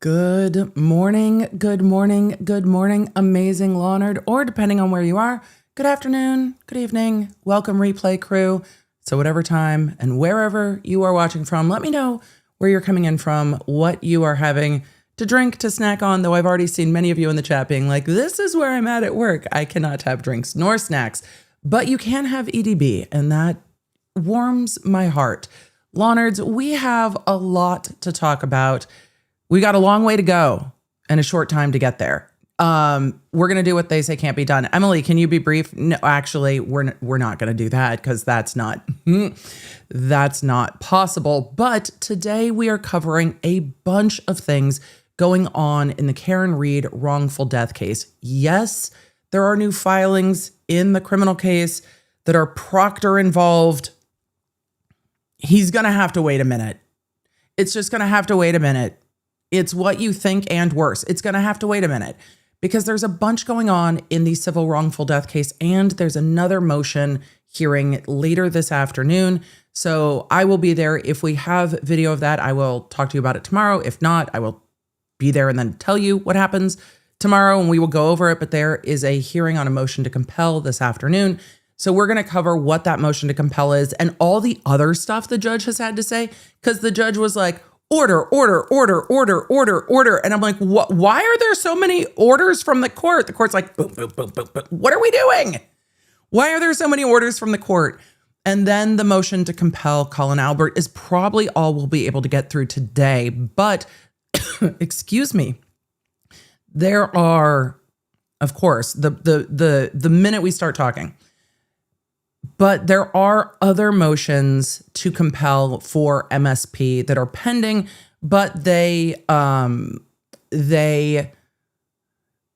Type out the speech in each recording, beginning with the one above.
Good morning, good morning, good morning, amazing Leonard, or depending on where you are, good afternoon, good evening, welcome replay crew. So whatever time and wherever you are watching from, let me know where you're coming in from, what you are having to drink, to snack on, though I've already seen many of you in the chat being like, this is where I'm at work. I cannot have drinks nor snacks, but you can have EDB, and that warms my heart. Leonards, we have a lot to talk about. We got a long way to go and a short time to get there. We're going to do what they say can't be done. Emily, can you be brief? No, actually, we're not going to do that because that's not possible. But today we are covering a bunch of things going on in the Karen Read wrongful death case. Yes, there are new filings in the criminal case that are Proctor involved. He's going to have to wait a minute. It's just going to have to wait a minute. It's what you think and worse. It's going to have to wait a minute because there's a bunch going on in the civil wrongful death case, and there's another motion hearing later this afternoon. So I will be there. If we have video of that, I will talk to you about it tomorrow. If not, I will be there and then tell you what happens tomorrow, and we will go over it. But there is a hearing on a motion to compel this afternoon. So we're going to cover what that motion to compel is and all the other stuff the judge has had to say, because the judge was like, order. And I'm like, what? Why are there so many orders from the court? The court's like, boom, boom, boom, boom, boom. What are we doing? Why are there so many orders from the court? And then the motion to compel Colin Albert is probably all we'll be able to get through today. But excuse me, there are, of course, the minute we start talking, but there are other motions to compel for MSP that are pending, but they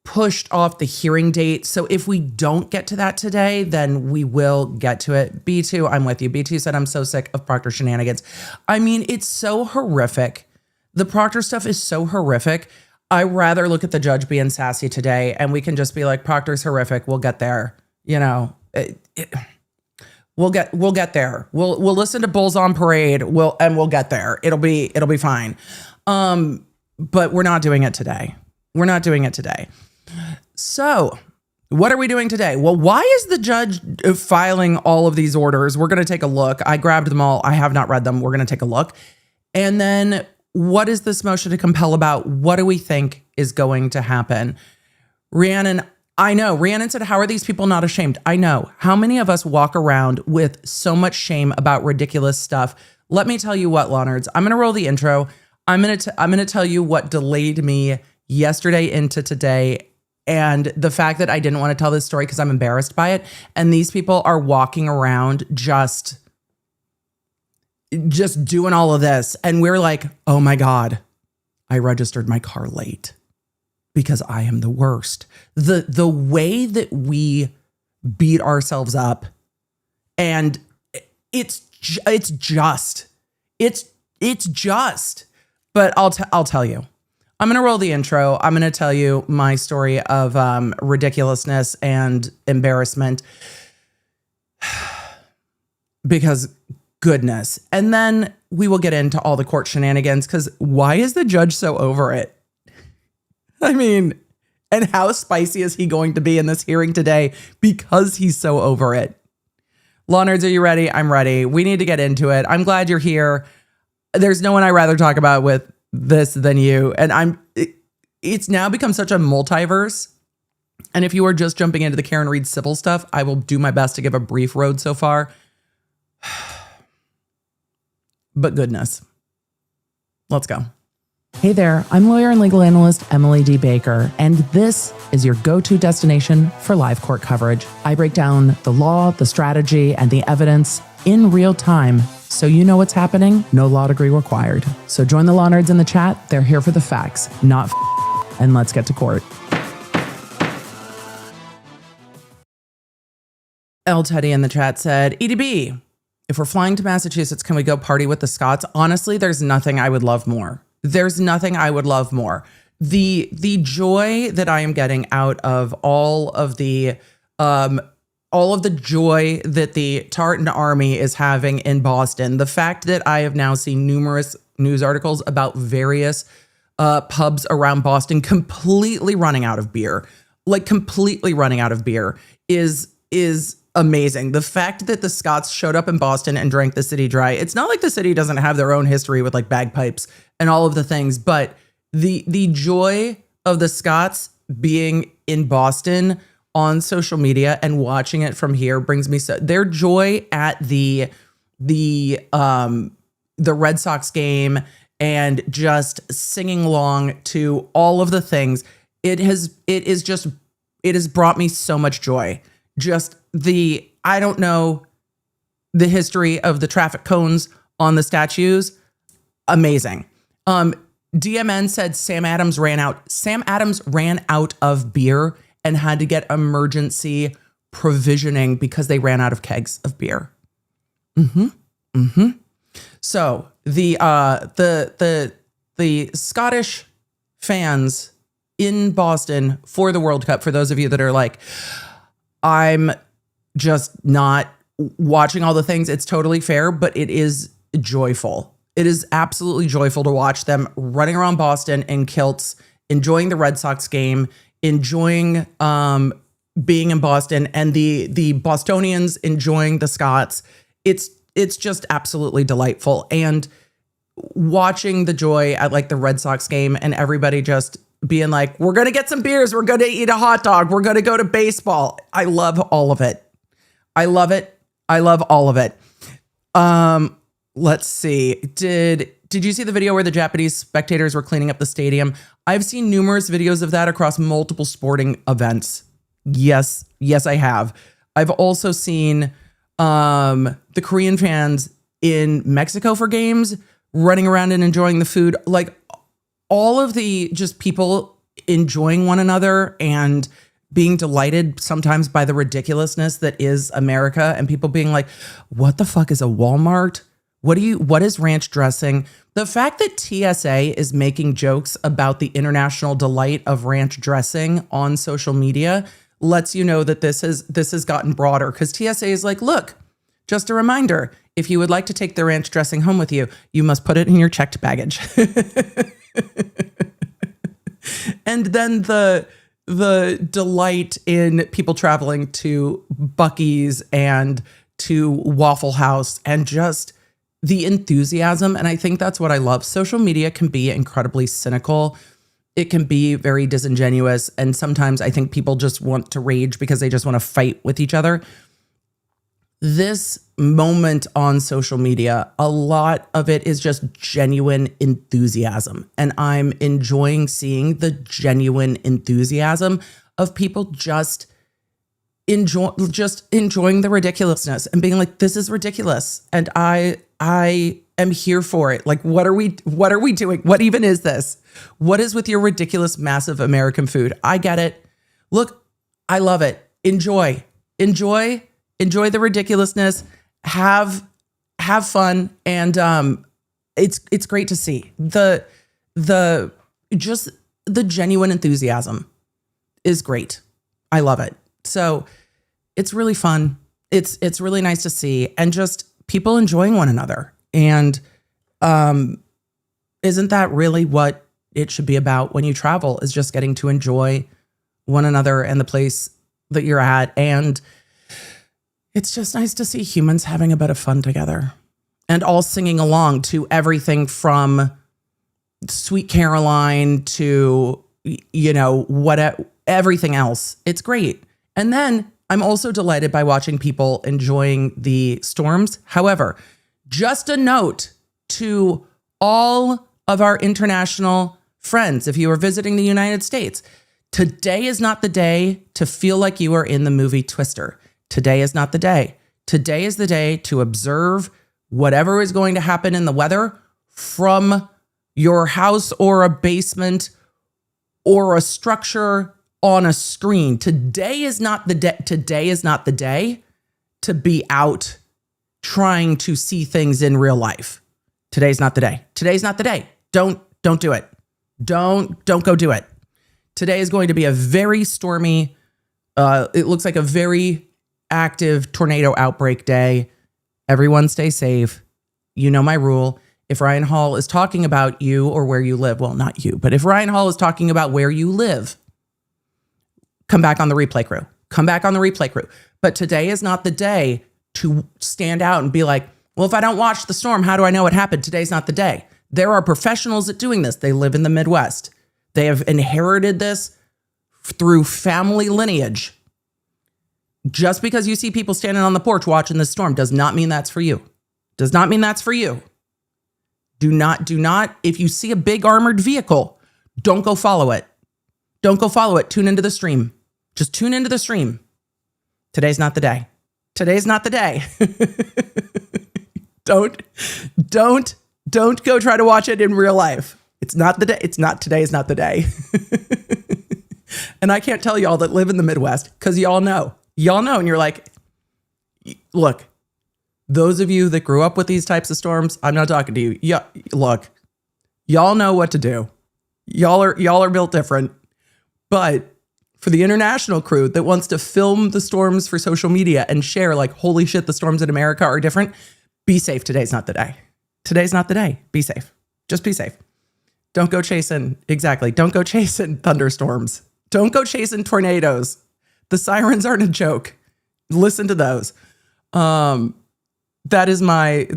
pushed off the hearing date. So if we don't get to that today, then we will get to it. B2, I'm with you. B2 said, I'm so sick of Proctor shenanigans. I mean, it's so horrific. The Proctor stuff is so horrific. I rather look at the judge being sassy today and we can just be like, Proctor's horrific. We'll get there. You know, We'll get there. We'll listen to Bulls on Parade. We'll get there. It'll be fine. But we're not doing it today. So what are we doing today? Well, why is the judge filing all of these orders? We're going to take a look. I grabbed them all. I have not read them. We're going to take a look. And then what is this motion to compel about? What do we think is going to happen? Rhiannon said, how are these people not ashamed? I know. How many of us walk around with so much shame about ridiculous stuff? Let me tell you what, Leonards. I'm going to roll the intro. I'm going to tell you what delayed me yesterday into today, and the fact that I didn't want to tell this story because I'm embarrassed by it. And these people are walking around just doing all of this. And we're like, oh my God, I registered my car late. Because I am the worst. The way that we beat ourselves up, and it's just. But I'll tell you. I'm gonna roll the intro. I'm gonna tell you my story of ridiculousness and embarrassment. Because goodness, and then we will get into all the court shenanigans. Because why is the judge so over it? I mean, and how spicy is he going to be in this hearing today because he's so over it? Leonards, are you ready? I'm ready. We need to get into it. I'm glad you're here. There's no one I'd rather talk about with this than you. And it's now become such a multiverse. And if you are just jumping into the Karen Read civil stuff, I will do my best to give a brief road so far. But goodness, let's go. Hey there, I'm lawyer and legal analyst Emily D. Baker, and this is your go-to destination for live court coverage. I break down the law, the strategy, and the evidence in real time so you know what's happening. No law degree required. So join the law nerds in the chat. They're here for the facts, not and let's get to court. L. Teddy in the chat said, EDB, if we're flying to Massachusetts, can we go party with the Scots? Honestly, there's nothing I would love more. The joy that I am getting out of all of the joy that the Tartan Army is having in Boston. The fact that I have now seen numerous news articles about various pubs around Boston completely running out of beer, like completely running out of beer is amazing. The fact that the Scots showed up in Boston and drank the city dry. It's not like the city doesn't have their own history with like bagpipes and all of the things, but the joy of the Scots being in Boston on social media and watching it from here brings me their joy at the Red Sox game and just singing along to all of the things. It has brought me so much joy. Just I don't know the history of the traffic cones on the statues. Amazing. DMN said Sam Adams ran out of beer and had to get emergency provisioning because they ran out of kegs of beer. So the Scottish fans in Boston for the World Cup, for those of you that are like, I'm just not watching all the things, it's totally fair, but it is joyful. It is absolutely joyful to watch them running around Boston in kilts, enjoying the Red Sox game, enjoying being in Boston, and the Bostonians enjoying the Scots. It's just absolutely delightful. And watching the joy at like the Red Sox game and everybody just being like, we're going to get some beers, we're going to eat a hot dog, we're going to go to baseball. I love all of it. I love it. I love all of it. Let's see. Did you see the video where the Japanese spectators were cleaning up the stadium? I've seen numerous videos of that across multiple sporting events. Yes, I have. I've also seen the Korean fans in Mexico for games running around and enjoying the food. Like all of the just people enjoying one another and being delighted sometimes by the ridiculousness that is America, and people being like, what the fuck is a Walmart? What is ranch dressing? The fact that TSA is making jokes about the international delight of ranch dressing on social media lets you know that this has gotten broader, because TSA is like, look, just a reminder, if you would like to take the ranch dressing home with you, you must put it in your checked baggage. And then the delight in people traveling to Buc-ee's and to Waffle House and just the enthusiasm. And I think that's what I love. Social media can be incredibly cynical. It can be very disingenuous. And sometimes I think people just want to rage because they just want to fight with each other. This moment on social media, a lot of it is just genuine enthusiasm. And I'm enjoying seeing the genuine enthusiasm of people just enjoying the ridiculousness and being like, this is ridiculous. And I am here for it. Like, what are we doing? What even is this? What is with your ridiculous, massive American food? I get it. Look, I love it. Enjoy the ridiculousness. Have fun. And it's great to see the genuine enthusiasm is great. I love it. So it's really fun. It's really nice to see, and just people enjoying one another. And isn't that really what it should be about when you travel, is just getting to enjoy one another and the place that you're at. And it's just nice to see humans having a bit of fun together and all singing along to everything from Sweet Caroline to, everything else. It's great. And then I'm also delighted by watching people enjoying the storms. However, just a note to all of our international friends, if you are visiting the United States, today is not the day to feel like you are in the movie Twister. Today is not the day. Today is the day to observe whatever is going to happen in the weather from your house or a basement or a structure on a screen. Today is not the day. Today is not the day to be out trying to see things in real life. Today's not the day. Today's not the day. Don't do it. Don't go do it. Today is going to be a very stormy, it looks like a very active tornado outbreak day. Everyone stay safe. You know my rule. If Ryan Hall is talking about you or where you live, well, not you, but if Ryan Hall is talking about where you live, come back on the replay crew. Come back on the replay crew. But today is not the day to stand out and be like, well, if I don't watch the storm, how do I know what happened? Today's not the day. There are professionals at doing this. They live in the Midwest. They have inherited this through family lineage. Just because you see people standing on the porch watching the storm does not mean that's for you. Does not mean that's for you. Do not, if you see a big armored vehicle, don't go follow it. Don't go follow it. Tune into the stream. Just tune into the stream. Today's not the day. Today's not the day. Don't go try to watch it in real life. It's not the day. Today is not the day. And I can't tell y'all that live in the Midwest because y'all know. Y'all know. And you're like, look, those of you that grew up with these types of storms, I'm not talking to you. Yeah, look, y'all know what to do. Y'all are built different. But for the international crew that wants to film the storms for social media and share like, holy shit, the storms in America are different. Be safe. Today's not the day. Today's not the day. Be safe. Just be safe. Don't go chasing. Exactly. Don't go chasing thunderstorms. Don't go chasing tornadoes. The sirens aren't a joke. Listen to those. That is my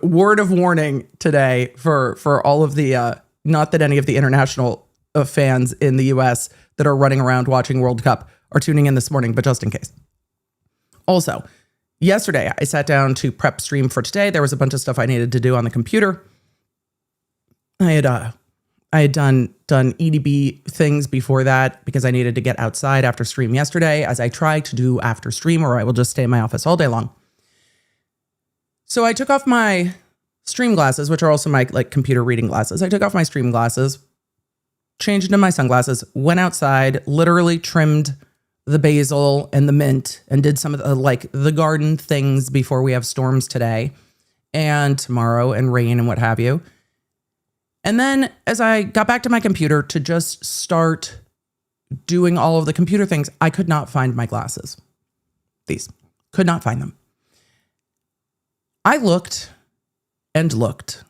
word of warning today for all of the, not that any of the international fans in the US that are running around watching World Cup are tuning in this morning, but just in case. Also, yesterday I sat down to prep stream for today. There was a bunch of stuff I needed to do on the computer. I had done EDB things before that because I needed to get outside after stream yesterday, as I try to do after stream, or I will just stay in my office all day long. So I took off my stream glasses, which are also my like computer reading glasses. I took off my stream glasses, changed into my sunglasses, went outside, literally trimmed the basil and the mint and did some of the like the garden things before we have storms today and tomorrow and rain and what have you. And then as I got back to my computer to just start doing all of the computer things, I could not find my glasses. Could not find them. I looked and looked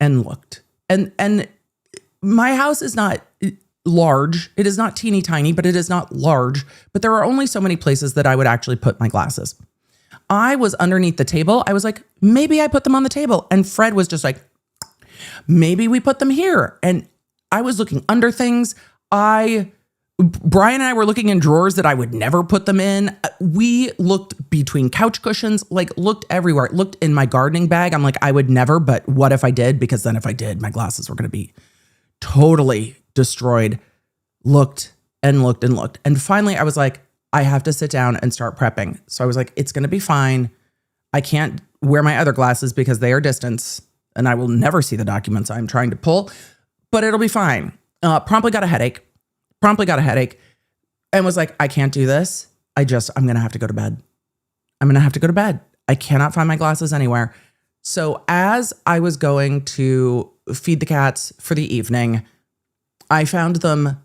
and looked. And my house is not large. It is not teeny tiny, but it is not large. But there are only so many places that I would actually put my glasses. I was underneath the table. I was like, maybe I put them on the table. And Fred was just like, maybe we put them here. And I was looking under things. Brian and I were looking in drawers that I would never put them in. We looked between couch cushions, like looked everywhere. It looked in my gardening bag. I'm like, I would never, but what if I did? Because then if I did, my glasses were going to be totally destroyed. Looked and looked and looked. And finally I was like, I have to sit down and start prepping. So I was like, it's going to be fine. I can't wear my other glasses because they are distance and I will never see the documents I'm trying to pull, but it'll be fine. Promptly got a headache and was like, I can't do this. I'm going to have to go to bed. I cannot find my glasses anywhere. So as I was going to feed the cats for the evening, I found them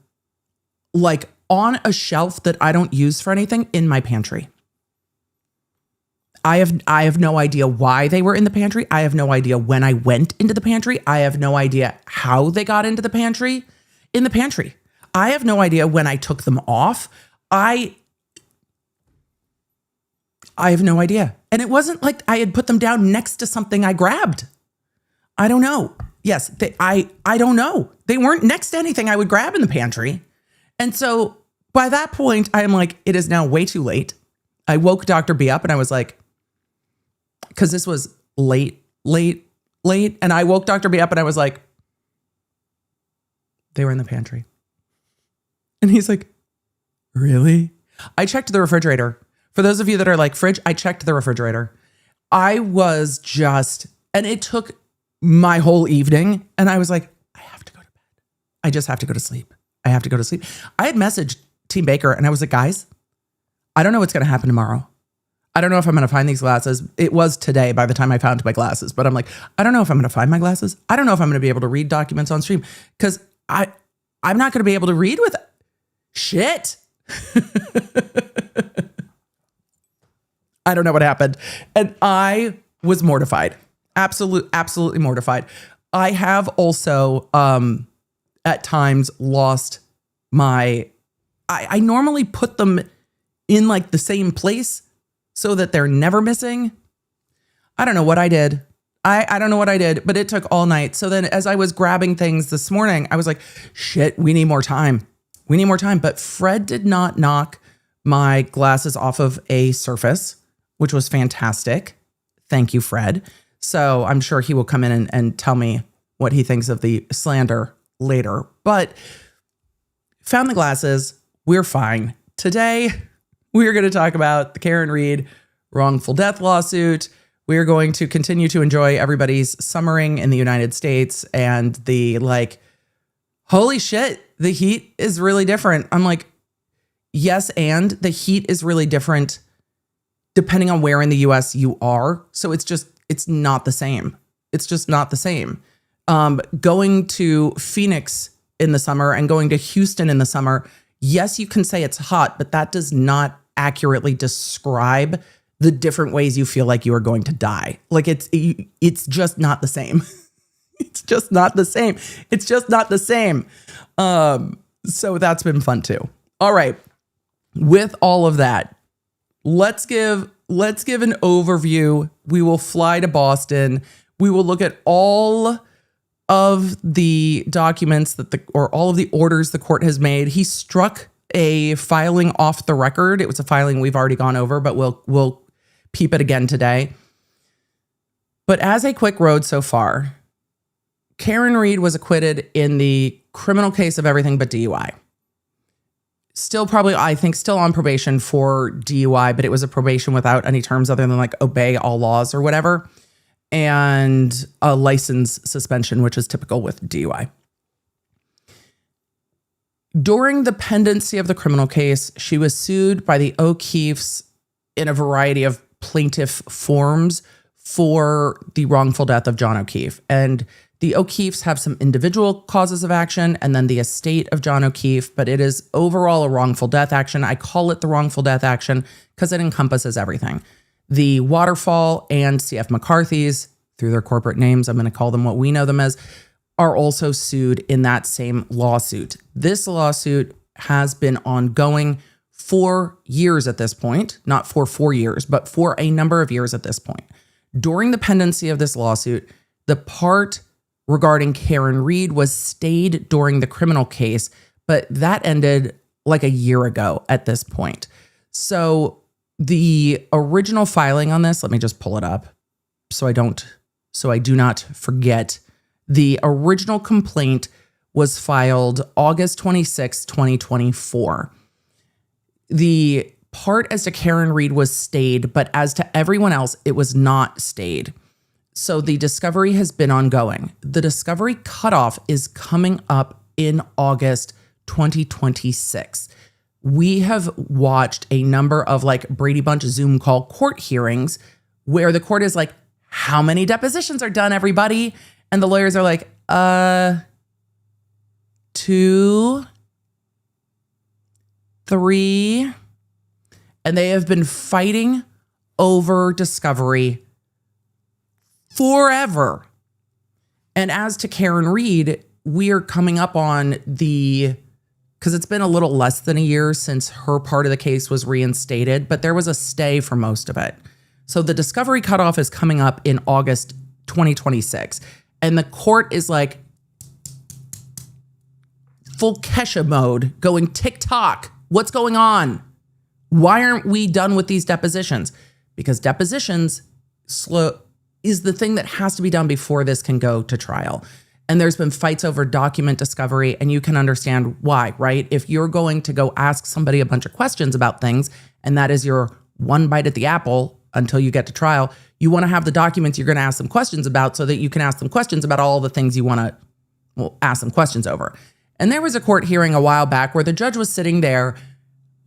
like on a shelf that I don't use for anything in my pantry. I have no idea why they were in the pantry. I have no idea when I went into the pantry. I have no idea how they got into the pantry. I have no idea when I took them off. I have no idea. And it wasn't like I had put them down next to something I grabbed. I don't know. Yes, I don't know. They weren't next to anything I would grab in the pantry. And so by that point, I am like, it is now way too late. I woke Dr. B up and I was like, because this was late. And I woke Dr. B up and I was like, they were in the pantry. And he's like, really? I checked the refrigerator. For those of you that are like, fridge, I checked the refrigerator. I was just, and it took my whole evening. And I was like, I have to go to bed. I just have to go to sleep. I had messaged Team Baker and I was like, guys, I don't know what's going to happen tomorrow. I don't know if I'm going to find these glasses. It was today by the time I found my glasses, but I'm like, I don't know if I'm going to find my glasses. I don't know if I'm going to be able to read documents on stream because I'm not going to be able to read with shit. I don't know what happened. And I was mortified. Absolutely mortified. I have also at times lost my, I normally put them in like the same place so that they're never missing. I don't know what I did. I don't know what I did, but it took all night. So then as I was grabbing things this morning, I was like, shit, we need more time. We need more time. But Fred did not knock my glasses off of a surface, which was fantastic. Thank you, Fred. So I'm sure he will come in and tell me what he thinks of the slander later. But found the glasses. We're fine. Today, we are going to talk about the Karen Read wrongful death lawsuit. We are going to continue to enjoy everybody's summering in the United States and the like, holy shit, the heat is really different. I'm like, yes, and the heat is really different depending on where in the US you are. So it's not the same. It's just not the same. Going to Phoenix in the summer and going to Houston in the summer, yes, you can say it's hot, but that does not accurately describe the different ways you feel like you are going to die. Like it's just not the same. It's just not the same. It's just not the same. So that's been fun too. All right. With all of that, let's give an overview. We will fly to Boston. We will look at all of the documents or all of the orders the court has made. He struck a filing off the record. It was a filing we've already gone over, but we'll peep it again today. But as a quick road so far, Karen Read was acquitted in the criminal case of everything but DUI. Still probably, I think, still on probation for DUI, but it was a probation without any terms other than like obey all laws or whatever, and a license suspension, which is typical with DUI. During the pendency of the criminal case, she was sued by the O'Keeffes in a variety of plaintiff forms for the wrongful death of John O'Keefe. And the O'Keeffes have some individual causes of action and then the estate of John O'Keefe, but it is overall a wrongful death action. I call it the wrongful death action because it encompasses everything. The Waterfall and C.F. McCarthy's, through their corporate names, I'm going to call them what we know them as, are also sued in that same lawsuit. This lawsuit has been ongoing for years at this point, not for 4 years, but for a number of years at this point. During the pendency of this lawsuit, the part regarding Karen Read was stayed during the criminal case, but that ended like a year ago at this point. So the original filing on this, let me just pull it up so I do not forget. The original complaint was filed August 26, 2024. The part as to Karen Read was stayed, but as to everyone else, it was not stayed. So the discovery has been ongoing. The discovery cutoff is coming up in August 2026. We have watched a number of like Brady Bunch Zoom call court hearings where the court is like, how many depositions are done, everybody? And the lawyers are like, 2, 3. And they have been fighting over discovery forever. And as to Karen Read, we are coming up on because it's been a little less than a year since her part of the case was reinstated, but there was a stay for most of it. So the discovery cutoff is coming up in August 2026. And the court is like full Kesha mode, going tick-tock. What's going on? Why aren't we done with these depositions? Because depositions is the thing that has to be done before this can go to trial. And there's been fights over document discovery, and you can understand why, right? If you're going to go ask somebody a bunch of questions about things, and that is your one bite at the apple until you get to trial, you want to have the documents you're going to ask them questions about so that you can ask them questions about all the things you want to ask them questions over. And there was a court hearing a while back where the judge was sitting there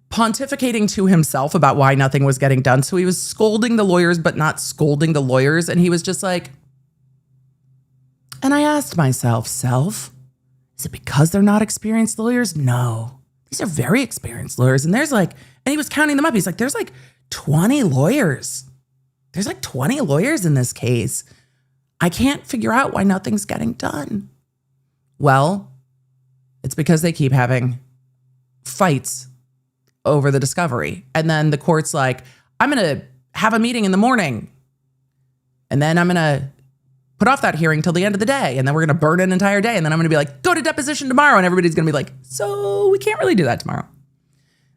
pontificating to himself about why nothing was getting done. So he was scolding the lawyers, but not scolding the lawyers. And he was just like, and I asked myself, is it because they're not experienced lawyers? No, these are very experienced lawyers. And there's like, and he was counting them up. He's like, there's like 20 lawyers There's like 20 lawyers in this case. I can't figure out why nothing's getting done. Well, it's because they keep having fights over the discovery. And then the court's like, I'm going to have a meeting in the morning. And then I'm going to put off that hearing till the end of the day. And then we're going to burn an entire day. And then I'm going to be like, go to deposition tomorrow. And everybody's going to be like, so we can't really do that tomorrow.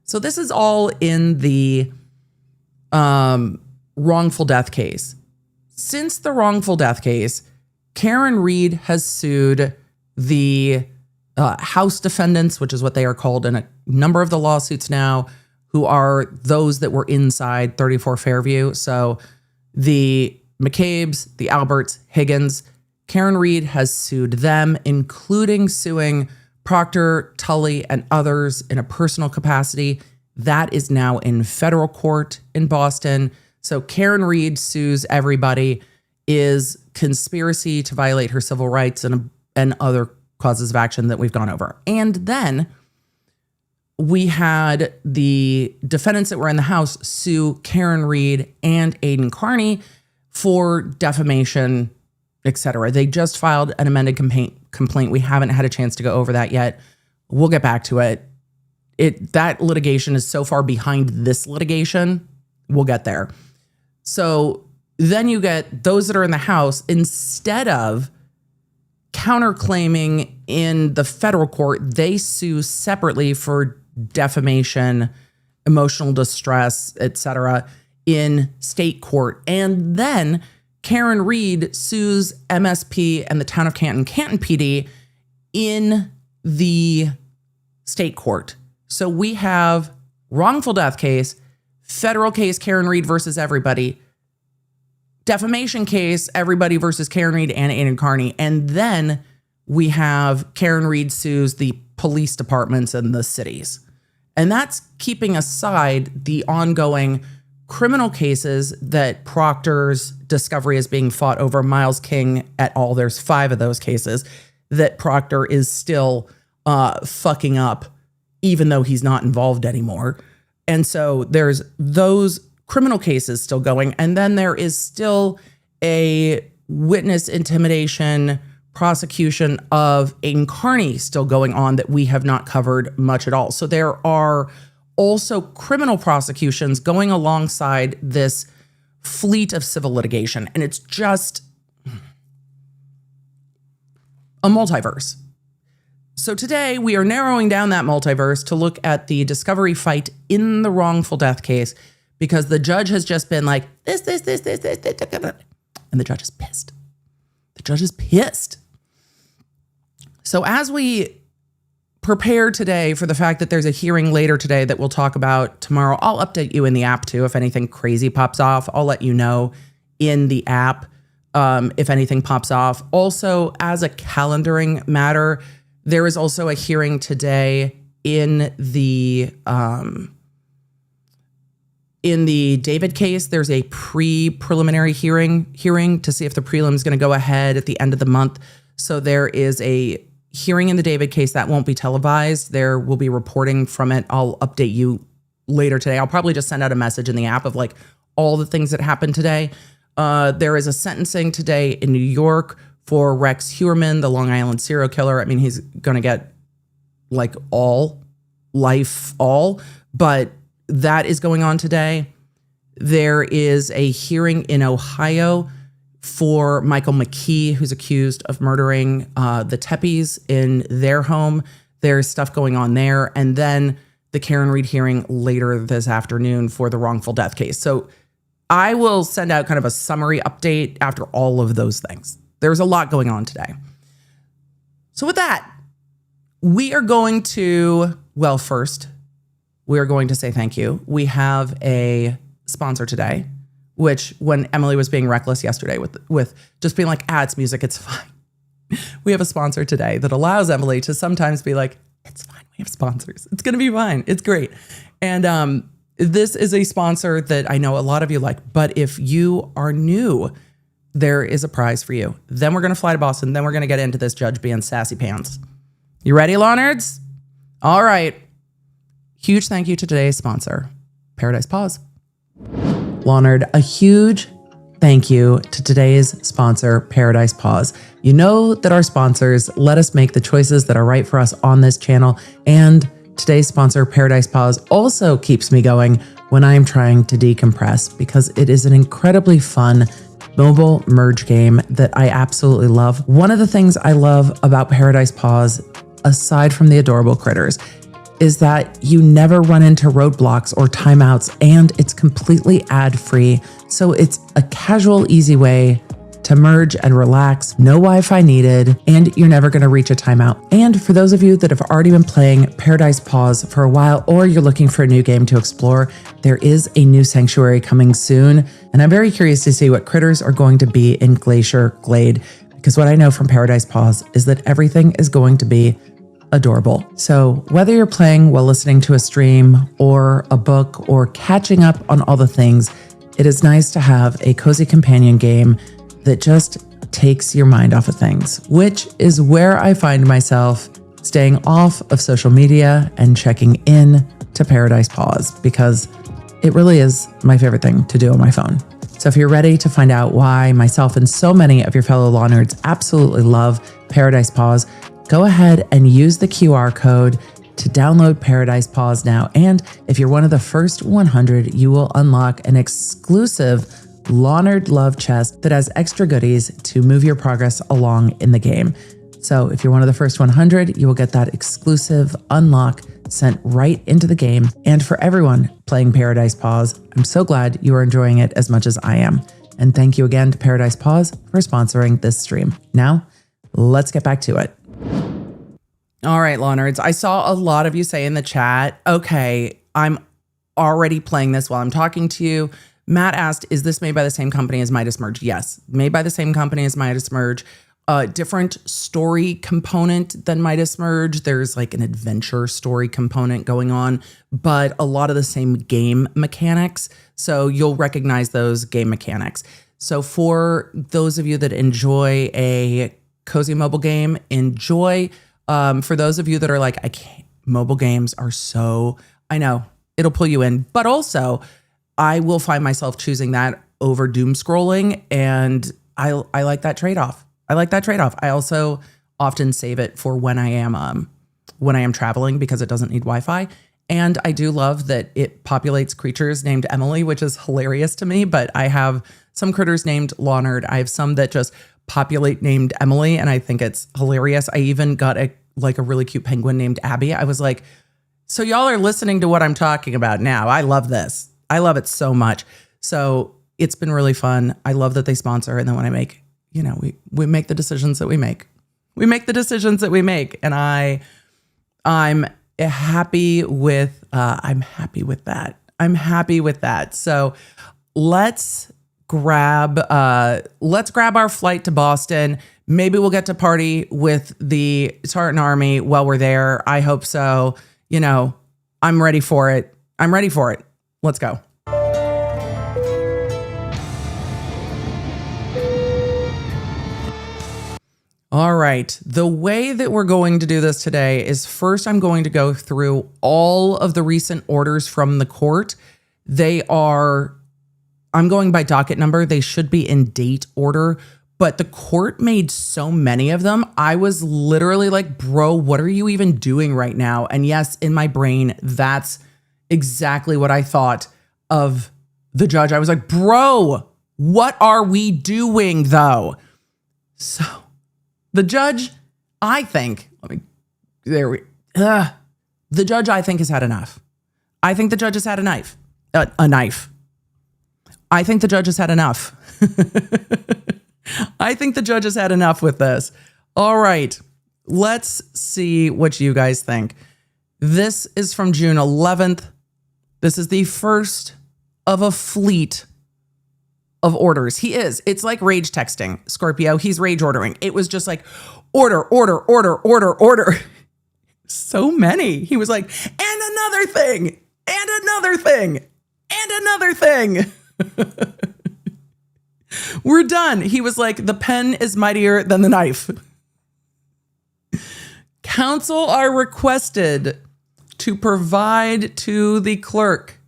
So this is all in the wrongful death case. Since the wrongful death case, Karen Read has sued the House defendants, which is what they are called in a number of the lawsuits now, who are those that were inside 34 Fairview. So the McCabe's, the Alberts, Higgins. Karen Read has sued them, including suing Proctor, Tully, and others in a personal capacity. That is now in federal court in Boston. So Karen Read sues everybody, is conspiracy to violate her civil rights and other causes of action that we've gone over. And then we had the defendants that were in the House sue Karen Read and Aidan Carney for defamation, etc. They just filed an amended complaint. We haven't had a chance to go over that yet. We'll get back to it. That litigation is so far behind this litigation. We'll get there. So then you get those that are in the House, instead of counterclaiming in the federal court, they sue separately for defamation, emotional distress, etc. in state court. And then Karen Read sues MSP and the town of Canton PD in the state court. So we have wrongful death case, federal case, Karen Read versus everybody, defamation case, everybody versus Karen Read and Aidan Carney. And then we have Karen Read sues the police departments and the cities. And that's keeping aside the ongoing criminal cases that Proctor's discovery is being fought over. Miles King et al. There's 5 of those cases that Proctor is still fucking up, even though he's not involved anymore. And so there's those criminal cases still going. And then there is still a witness intimidation prosecution of Aidan Carney still going on that we have not covered much at all. So there are also criminal prosecutions going alongside this fleet of civil litigation. And it's just a multiverse. So today we are narrowing down that multiverse to look at the discovery fight in the wrongful death case, because the judge has just been like, this, and the judge is pissed. The judge is pissed. So as we prepare today for the fact that there's a hearing later today that we'll talk about tomorrow, I'll update you in the app too. If anything crazy pops off, I'll let you know in the app if anything pops off. Also, as a calendaring matter, there is also a hearing today in the David case. There's a preliminary hearing to see if the prelim is going to go ahead at the end of the month. So there is a hearing in the David case that won't be televised. There will be reporting from it. I'll update you later today. I'll probably just send out a message in the app of like all the things that happened today. There is a sentencing today in New York for Rex Heuermann, the Long Island serial killer. I mean, he's going to get like all, but that is going on today. There is a hearing in Ohio for Michael McKee, who's accused of murdering the Teppes in their home. There's stuff going on there. And then the Karen Read hearing later this afternoon for the wrongful death case. So I will send out kind of a summary update after all of those things. There's a lot going on today. So with that, we are going to, well, first, we are going to say thank you. We have a sponsor today, which when Emily was being reckless yesterday with just being like, it's music, it's fine. We have a sponsor today that allows Emily to sometimes be like, it's fine, we have sponsors. It's going to be fine. It's great. And this is a sponsor that I know a lot of you like, but if you are new, there is a prize for you. Then we're going to fly to Boston. Then we're going to get into this judge being sassy pants. You ready, law nerds? All right. Huge thank you to today's sponsor, Paradise Paws. Law nerd, a huge thank you to today's sponsor, Paradise Paws. You know that our sponsors let us make the choices that are right for us on this channel, and today's sponsor, Paradise Paws, also keeps me going when I am trying to decompress because it is an incredibly fun mobile merge game that I absolutely love. One of the things I love about Paradise Paws, aside from the adorable critters, is that you never run into roadblocks or timeouts, and it's completely ad-free. So it's a casual, easy way to merge and relax, no Wi-Fi needed, and you're never gonna reach a timeout. And for those of you that have already been playing Paradise Paws for a while, or you're looking for a new game to explore, there is a new sanctuary coming soon. And I'm very curious to see what critters are going to be in Glacier Glade, because what I know from Paradise Paws is that everything is going to be adorable. So whether you're playing while listening to a stream or a book or catching up on all the things, it is nice to have a cozy companion game that just takes your mind off of things, which is where I find myself staying off of social media and checking in to Paradise Paws, because it really is my favorite thing to do on my phone. So if you're ready to find out why myself and so many of your fellow law nerds absolutely love Paradise Paws, go ahead and use the QR code to download Paradise Paws now. And if you're one of the first 100, you will unlock an exclusive Law Nerd Love chest that has extra goodies to move your progress along in the game. So if you're one of the first 100, you will get that exclusive unlock sent right into the game. And for everyone playing Paradise Paws, I'm so glad you are enjoying it as much as I am. And thank you again to Paradise Paws for sponsoring this stream. Now, let's get back to it. All right, Law Nerds, I saw a lot of you say in the chat, okay, I'm already playing this while I'm talking to you. Matt asked, is this made by the same company as Midas Merge? Yes, made by the same company as Midas Merge. Different story component than Midas Merge. There's like an adventure story component going on, but a lot of the same game mechanics. So you'll recognize those game mechanics. So for those of you that enjoy a cozy mobile game, enjoy. For those of you that are like, I can't, mobile games are so, I know, it'll pull you in, but also I will find myself choosing that over doom scrolling, and I like that trade-off. I also often save it for when I am traveling because it doesn't need Wi-Fi. And I do love that it populates creatures named Emily, which is hilarious to me, but I have some critters named Law Nerd. I have some that just populate named Emily, and I think it's hilarious. I even got a really cute penguin named Abby. I was like, so y'all are listening to what I'm talking about now. I love this. I love it so much. So it's been really fun. I love that they sponsor. And then when I make, we make the decisions that we make. We make the decisions that we make. And I'm happy with that. I'm happy with that. So let's grab our flight to Boston. Maybe we'll get to party with the Tartan Army while we're there. I hope so. I'm ready for it. Let's go. All right. The way that we're going to do this today is first I'm going to go through all of the recent orders from the court. I'm going by docket number. They should be in date order, but the court made so many of them. I was literally like, bro, what are you even doing right now? And yes, in my brain, that's exactly what I thought of the judge. I was like, bro, what are we doing though? So the judge, I think, the judge, I think, has had enough. I think the judge has had a knife. I think the judge has had enough. I think the judge has had enough with this. All right, let's see what you guys think. This is from June 11th. This is the first of a fleet of orders. It's like rage texting, Scorpio. He's rage ordering. It was just like order. So many. He was like, and another thing, and another thing, and another thing. We're done. He was like, the pen is mightier than the knife. Counsel are requested to provide to the clerk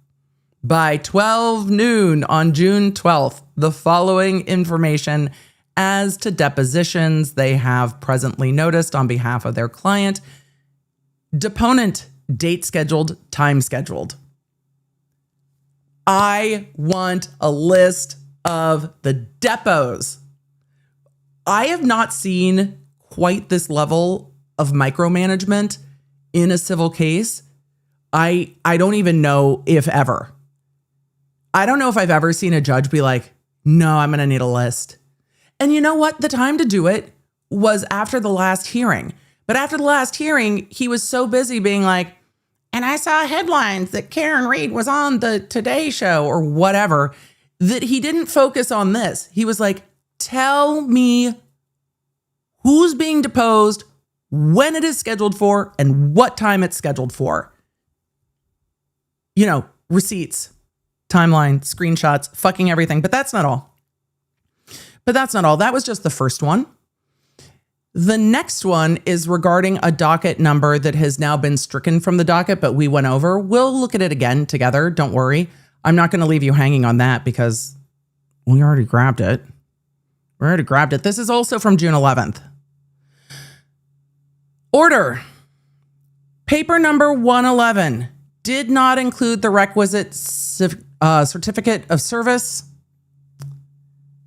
by 12 noon on June 12th. the following information as to depositions they have presently noticed on behalf of their client. Deponent, date scheduled, time scheduled. I want a list of the depots. I have not seen quite this level of micromanagement in a civil case. I don't even know if ever. I don't know if I've ever seen a judge be like, no, I'm going to need a list. And you know what? The time to do it was after the last hearing. But after the last hearing, he was so busy being like, and I saw headlines that Karen Reed was on the Today Show or whatever, that he didn't focus on this. He was like, tell me who's being deposed, when it is scheduled for, and what time it's scheduled for. You know, receipts, timeline, screenshots, fucking everything. But that's not all. That was just the first one. The next one is regarding a docket number that has now been stricken from the docket, but we went over. We'll look at it again together. Don't worry. I'm not going to leave you hanging on that because we already grabbed it. This is also from June 11th. Order. Paper number 111 did not include the requisite certificate of service.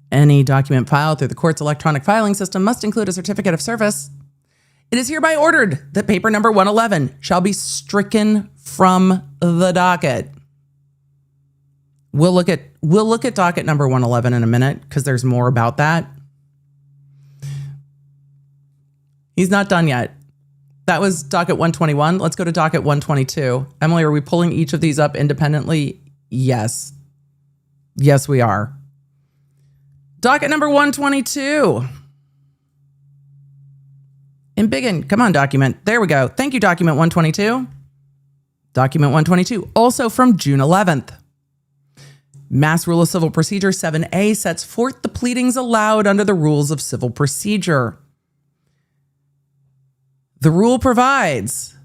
Any document filed through the court's electronic filing system must include a certificate of service. It is hereby ordered that paper number 111 shall be stricken from the docket. We'll look at docket number 111 in a minute because there's more about that. He's not done yet. That was docket 121. Let's go to docket 122. Emily, are we pulling each of these up independently? Yes. Yes, we are. Docket number 122. Embiggen, come on, document. There we go. Thank you, document 122. Document 122, also from June 11th. Mass Rule of Civil Procedure 7A sets forth the pleadings allowed under the Rules of Civil Procedure. The rule provides,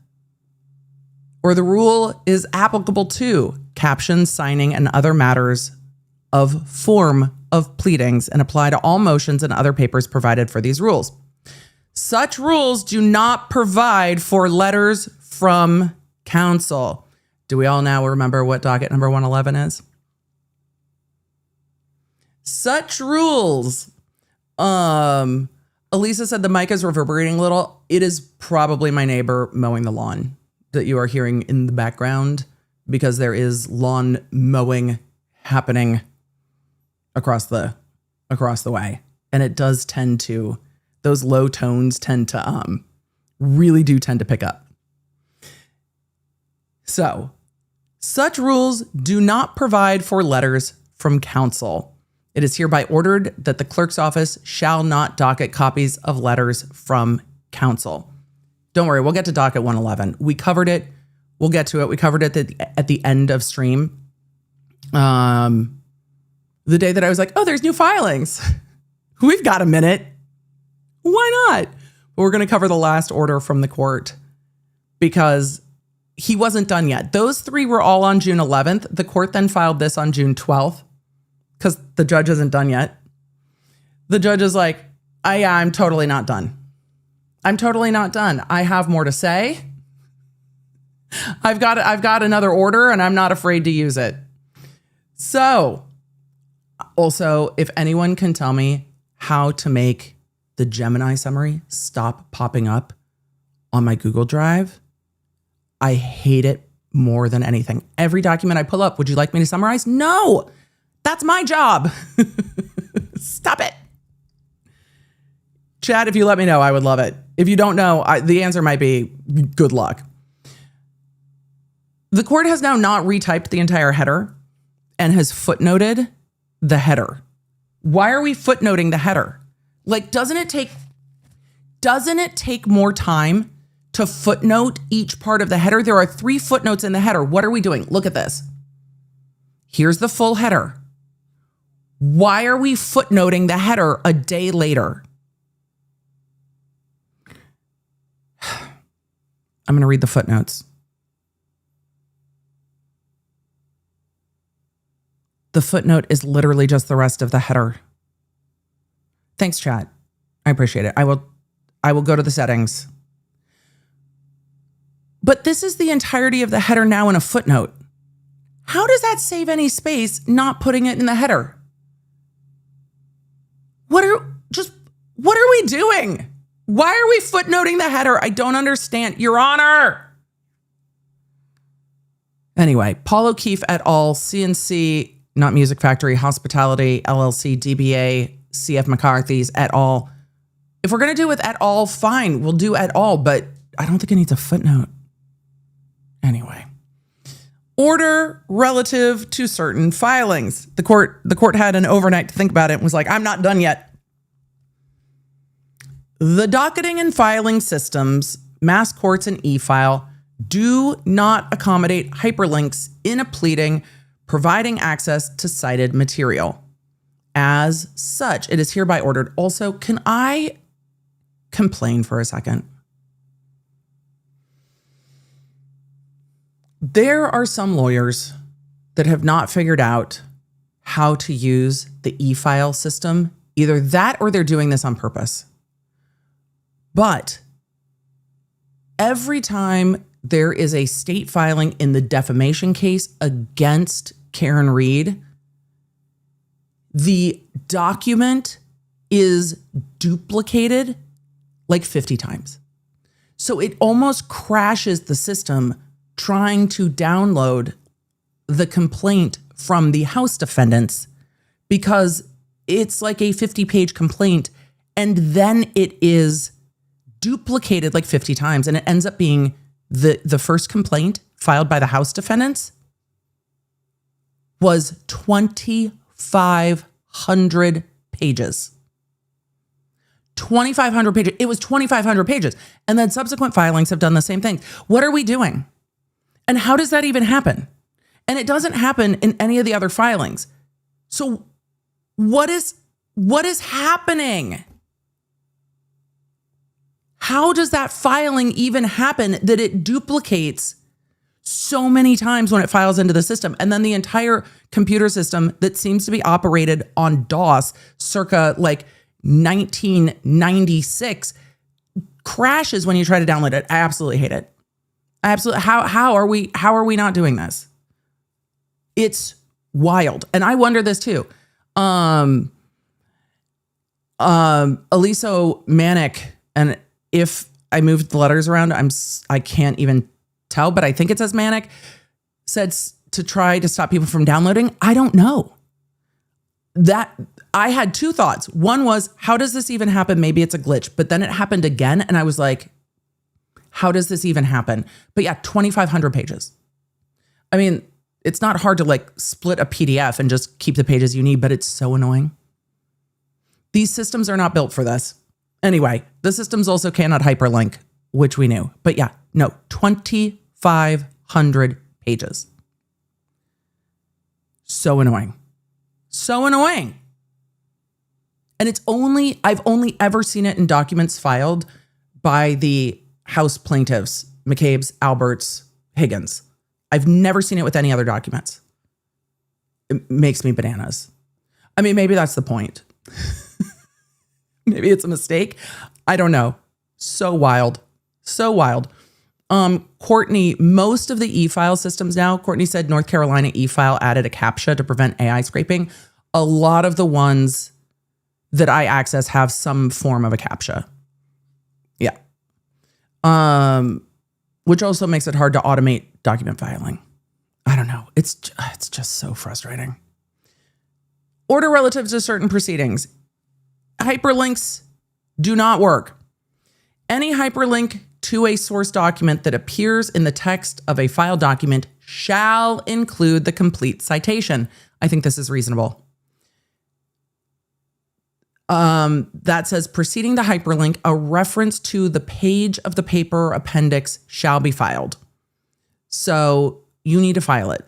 or the rule is applicable to, captions, signing, and other matters of form of pleadings and apply to all motions and other papers provided for these rules. Such rules do not provide for letters from counsel. Do we all now remember what docket number 111 is? Such rules. Elisa said the mic is reverberating a little. It is probably my neighbor mowing the lawn that you are hearing in the background because there is lawn mowing happening across the way. And it does tend to, those low tones tend to really do tend to pick up. So, such rules do not provide for letters from counsel. It is hereby ordered that the clerk's office shall not docket copies of letters from counsel. Don't worry, we'll get to docket 111. We covered it. We'll get to it. We covered it at the end of stream. The day that I was like, oh, there's new filings. We've got a minute. Why not? But we're going to cover the last order from the court because he wasn't done yet. Those three were all on June 11th. The court then filed this on June 12th because the judge isn't done yet. The judge is like, I'm totally not done. I have more to say. I've got another order and I'm not afraid to use it. So, also, if anyone can tell me how to make the Gemini summary stop popping up on my Google Drive, I hate it more than anything. Every document I pull up, would you like me to summarize? No, that's my job. Stop it. Chat, if you let me know, I would love it. If you don't know, the answer might be good luck. The court has now not retyped the entire header and has footnoted the header. Why are we footnoting the header? Like, doesn't it take more time to footnote each part of the header? There are 3 footnotes in the header. What are we doing? Look at this. Here's the full header. Why are we footnoting the header a day later? I'm going to read the footnotes. The footnote is literally just the rest of the header. Thanks, chat. I appreciate it. I will go to the settings. But this is the entirety of the header now in a footnote. How does that save any space not putting it in the header? What are we doing? Why are we footnoting the header? I don't understand. Your Honor. Anyway, Paul O'Keefe et al., CNC, not Music Factory, Hospitality, LLC, DBA, CF McCarthy's et al. If we're going to do with et al., fine, we'll do et al., but I don't think it needs a footnote. Anyway. Order relative to certain filings. The court had an overnight to think about it and was like, I'm not done yet. The docketing and filing systems, mass courts and e-file, do not accommodate hyperlinks in a pleading providing access to cited material. As such, it is hereby ordered. Also, can I complain for a second? There are some lawyers that have not figured out how to use the e-file system. Either that or they're doing this on purpose. But every time there is a state filing in the defamation case against Karen Read, the document is duplicated like 50 times. So it almost crashes the system trying to download the complaint from the House defendants because it's like a 50-page complaint and then it is duplicated like 50 times and it ends up being the first complaint filed by the House defendants was 2,500 pages. 2,500 pages. It was 2,500 pages. And then subsequent filings have done the same thing. What are we doing? And how does that even happen? And it doesn't happen in any of the other filings. So what is happening? How does that filing even happen that it duplicates so many times when it files into the system? And then the entire computer system that seems to be operated on DOS circa like 1996 crashes when you try to download it. I absolutely hate it. How are we not doing this? It's wild. And I wonder this too. Aliso Manic, and if I moved the letters around, I can't even tell, but I think it says Manic, said to try to stop people from downloading. I don't know. That I had two thoughts. One was, how does this even happen? Maybe it's a glitch, but then it happened again. And I was like, how does this even happen? But yeah, 2,500 pages. I mean, it's not hard to like split a PDF and just keep the pages you need, but it's so annoying. These systems are not built for this. Anyway, the systems also cannot hyperlink, which we knew. But yeah, no, 2,500 pages. So annoying. So annoying. And I've only ever seen it in documents filed by the House plaintiffs, McCabe's, Alberts, Higgins. I've never seen it with any other documents. It makes me bananas. I mean, maybe that's the point. Maybe it's a mistake. I don't know. So wild. So wild. Courtney, most of the e-file systems now, Courtney said North Carolina e-file added a CAPTCHA to prevent AI scraping. A lot of the ones that I access have some form of a CAPTCHA. Yeah. Which also makes it hard to automate document filing. I don't know. It's just so frustrating. Order relative to certain proceedings. Hyperlinks do not work. Any hyperlink to a source document that appears in the text of a file document shall include the complete citation. I think this is reasonable. That says preceding the hyperlink, a reference to the page of the paper or appendix shall be filed. So you need to file it.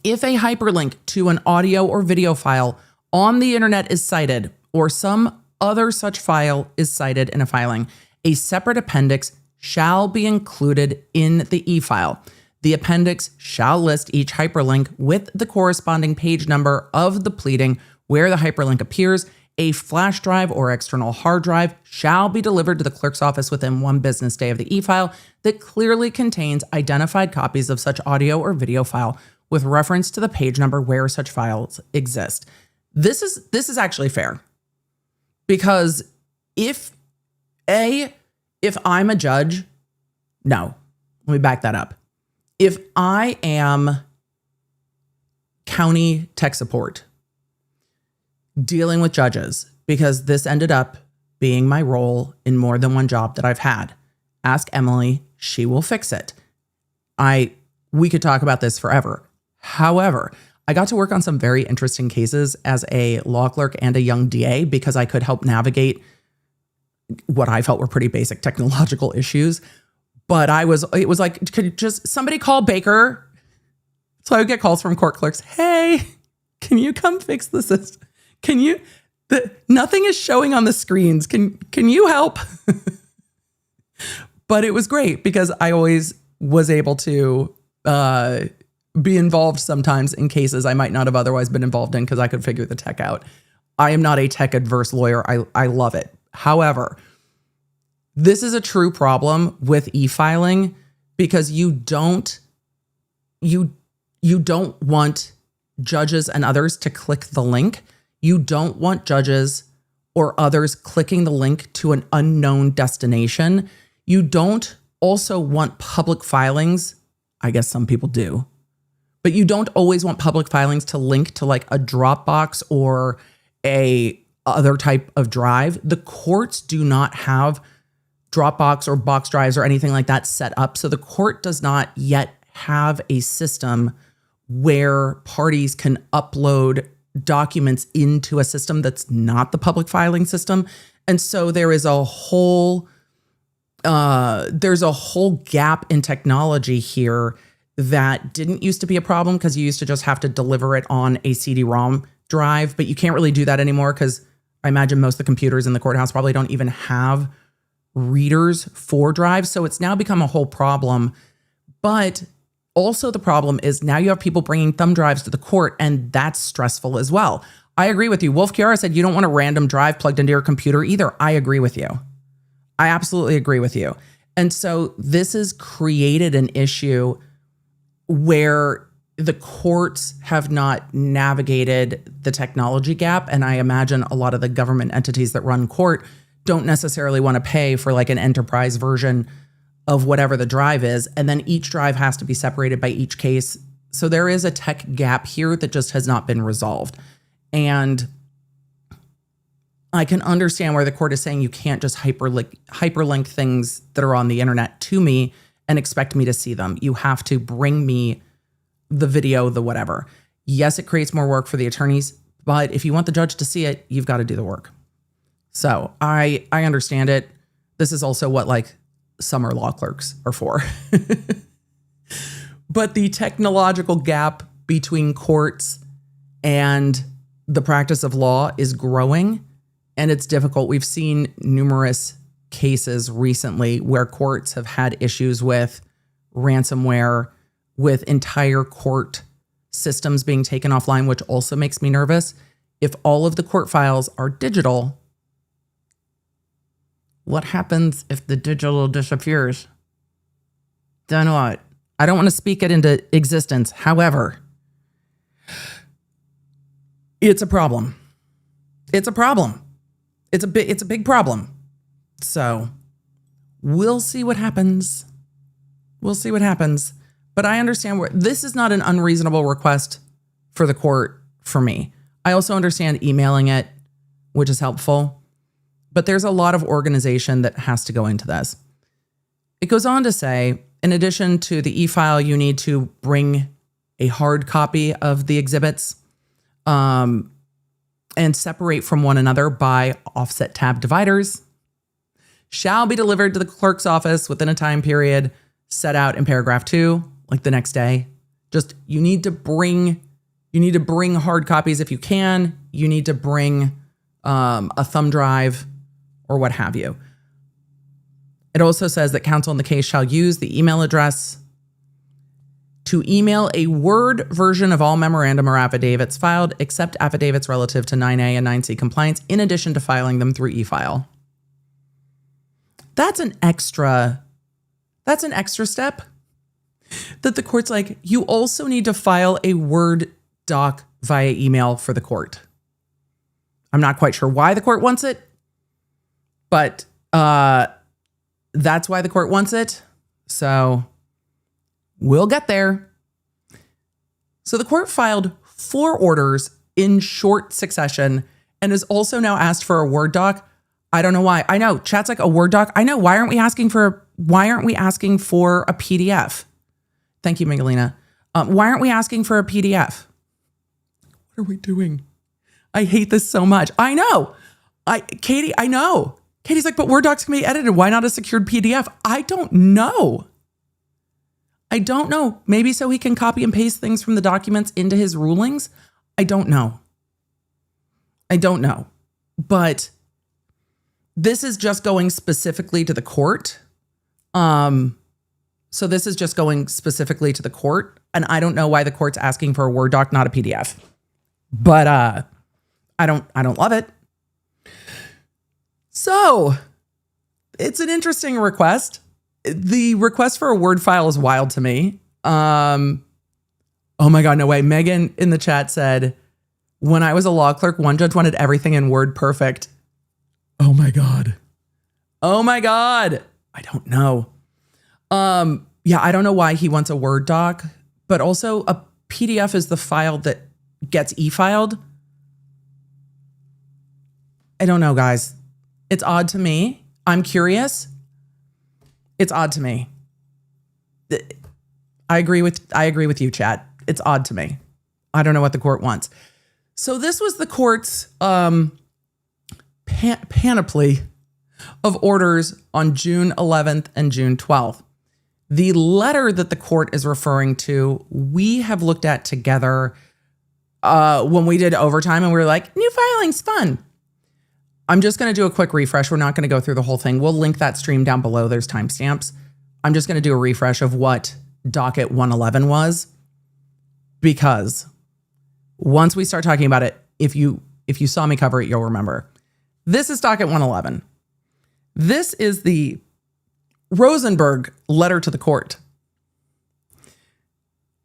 If a hyperlink to an audio or video file on the internet is cited, or some other such file is cited in a filing, a separate appendix shall be included in the e-file. The appendix shall list each hyperlink with the corresponding page number of the pleading where the hyperlink appears. A flash drive or external hard drive shall be delivered to the clerk's office within 1 business day of the e-file that clearly contains identified copies of such audio or video file with reference to the page number where such files exist. This is actually fair, because if I'm a judge, no, let me back that up. If I am county tech support dealing with judges, because this ended up being my role in more than one job that I've had, ask Emily, she will fix it. We could talk about this forever. However, I got to work on some very interesting cases as a law clerk and a young DA because I could help navigate what I felt were pretty basic technological issues. But it was like, could just somebody call Baker? So I would get calls from court clerks. Hey, can you come fix the system? Nothing is showing on the screens. Can you help? But it was great because I always was able to be involved sometimes in cases I might not have otherwise been involved in because I could figure the tech out. I am not a tech adverse lawyer. I love it. However, this is a true problem with e-filing because you don't want judges and others to click the link. You don't want judges or others clicking the link to an unknown destination. You don't also want public filings. I guess some people do, but you don't always want public filings to link to like a Dropbox or a other type of drive. The courts do not have Dropbox or box drives or anything like that set up. So the court does not yet have a system where parties can upload documents into a system that's not the public filing system. And so there's a whole gap in technology here that didn't used to be a problem because you used to just have to deliver it on a CD-ROM drive, but you can't really do that anymore because I imagine most of the computers in the courthouse probably don't even have readers for drives. So it's now become a whole problem. But also the problem is now you have people bringing thumb drives to the court, and that's stressful as well. I agree with you. Wolf Chiara said you don't want a random drive plugged into your computer either. I agree with you. I absolutely agree with you. And so this has created an issue where the courts have not navigated the technology gap. And I imagine a lot of the government entities that run court don't necessarily want to pay for like an enterprise version of whatever the drive is. And then each drive has to be separated by each case. So there is a tech gap here that just has not been resolved. And I can understand where the court is saying you can't just hyperlink things that are on the internet to me and expect me to see them. You have to bring me the video, the whatever. Yes, it creates more work for the attorneys, but if you want the judge to see it, you've got to do the work. So I understand it. This is also what like summer law clerks are for. But the technological gap between courts and the practice of law is growing, and it's difficult. We've seen numerous cases recently where courts have had issues with ransomware, with entire court systems being taken offline, which also makes me nervous. If all of the court files are digital, what happens if the digital disappears? Then what? I don't want to speak it into existence. However, it's a problem. It's a problem. It's a big problem. So we'll see what happens. We'll see what happens. But I understand where this is not an unreasonable request for the court for me. I also understand emailing it, which is helpful. But there's a lot of organization that has to go into this. It goes on to say, in addition to the e-file, you need to bring a hard copy of the exhibits and separate from one another by offset tab dividers. Shall be delivered to the clerk's office within a time period set out in paragraph 2, like the next day. Just you need to bring hard copies if you can. You need to bring a thumb drive or what have you. It also says that counsel in the case shall use the email address to email a Word version of all memorandum or affidavits filed, except affidavits relative to 9A and 9C compliance, in addition to filing them through e-file. That's an extra step that the court's like, you also need to file a Word doc via email for the court. I'm not quite sure why the court wants it, but that's why the court wants it. So we'll get there. So the court filed 4 orders in short succession and has also now asked for a Word doc. I don't know why. I know chat's like, a Word doc. I know. Why aren't we asking for a PDF? Thank you, Miguelina. Why aren't we asking for a PDF? What are we doing? I hate this so much. I know. Katie, I know. Katie's like, but Word docs can be edited. Why not a secured PDF? I don't know. Maybe so he can copy and paste things from the documents into his rulings. I don't know. But this is just going specifically to the court. So this is just going specifically to the court. And I don't know why the court's asking for a Word doc, not a PDF. But I don't love it. So it's an interesting request. The request for a Word file is wild to me. Oh my God, no way. Megan in the chat said, when I was a law clerk, one judge wanted everything in Word perfect. Oh my God. I don't know. Yeah, I don't know why he wants a Word doc, but also a PDF is the file that gets e-filed. I don't know, guys. It's odd to me. I'm curious. It's odd to me. I agree with you, chat. It's odd to me. I don't know what the court wants. So this was the court's panoply of orders on June 11th and June 12th. The letter that the court is referring to, we have looked at together when we did overtime, and we were like, new filing's fun. I'm just going to do a quick refresh. We're not going to go through the whole thing. We'll link that stream down below. There's timestamps. I'm just going to do a refresh of what Docket 111 was, because once we start talking about it, if you saw me cover it, you'll remember. This is Docket 111. This is the Rosenberg letter to the court.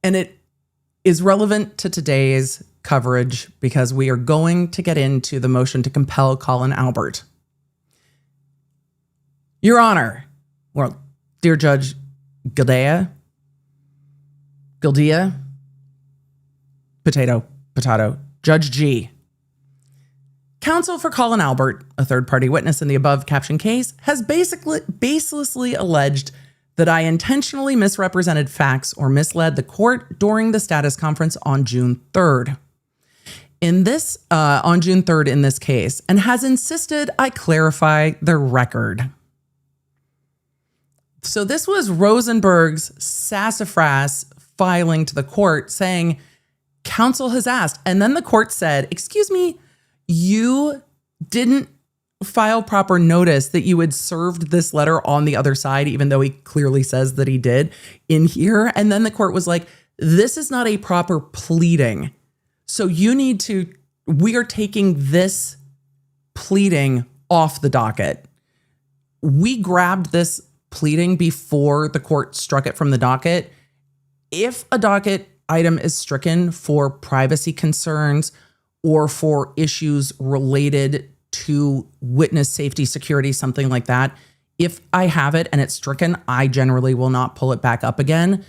And it is relevant to today's coverage because we are going to get into the motion to compel Colin Albert. Your Honor, well, dear Judge Gildea, potato, Judge G. Counsel for Colin Albert, a third-party witness in the above-captioned case, has baselessly alleged that I intentionally misrepresented facts or misled the court during the status conference on June 3rd. On June 3rd in this case, and has insisted I clarify the record. So this was Rosenberg's sassafras filing to the court saying, counsel has asked. And then the court said, excuse me, you didn't file proper notice that you had served this letter on the other side, even though he clearly says that he did in here. And then the court was like, this is not a proper pleading. So we are taking this pleading off the docket. We grabbed this pleading before the court struck it from the docket. If a docket item is stricken for privacy concerns or for issues related to witness safety, security, something like that, if I have it and it's stricken, I generally will not pull it back up again.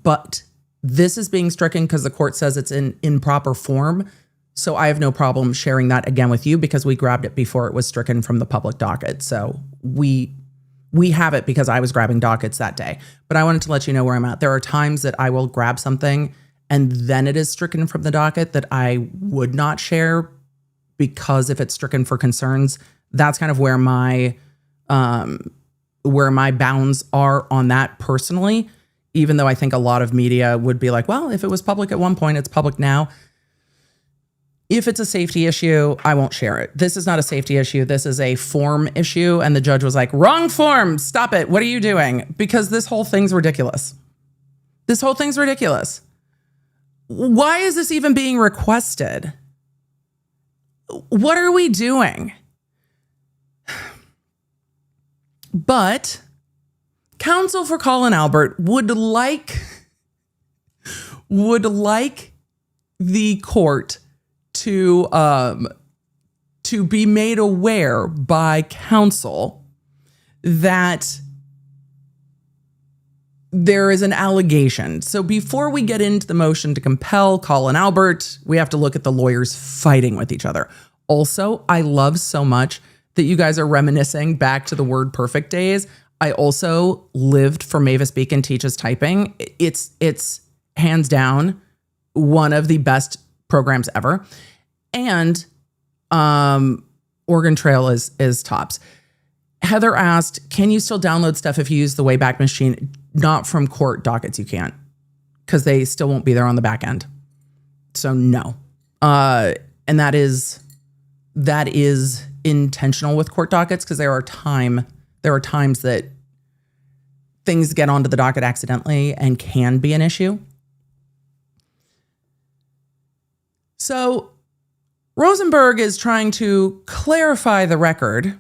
But this is being stricken because the court says it's in improper form. So I have no problem sharing that again with you because we grabbed it before it was stricken from the public docket. So we have it because I was grabbing dockets that day. But I wanted to let you know where I'm at. There are times that I will grab something and then it is stricken from the docket that I would not share because if it's stricken for concerns, that's kind of where my bounds are on that personally. Even though I think a lot of media would be like, well, if it was public at one point, it's public now. If it's a safety issue, I won't share it. This is not a safety issue. This is a form issue. And the judge was like, wrong form. Stop it. What are you doing? Because this whole thing's ridiculous. This whole thing's ridiculous. Why is this even being requested? What are we doing? But counsel for Colin Albert would like the court to be made aware by counsel that there is an allegation. So before we get into the motion to compel Colin Albert, we have to look at the lawyers fighting with each other. Also, I love so much that you guys are reminiscing back to the Word Perfect days. I also lived for Mavis Beacon Teaches Typing. It's hands down one of the best programs ever. And Oregon Trail is tops. Heather asked, can you still download stuff if you use the Wayback Machine? Not from court dockets, you can't, because they still won't be there on the back end. So no. And that is intentional with court dockets, because there are times that things get onto the docket accidentally and can be an issue. So Rosenberg is trying to clarify the record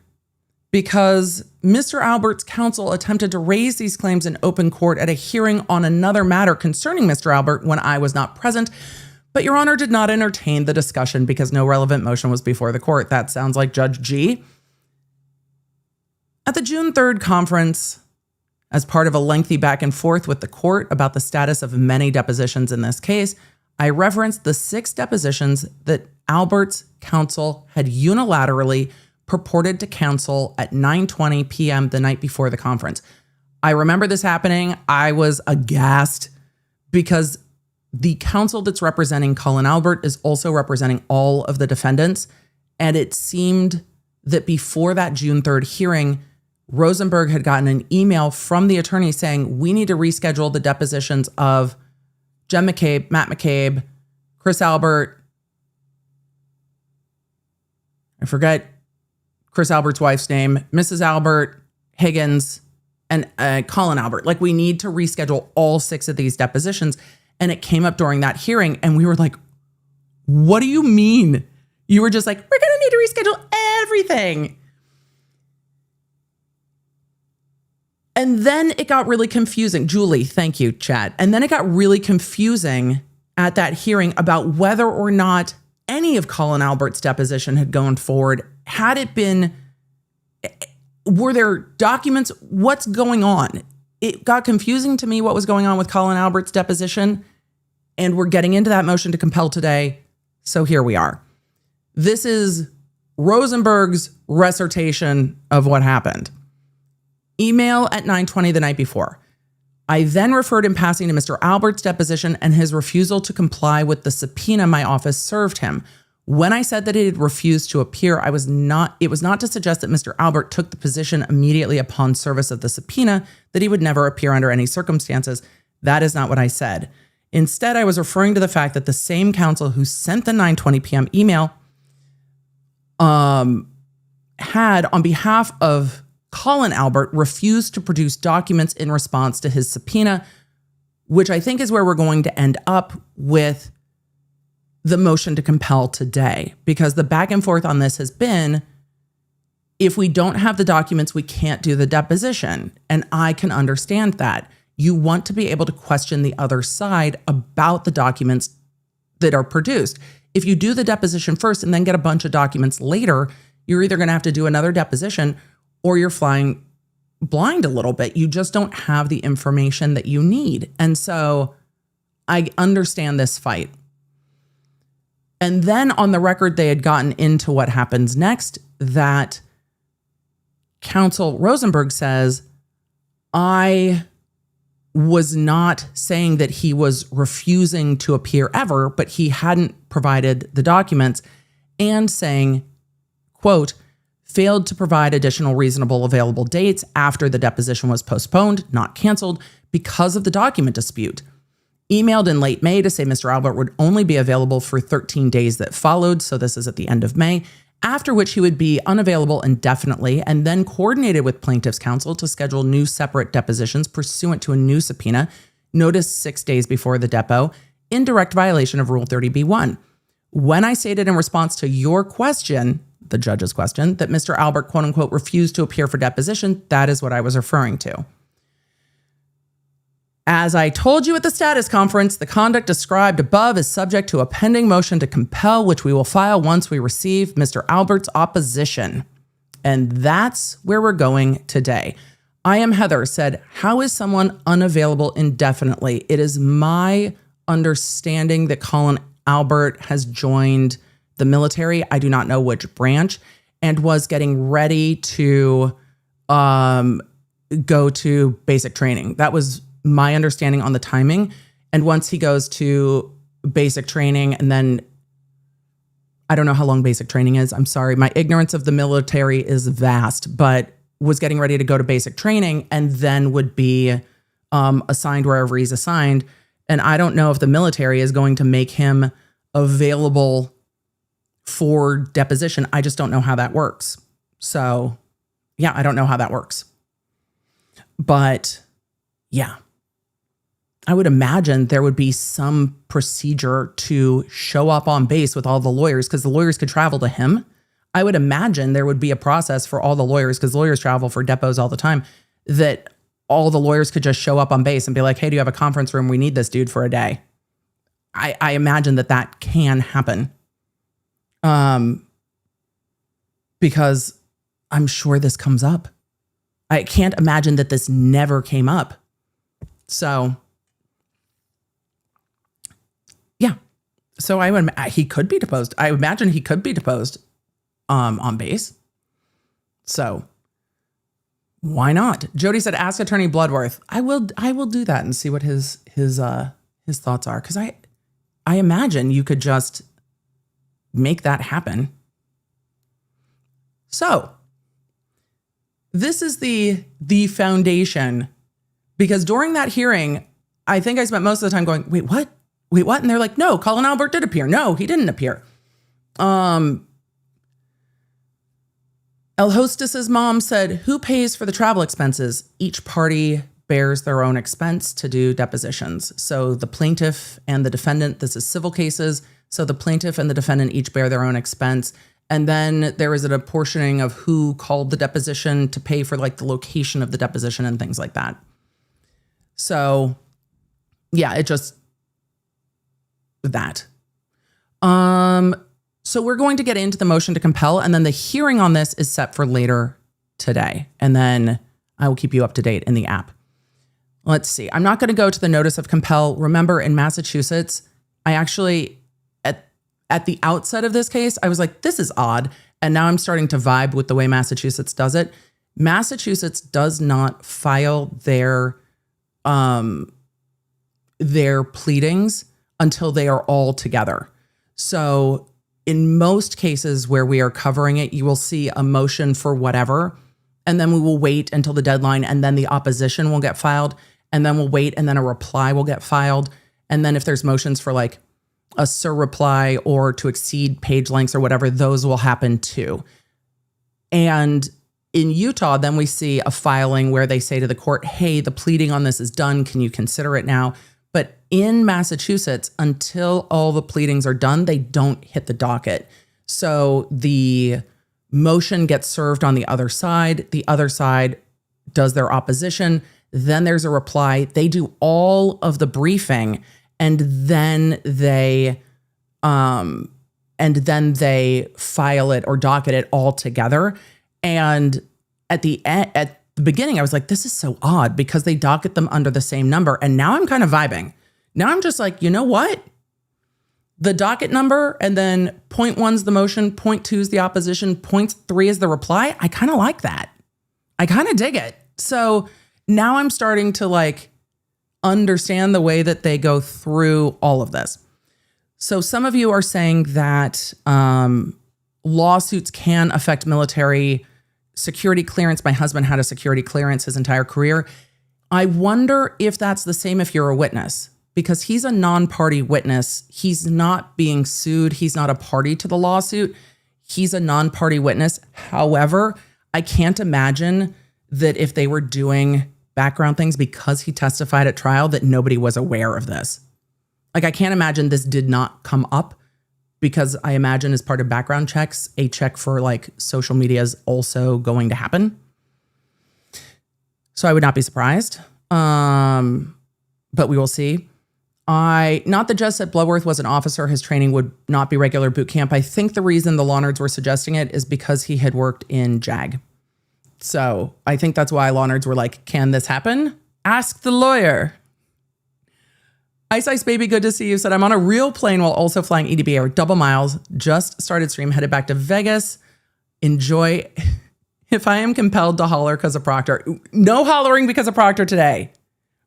because Mr. Albert's counsel attempted to raise these claims in open court at a hearing on another matter concerning Mr. Albert when I was not present, but Your Honor did not entertain the discussion because no relevant motion was before the court. That sounds like Judge G. At the June 3rd conference, as part of a lengthy back and forth with the court about the status of many depositions in this case, I referenced the 6 depositions that Albert's counsel had unilaterally purported to cancel at 9:20 p.m. the night before the conference. I remember this happening. I was aghast because the counsel that's representing Colin Albert is also representing all of the defendants. And it seemed that before that June 3rd hearing, Rosenberg had gotten an email from the attorney saying, we need to reschedule the depositions of Jen McCabe, Matt McCabe, Chris Albert. I forget Chris Albert's wife's name, Mrs. Albert, Higgins, and Colin Albert. Like, we need to reschedule all 6 of these depositions. And it came up during that hearing. And we were like, what do you mean? You were just like, we're going to need to reschedule everything. And then it got really confusing. Julie, thank you, chat. And then it got really confusing at that hearing about whether or not any of Colin Albert's deposition had gone forward. Had it been, were there documents? What's going on? It got confusing to me what was going on with Colin Albert's deposition. And we're getting into that motion to compel today. So here we are. This is Rosenberg's recitation of what happened. Email at 9:20 the night before. I then referred in passing to Mr. Albert's deposition and his refusal to comply with the subpoena my office served him. When I said that he had refused to appear, it was not to suggest that Mr. Albert took the position immediately upon service of the subpoena that he would never appear under any circumstances. That is not what I said. Instead, I was referring to the fact that the same counsel who sent the 9:20 p.m. email had, on behalf of Colin Albert, refused to produce documents in response to his subpoena, which I think is where we're going to end up with the motion to compel today, because the back and forth on this has been, if we don't have the documents, we can't do the deposition. And I can understand that. You want to be able to question the other side about the documents that are produced. If you do the deposition first and then get a bunch of documents later, you're either going to have to do another deposition or you're flying blind a little bit. You just don't have the information that you need. And so I understand this fight. And then on the record, they had gotten into what happens next, that counsel Rosenberg says, I was not saying that he was refusing to appear ever, but he hadn't provided the documents, and saying, quote, failed to provide additional reasonable available dates after the deposition was postponed, not canceled, because of the document dispute. Emailed in late May to say Mr. Albert would only be available for 13 days that followed, so this is at the end of May, after which he would be unavailable indefinitely, and then coordinated with plaintiff's counsel to schedule new separate depositions pursuant to a new subpoena notice 6 days before the depo, in direct violation of Rule 30b-1. When I stated in response to your question, the judge's question, that Mr. Albert, quote unquote, refused to appear for deposition, that is what I was referring to. As I told you at the status conference, the conduct described above is subject to a pending motion to compel, which we will file once we receive Mr. Albert's opposition. And that's where we're going today. I am Heather said, how is someone unavailable indefinitely? It is my understanding that Colin Albert has joined the military. I do not know which branch, and was getting ready to go to basic training. That was my understanding on the timing. And once he goes to basic training, and then I don't know how long basic training is. I'm sorry. My ignorance of the military is vast, but was getting ready to go to basic training and then would be assigned wherever he's assigned. And I don't know if the military is going to make him available for deposition. I just don't know how that works. So yeah, I don't know how that works. But yeah, I would imagine there would be some procedure to show up on base with all the lawyers, because the lawyers could travel to him. I would imagine there would be a process for all the lawyers, because lawyers travel for depots all the time, that all the lawyers could just show up on base and be like, hey, do you have a conference room? We need this dude for a day. I imagine that can happen. Because I'm sure this comes up. I can't imagine that this never came up. So yeah. So he could be deposed. I imagine he could be deposed on base. So why not? Jody said, ask Attorney Bloodworth. I will do that and see what his thoughts are. Because I imagine you could just make that happen. So this is the foundation, because during that hearing, I think I spent most of the time going, wait, what? And they're like, no, Colin Albert did appear. No, he didn't appear. El Hostess's mom said, who pays for the travel expenses? Each party bears their own expense to do depositions. So the plaintiff and the defendant, this is civil cases. So the plaintiff and the defendant each bear their own expense. And then there is an apportioning of who called the deposition to pay for like the location of the deposition and things like that. So yeah, it just that. So we're going to get into the motion to compel, and then the hearing on this is set for later today. And then I will keep you up to date in the app. Let's see. I'm not going to go to the notice of compel. Remember, in Massachusetts, I actually, at the outset of this case, I was like, this is odd. And now I'm starting to vibe with the way Massachusetts does it. Massachusetts does not file their pleadings until they are all together. So in most cases where we are covering it, you will see a motion for whatever, and then we will wait until the deadline, and then the opposition will get filed, and then we'll wait, and then a reply will get filed. And then if there's motions for like a surreply or to exceed page lengths or whatever, those will happen too. And in Utah, then we see a filing where they say to the court, hey, the pleading on this is done. Can you consider it now? But in Massachusetts, until all the pleadings are done, they don't hit the docket. So the motion gets served on the other side. The other side does their opposition. Then there's a reply. They do all of the briefing, and then they file it or docket it all together. And at the beginning, I was like, this is so odd, because they docket them under the same number. And now I'm kind of vibing. Now I'm just like, you know what? The docket number, and then point one's the motion, point two is the opposition, point three is the reply. I kind of like that. I kind of dig it. So now I'm starting to like understand the way that they go through all of this. So some of you are saying that lawsuits can affect military security clearance. My husband had a security clearance his entire career. I wonder if that's the same if you're a witness, because he's a non-party witness. He's not being sued. He's not a party to the lawsuit. He's a non-party witness. However, I can't imagine that if they were doing background things because he testified at trial that nobody was aware of this. Like, I can't imagine this did not come up, because I imagine as part of background checks, a check for like social media is also going to happen. So I would not be surprised. But we will see. Not the judge said Bloodworth was an officer. His training would not be regular boot camp. I think the reason the Lawnards were suggesting it is because he had worked in JAG. So I think that's why Lawnards were like, can this happen? Ask the lawyer. Ice Ice Baby, good to see you. Said, I'm on a real plane while also flying EDB Air, double miles. Just started stream, headed back to Vegas. Enjoy. If I am compelled to holler because of Proctor. No hollering because of Proctor today.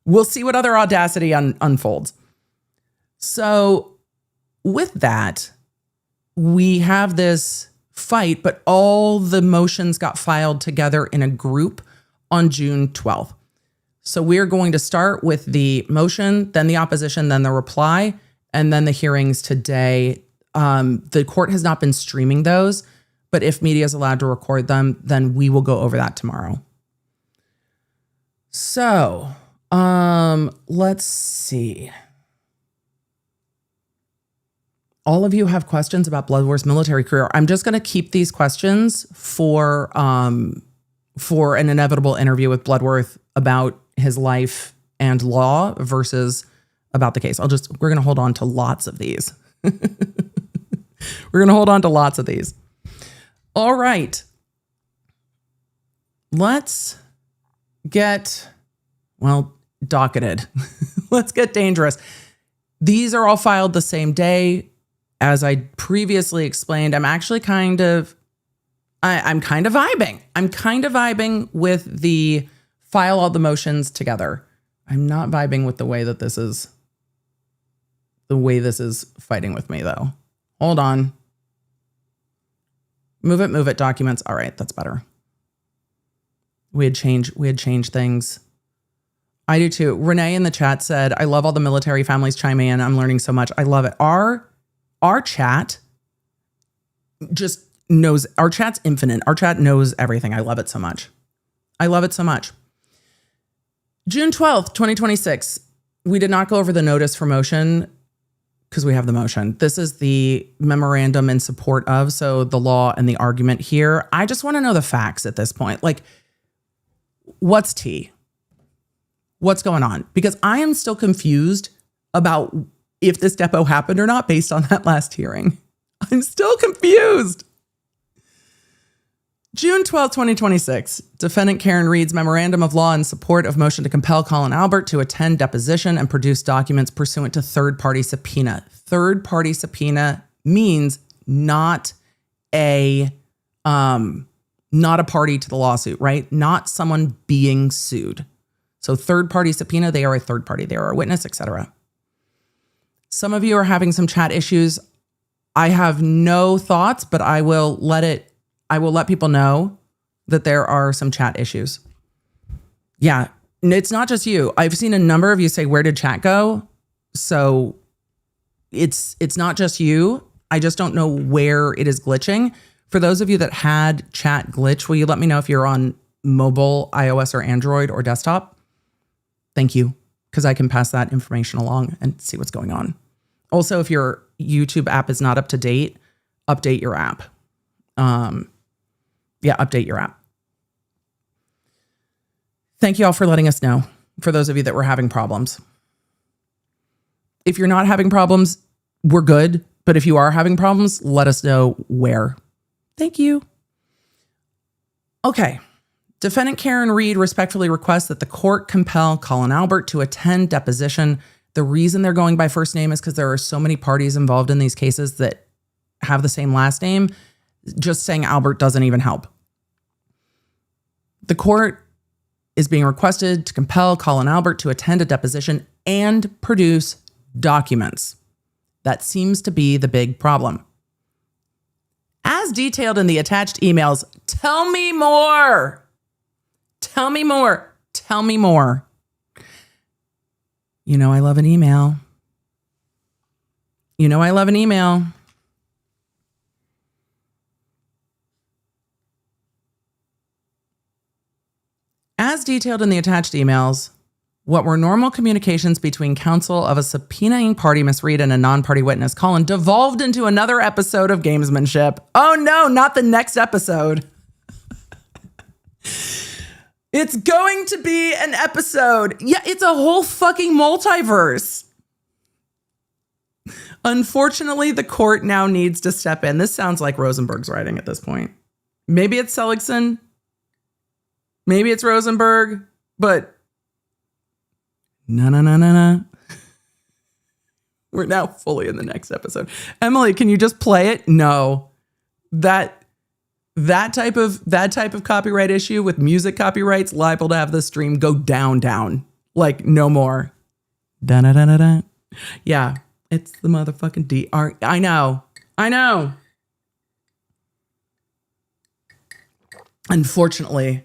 We'll see what other audacity unfolds. So with that, we have this fight, but all the motions got filed together in a group on June 12th. So we're going to start with the motion, then the opposition, then the reply, and then the hearings today. The court has not been streaming those, but if media is allowed to record them, then we will go over that tomorrow. So let's see. All of you have questions about Bloodworth's military career. I'm just going to keep these questions for an inevitable interview with Bloodworth about his life and law versus about the case. We're going to hold on to lots of these. We're going to hold on to lots of these. All right. Let's get, docketed. Let's get dangerous. These are all filed the same day. As I previously explained, I'm actually kind of vibing. I'm kind of vibing with the file all the motions together. I'm not vibing with the way this is fighting with me though. Hold on. Move it, documents. All right, that's better. We had changed things. I do too. Renee in the chat said, I love all the military families chiming in. I'm learning so much. I love it. Our chat just knows, our chat's infinite. Our chat knows everything. I love it so much. June 12th, 2026. We did not go over the notice for motion because we have the motion. This is the memorandum in support of, so the law and the argument here. I just want to know the facts at this point. Like, what's tea? What's going on? Because I am still confused about if this depot happened or not based on that last hearing. I'm still confused. June 12, 2026, defendant Karen Reed's memorandum of law in support of motion to compel Colin Albert to attend deposition and produce documents pursuant to third-party subpoena. Third-party subpoena means not a party to the lawsuit, right? Not someone being sued. So third-party subpoena, they are a third party. They are a witness, etc. Some of you are having some chat issues. I have no thoughts, but I will let people know that there are some chat issues. Yeah, it's not just you. I've seen a number of you say, where did chat go? So it's not just you. I just don't know where it is glitching. For those of you that had chat glitch, will you let me know if you're on mobile, iOS or Android or desktop? Thank you, because I can pass that information along and see what's going on. Also, if your YouTube app is not up to date, update your app. Update your app. Thank you all for letting us know, for those of you that were having problems. If you're not having problems, we're good. But if you are having problems, let us know where. Thank you. Okay. Defendant Karen Reed respectfully requests that the court compel Colin Albert to attend deposition. The reason they're going by first name is because there are so many parties involved in these cases that have the same last name. Just saying Albert doesn't even help. The court is being requested to compel Colin Albert to attend a deposition and produce documents. That seems to be the big problem. As detailed in the attached emails, tell me more. Tell me more. Tell me more. You know I love an email. You know I love an email. As detailed in the attached emails, what were normal communications between counsel of a subpoenaing party, Miss Reed, and a non-party witness, Colin, devolved into another episode of gamesmanship. Oh no, not the next episode. It's going to be an episode. Yeah, it's a whole fucking multiverse. Unfortunately, the court now needs to step in. This sounds like Rosenberg's writing at this point. Maybe it's Seligson. Maybe it's Rosenberg, but no. We're now fully in the next episode. Emily, can you just play it? No. That type of copyright issue with music copyrights liable to have the stream go down. Like no more. Da. Yeah, it's the motherfucking DR. I know. Unfortunately,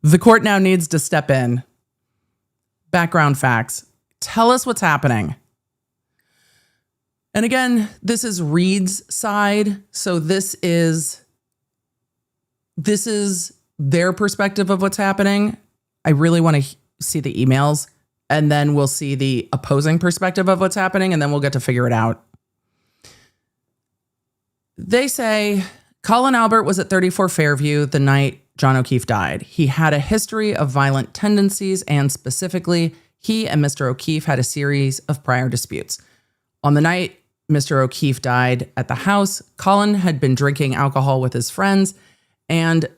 the court now needs to step in. Background facts. Tell us what's happening. And again, this is Reed's side. So this is their perspective of what's happening. I really want to see the emails, and then we'll see the opposing perspective of what's happening, and then we'll get to figure it out. They say Colin Albert was at 34 Fairview the night John O'Keefe died. He had a history of violent tendencies, and specifically, he and Mr. O'Keefe had a series of prior disputes. On the night Mr. O'Keefe died at the house, Colin had been drinking alcohol with his friends, and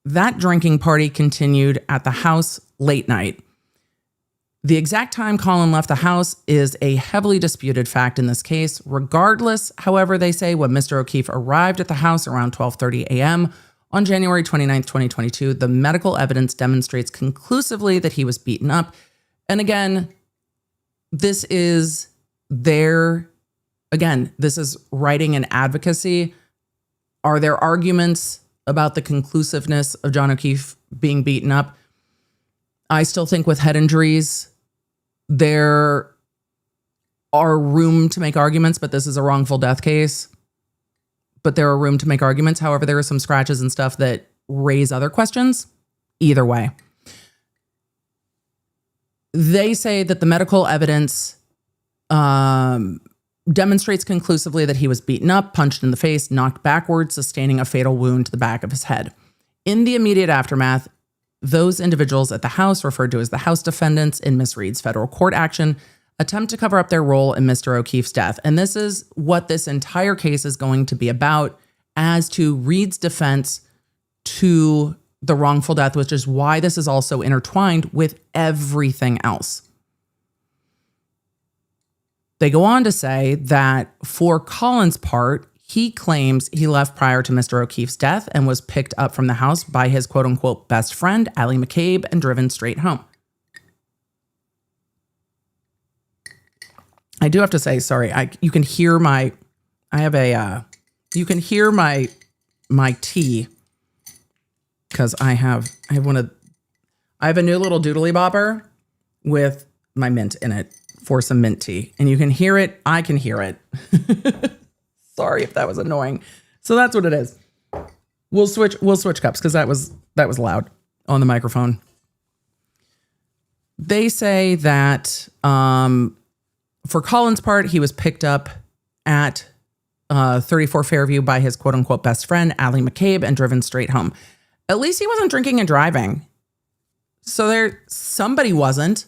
that drinking party continued at the house late night. The exact time Colin left the house is a heavily disputed fact in this case. Regardless, however, they say when Mr. O'Keefe arrived at the house around 12:30 a.m., on January 29th, 2022, the medical evidence demonstrates conclusively that he was beaten up. And again, this is writing and advocacy. Are there arguments about the conclusiveness of John O'Keefe being beaten up? I still think with head injuries, there are room to make arguments, but this is a wrongful death case. But there are room to make arguments. However, there are some scratches and stuff that raise other questions. Either way. They say that the medical evidence demonstrates conclusively that he was beaten up, punched in the face, knocked backwards, sustaining a fatal wound to the back of his head. In the immediate aftermath, those individuals at the house, referred to as the house defendants in Miss Reed's federal court action, attempt to cover up their role in Mr. O'Keefe's death. And this is what this entire case is going to be about as to Reed's defense to the wrongful death, which is why this is also intertwined with everything else. They go on to say that for Colin's part, he claims he left prior to Mr. O'Keefe's death and was picked up from the house by his quote unquote best friend, Allie McCabe, and driven straight home. I do have to say, sorry, you can hear my tea because I have a new little doodly bopper with my mint in it for some mint tea, and you can hear it. I can hear it. Sorry if that was annoying. So that's what it is. We'll switch cups because that was loud on the microphone. They say that for Colin's part, he was picked up at 34 Fairview by his quote unquote best friend, Allie McCabe, and driven straight home. At least he wasn't drinking and driving. So somebody wasn't.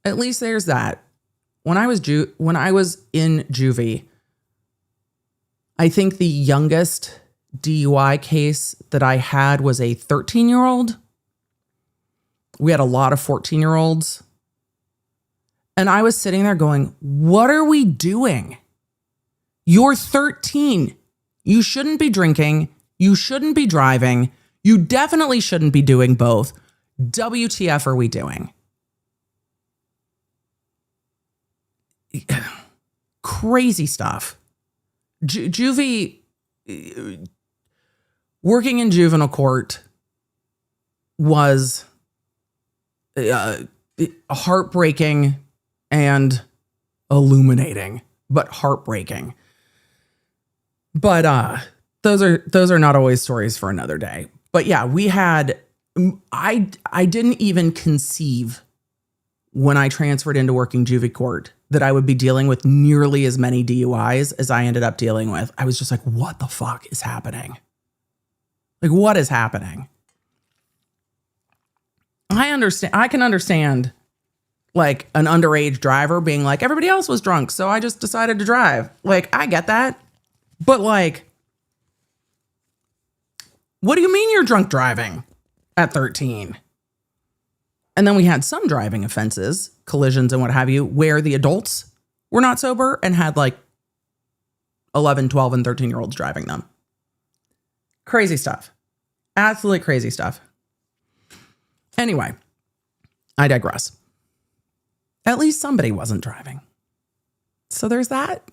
At least there's that. When I was in juvie, I think the youngest DUI case that I had was a 13-year-old. We had a lot of 14-year-olds. And I was sitting there going, what are we doing? You're 13. You shouldn't be drinking. You shouldn't be driving. You definitely shouldn't be doing both. WTF are we doing? Crazy stuff. Juvie, working in juvenile court was heartbreaking and illuminating, but heartbreaking. But those are not always stories for another day. But yeah, we had I didn't even conceive when I transferred into working juvie court that I would be dealing with nearly as many DUIs as I ended up dealing with. I was just like, what the fuck is happening? Like, what is happening? I can understand like an underage driver being like, everybody else was drunk, so I just decided to drive. Like, I get that. But like, what do you mean you're drunk driving at 13? And then we had some driving offenses, collisions and what have you, where the adults were not sober and had like 11, 12, and 13-year-olds driving them. Crazy stuff. Absolutely crazy stuff. Anyway, I digress. At least somebody wasn't driving. So there's that.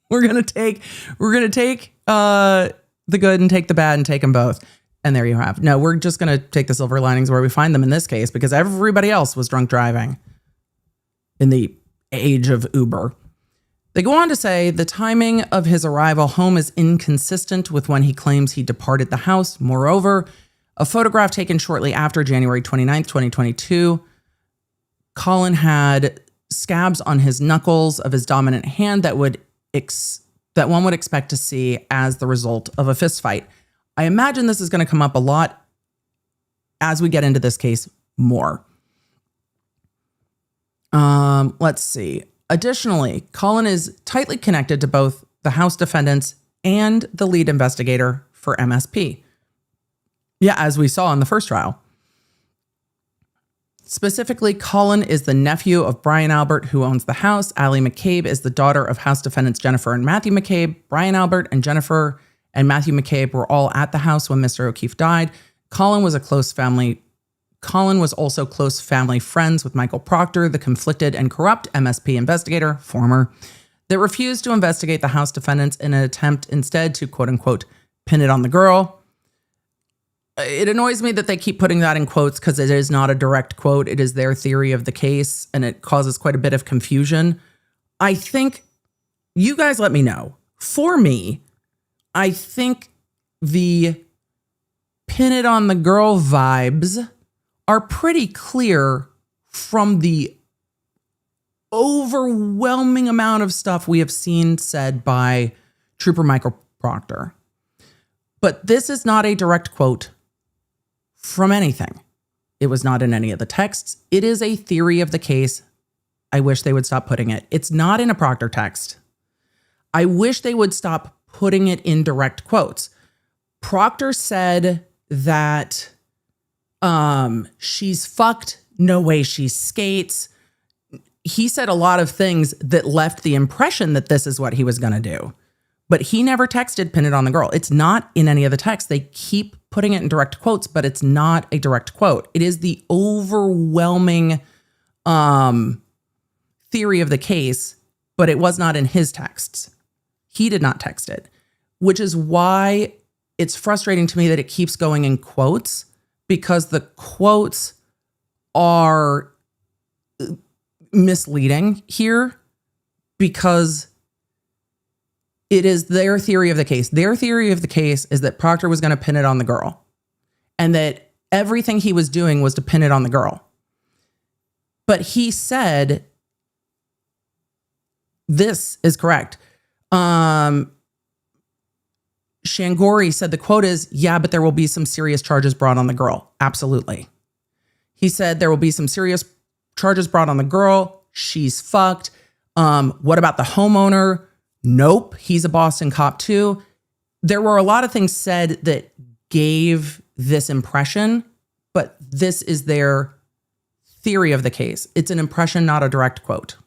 We're going to take the good and take the bad and take them both. And there you have. No, we're just going to take the silver linings where we find them in this case, because everybody else was drunk driving in the age of Uber. They go on to say the timing of his arrival home is inconsistent with when he claims he departed the house. Moreover, a photograph taken shortly after January 29th, 2022, Colin had scabs on his knuckles of his dominant hand that one would expect to see as the result of a fist fight. I imagine this is going to come up a lot as we get into this case more. Let's see. Additionally, Colin is tightly connected to both the House defendants and the lead investigator for MSP. Yeah, as we saw in the first trial. Specifically, Colin is the nephew of Brian Albert, who owns the house. Allie McCabe is the daughter of House defendants Jennifer and Matthew McCabe. Brian Albert and Jennifer and Matthew McCabe were all at the house when Mr. O'Keefe died. Colin was also close family friends with Michael Proctor, the conflicted and corrupt MSP investigator, former, that refused to investigate the House defendants in an attempt instead to, quote unquote, pin it on the girl. It annoys me that they keep putting that in quotes because it is not a direct quote. It is their theory of the case, and it causes quite a bit of confusion. I think you guys let me know. For me, I think the pin it on the girl vibes are pretty clear from the overwhelming amount of stuff we have seen said by Trooper Michael Proctor. But this is not a direct quote from anything. It was not in any of the texts. It is a theory of the case. I wish they would stop putting it. It's not in a Proctor text. I wish they would stop putting it in direct quotes. Proctor said that she's fucked, no way she skates. He said a lot of things that left the impression that this is what he was going to do. But he never texted pin it on the girl. It's not in any of the texts. They keep putting it in direct quotes, but it's not a direct quote. It is the overwhelming theory of the case, but it was not in his texts. He did not text it, which is why it's frustrating to me that it keeps going in quotes, because the quotes are misleading here, because it is their theory of the case. Their theory of the case is that Proctor was going to pin it on the girl, and that everything he was doing was to pin it on the girl. But he said, this is correct. Shangori said the quote is, yeah, but there will be some serious charges brought on the girl. Absolutely. He said there will be some serious charges brought on the girl. She's fucked. What about the homeowner? Nope. He's a Boston cop too. There were a lot of things said that gave this impression, but this is their theory of the case. It's an impression, not a direct quote.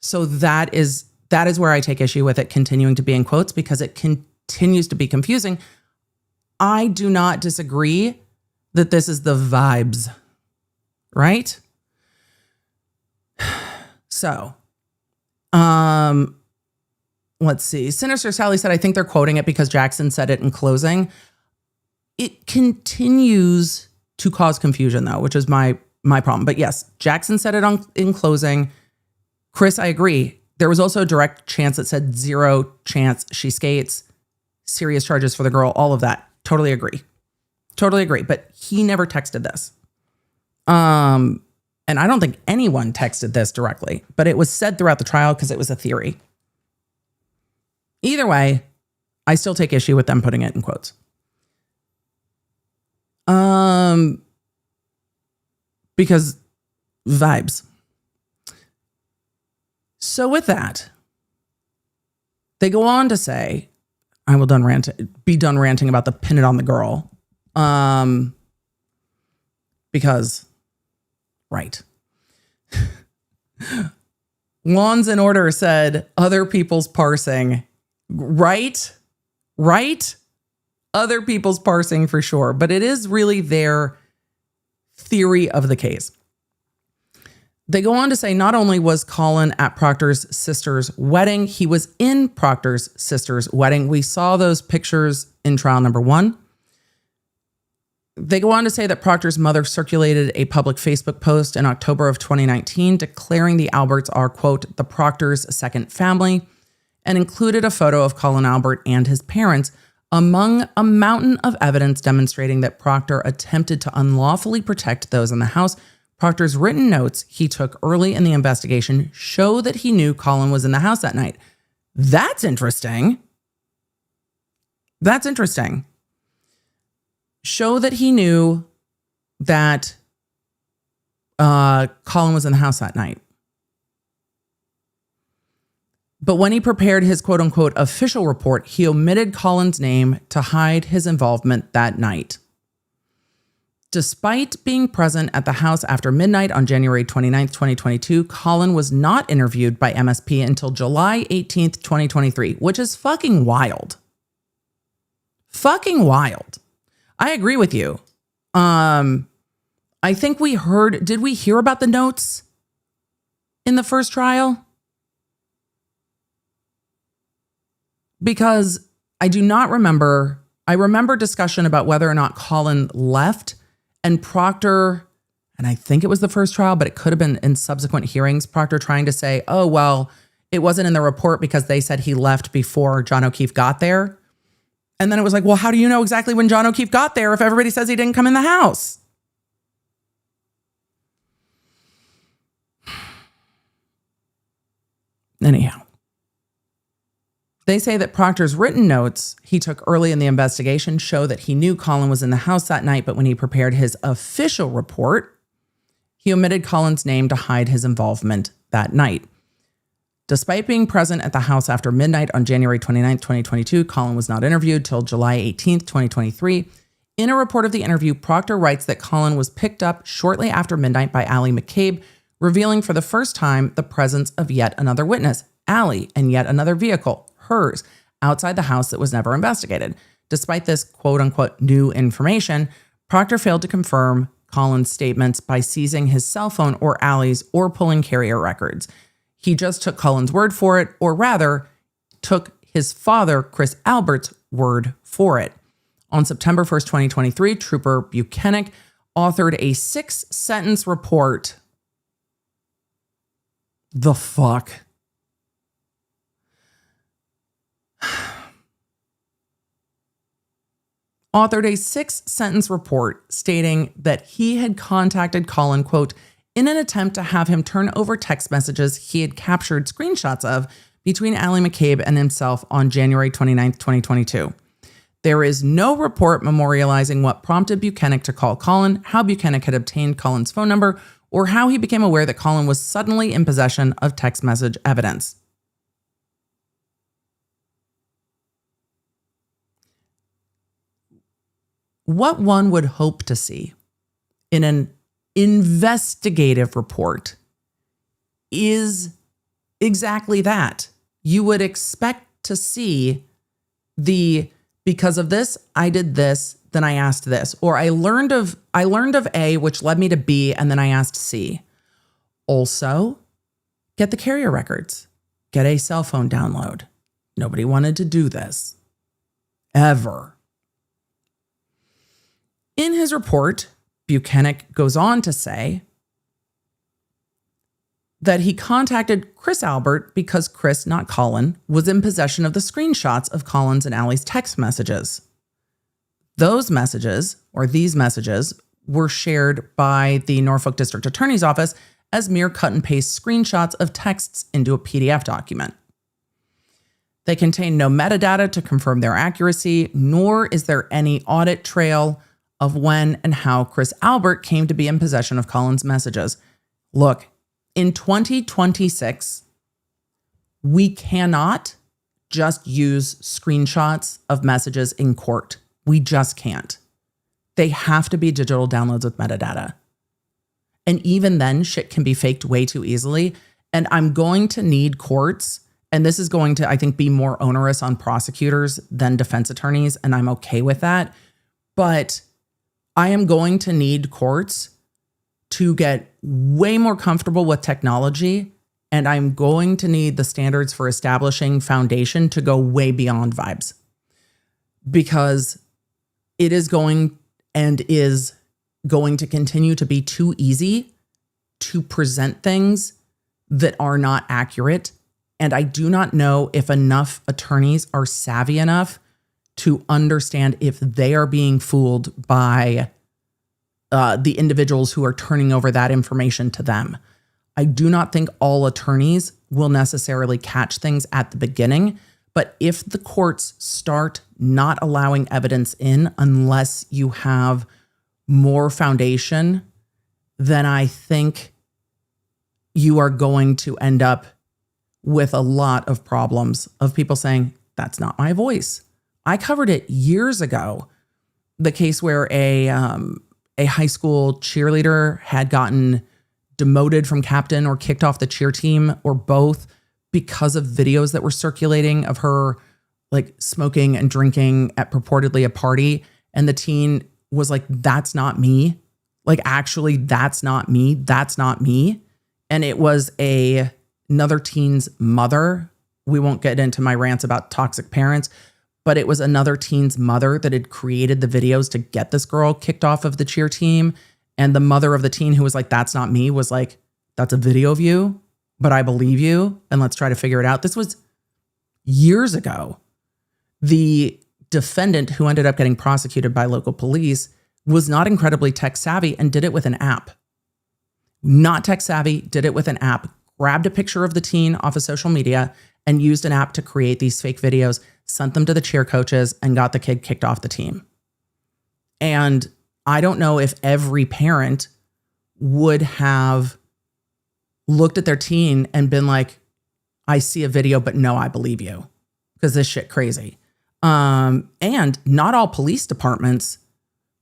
So that is where I take issue with it continuing to be in quotes, because it continues to be confusing. I do not disagree that this is the vibes, right? So, let's see. Sinister Sally said, I think they're quoting it because Jackson said it in closing. It continues to cause confusion, though, which is my problem. But yes, Jackson said it in closing. Chris, I agree. There was also a direct chance that said 0 chance she skates, serious charges for the girl, all of that. Totally agree. Totally agree. But he never texted this. And I don't think anyone texted this directly, but it was said throughout the trial because it was a theory. Either way, I still take issue with them putting it in quotes. Because vibes. So with that, they go on to say, I will be done ranting about the pin it on the girl. Because, right. Lawns and Order said other people's parsing. Right? Other people's parsing for sure. But it is really their theory of the case. They go on to say not only was Colin at Proctor's sister's wedding, he was in Proctor's sister's wedding. We saw those pictures in trial number 1. They go on to say that Proctor's mother circulated a public Facebook post in October of 2019 declaring the Alberts are, quote, the Proctor's second family, and included a photo of Colin Albert and his parents among a mountain of evidence demonstrating that Proctor attempted to unlawfully protect those in the house. Proctor's written notes he took early in the investigation show that he knew Colin was in the house that night. That's interesting. Show that he knew that Colin was in the house that night. But when he prepared his quote unquote official report, he omitted Colin's name to hide his involvement that night. Despite being present at the house after midnight on January 29th, 2022, Colin was not interviewed by MSP until July 18th, 2023, which is fucking wild. Fucking wild. I agree with you. I think did we hear about the notes in the first trial? Because I do not remember. I remember discussion about whether or not Colin left, and Proctor, and I think it was the first trial, but it could have been in subsequent hearings, Proctor trying to say, oh, well, it wasn't in the report because they said he left before John O'Keefe got there. And then it was like, well, how do you know exactly when John O'Keefe got there if everybody says he didn't come in the house? Anyhow. They say that Proctor's written notes he took early in the investigation show that he knew Colin was in the house that night, but when he prepared his official report, he omitted Colin's name to hide his involvement that night. Despite being present at the house after midnight on January 29th, 2022, Colin was not interviewed till July 18th, 2023. In a report of the interview, Proctor writes that Colin was picked up shortly after midnight by Allie McCabe, revealing for the first time the presence of yet another witness, Allie, and yet another vehicle, hers, outside the house that was never investigated. Despite this quote-unquote new information, Proctor failed to confirm Colin's statements by seizing his cell phone or Allie's or pulling carrier records. He just took Colin's word for it, or rather, took his father, Chris Albert's, word for it. On September 1st, 2023, Trooper Buchanan authored a 6-sentence report. The fuck? Authored a 6-sentence report stating that he had contacted Colin, quote, in an attempt to have him turn over text messages he had captured screenshots of between Allie McCabe and himself on January 29th, 2022. There is no report memorializing what prompted Buchanan to call Colin, how Buchanan had obtained Colin's phone number, or how he became aware that Colin was suddenly in possession of text message evidence. What one would hope to see in an investigative report is exactly that. You would expect to see because of this, I did this, then I asked this, or I learned of A, which led me to B, and then I asked C. Also, get the carrier records, get a cell phone download. Nobody wanted to do this ever. In his report, Buchanan goes on to say that he contacted Chris Albert because Chris, not Colin, was in possession of the screenshots of Colin's and Allie's text messages. Those messages, or these messages, were shared by the Norfolk District Attorney's Office as mere cut and paste screenshots of texts into a PDF document. They contain no metadata to confirm their accuracy, nor is there any audit trail of when and how Chris Albert came to be in possession of Colin's messages. Look, in 2026, we cannot just use screenshots of messages in court. We just can't. They have to be digital downloads with metadata. And even then, shit can be faked way too easily. And I'm going to need courts, and this is going to, I think, be more onerous on prosecutors than defense attorneys, and I'm okay with that. But I am going to need courts to get way more comfortable with technology, and I'm going to need the standards for establishing foundation to go way beyond vibes. Because it is going to continue to be too easy to present things that are not accurate. And I do not know if enough attorneys are savvy enough to understand if they are being fooled by the individuals who are turning over that information to them. I do not think all attorneys will necessarily catch things at the beginning, but if the courts start not allowing evidence in unless you have more foundation, then I think you are going to end up with a lot of problems of people saying, that's not my voice. I covered it years ago, the case where a high school cheerleader had gotten demoted from captain or kicked off the cheer team or both because of videos that were circulating of her like smoking and drinking at purportedly a party. And the teen was like, that's not me. Like, actually, that's not me. That's not me. And it was another teen's mother. We won't get into my rants about toxic parents, but it was another teen's mother that had created the videos to get this girl kicked off of the cheer team. And the mother of the teen who was like, that's not me, was like, that's a video of you, but I believe you. And let's try to figure it out. This was years ago. The defendant who ended up getting prosecuted by local police was not incredibly tech savvy and did it with an app. Not tech savvy, did it with an app, grabbed a picture of the teen off of social media and used an app to create these fake videos, sent them to the cheer coaches, and got the kid kicked off the team. And I don't know if every parent would have looked at their teen and been like, I see a video, but no, I believe you, because this shit crazy. And not all police departments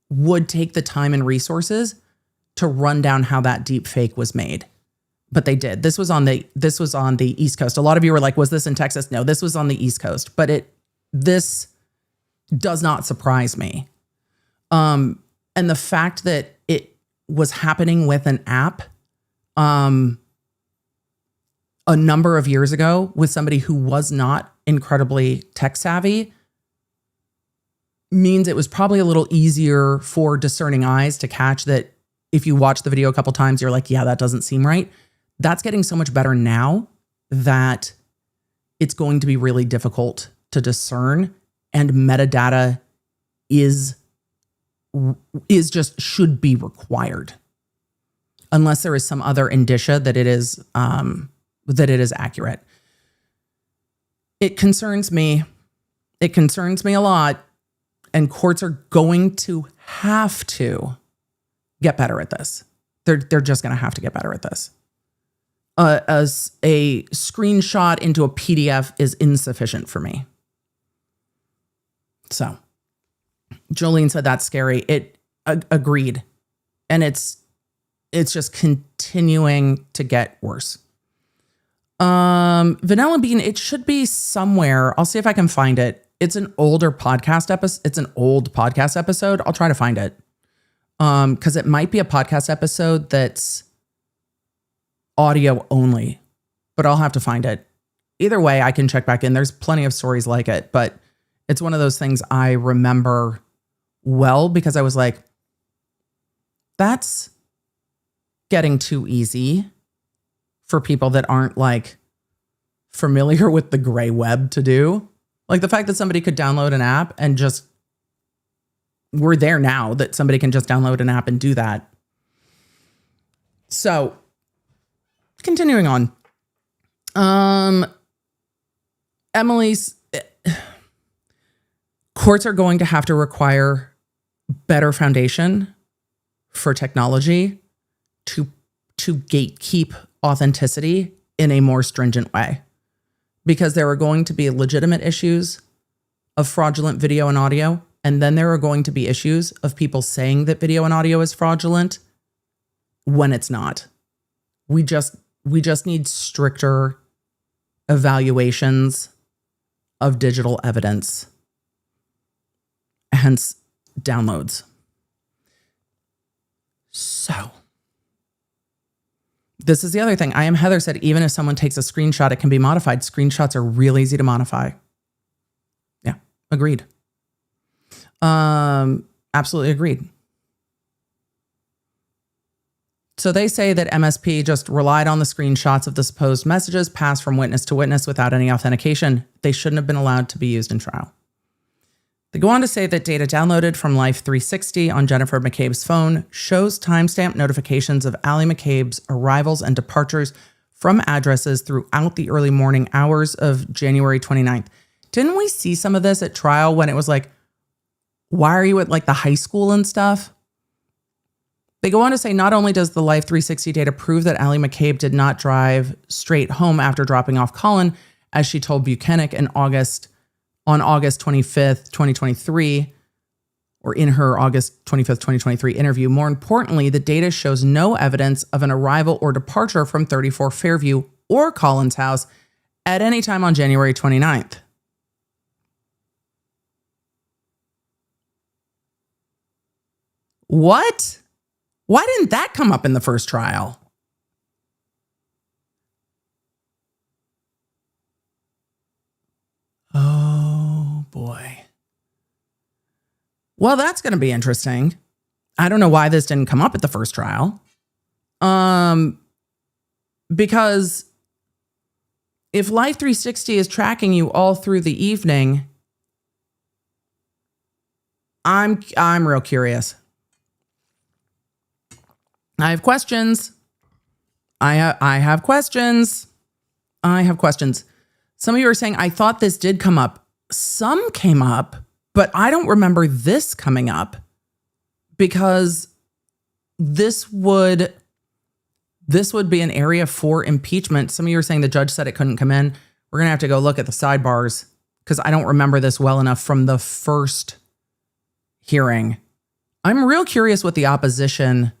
would take the time and resources to run down how that deep fake was made. But they did. This was on the East Coast. A lot of you were like, was this in Texas? No, this was on the East Coast. But this does not surprise me. And the fact that it was happening with an app a number of years ago with somebody who was not incredibly tech savvy means it was probably a little easier for discerning eyes to catch that. If you watch the video a couple times, you're like, yeah, that doesn't seem right. That's getting so much better now that it's going to be really difficult to discern, and metadata is just should be required unless there is some other indicia that it is accurate. It concerns me. It concerns me a lot, and courts are going to have to get better at this. They're just going to have to get better at this. As a screenshot into a PDF is insufficient for me. So, Jolene said that's scary. It agreed, and it's just continuing to get worse. Vanilla Bean, it should be somewhere. I'll see if I can find it. It's an older podcast episode. It's an old podcast episode. I'll try to find it. Because it might be a podcast episode that's audio only, but I'll have to find it. Either way, I can check back in. There's plenty of stories like it, but it's one of those things I remember well because I was like, that's getting too easy for people that aren't like familiar with the gray web to do. Like the fact that somebody could download an app and just we're there now that somebody can just download an app and do that. So continuing on. Emily's courts are going to have to require better foundation for technology to gatekeep authenticity in a more stringent way, because there are going to be legitimate issues of fraudulent video and audio, and then there are going to be issues of people saying that video and audio is fraudulent when it's not. We just need stricter evaluations of digital evidence, hence downloads. So this is the other thing. I Am Heather said, even if someone takes a screenshot, it can be modified. Screenshots are real easy to modify. Yeah, agreed. Absolutely agreed. So they say that MSP just relied on the screenshots of the supposed messages passed from witness to witness without any authentication. They shouldn't have been allowed to be used in trial. They go on to say that data downloaded from Life 360 on Jennifer McCabe's phone shows timestamp notifications of Allie McCabe's arrivals and departures from addresses throughout the early morning hours of January 29th. Didn't we see some of this at trial when it was like, why are you at like the high school and stuff? They go on to say not only does the Life 360 data prove that Allie McCabe did not drive straight home after dropping off Colin, as she told Buchanan on August 25th, 2023, or in her August 25th, 2023 interview. More importantly, the data shows no evidence of an arrival or departure from 34 Fairview or Colin's house at any time on January 29th. What? Why didn't that come up in the first trial? Oh, boy. Well, that's going to be interesting. I don't know why this didn't come up at the first trial. Because if Life 360 is tracking you all through the evening, I'm real curious. I have questions. I have questions. Some of you are saying, I thought this did come up. Some came up, but I don't remember this coming up, because this would be an area for impeachment. Some of you are saying the judge said it couldn't come in. We're going to have to go look at the sidebars, because I don't remember this well enough from the first hearing. I'm real curious what the opposition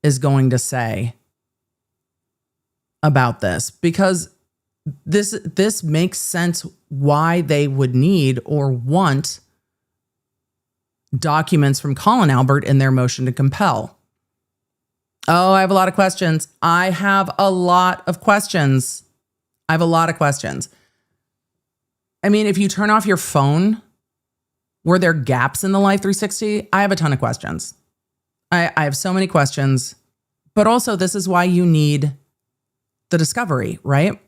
is going to say about this, because this makes sense why they would need or want documents from Colin Albert in their motion to compel. Oh, I have a lot of questions. I have a lot of questions. I mean, if you turn off your phone, were there gaps in the Life 360? I have a ton of questions. I have so many questions, but also this is why you need the discovery, right?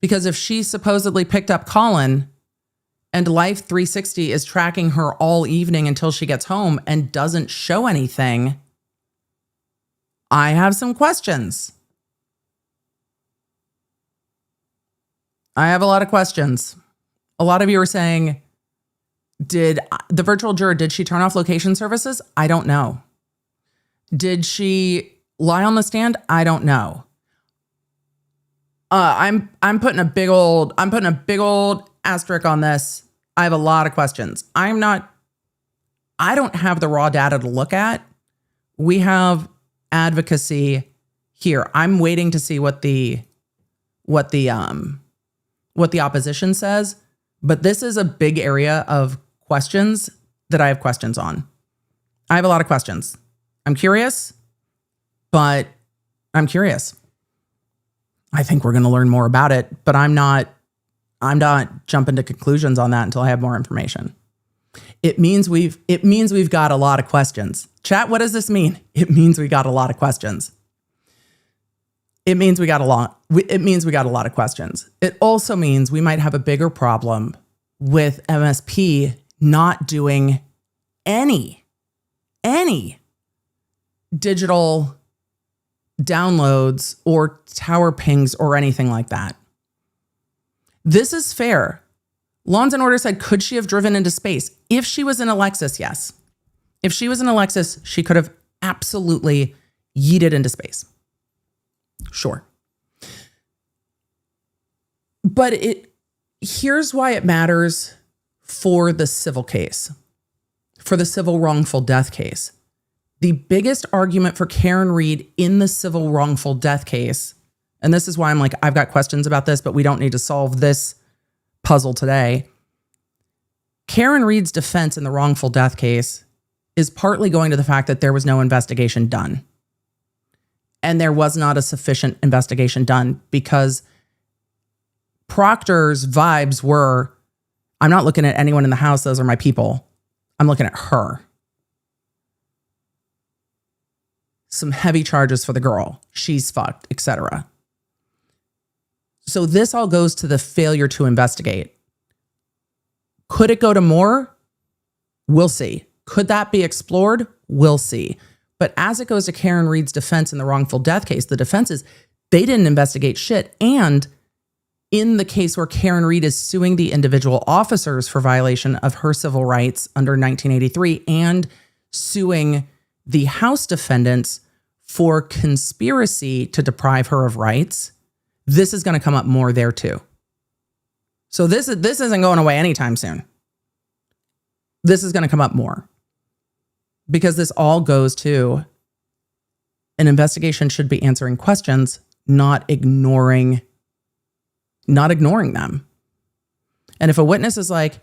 Because if she supposedly picked up Colin and Life 360 is tracking her all evening until she gets home and doesn't show anything, I have some questions. I have a lot of questions. A lot of you are saying, did the virtual juror, did she turn off location services? I don't know. Did she lie on the stand? I don't know. I'm putting a big old asterisk on this. I have a lot of questions. I don't have the raw data to look at. We have advocacy here. I'm waiting to see what the opposition says, but this is a big area of questions that I have questions on. I have a lot of questions. I'm curious, but I'm curious. I think we're going to learn more about it, but I'm not jumping to conclusions on that until I have more information. It means we've got a lot of questions. Chat, what does this mean? It means we got a lot of questions. It means we got a lot of questions. It also means we might have a bigger problem with MSP not doing any digital downloads or tower pings or anything like that. This is fair. Lawns and Order said, could she have driven into space? If she was in a Lexus, yes. If she was in a Lexus, she could have absolutely yeeted into space. Sure. But here's why it matters for the civil case, for the civil wrongful death case. The biggest argument for Karen Read in the civil wrongful death case, and this is why I'm like, I've got questions about this, but we don't need to solve this puzzle today. Karen Read's defense in the wrongful death case is partly going to the fact that there was no investigation done. And there was not a sufficient investigation done because Proctor's vibes were, I'm not looking at anyone in the house. Those are my people. I'm looking at her. Some heavy charges for the girl. She's fucked, etc. So this all goes to the failure to investigate. Could it go to more? We'll see. Could that be explored? We'll see. But as it goes to Karen Read's defense in the wrongful death case, the defense is they didn't investigate shit. And in the case where Karen Read is suing the individual officers for violation of her civil rights under 1983 and suing the House defendants for conspiracy to deprive her of rights, this is going to come up more there too. So this isn't going away anytime soon. This is going to come up more because this all goes to an investigation should be answering questions, not ignoring them. And if a witness is like,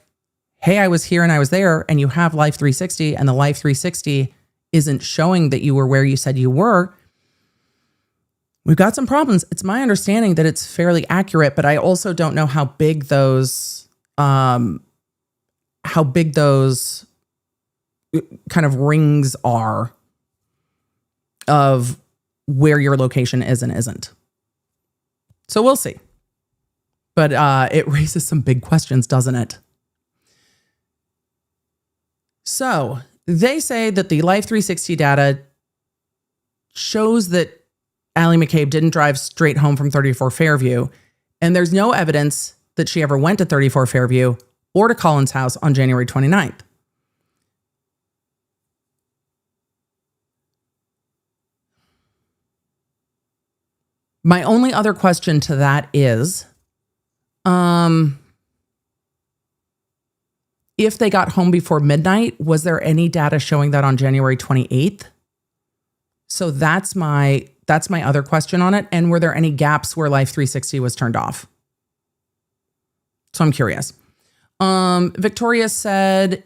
hey, I was here and I was there, and you have Life 360 and the Life 360 isn't showing that you were where you said you were, we've got some problems. It's my understanding that it's fairly accurate, but I also don't know how big those kind of rings are of where your location is and isn't. So we'll see. But it raises some big questions, doesn't it? So they say that the Life 360 data shows that Allie McCabe didn't drive straight home from 34 Fairview, and there's no evidence that she ever went to 34 Fairview or to Colin's house on January 29th. My only other question to that is, if they got home before midnight, was there any data showing that on January 28th? So that's my other question on it. And were there any gaps where Life 360 was turned off? So I'm curious. Victoria said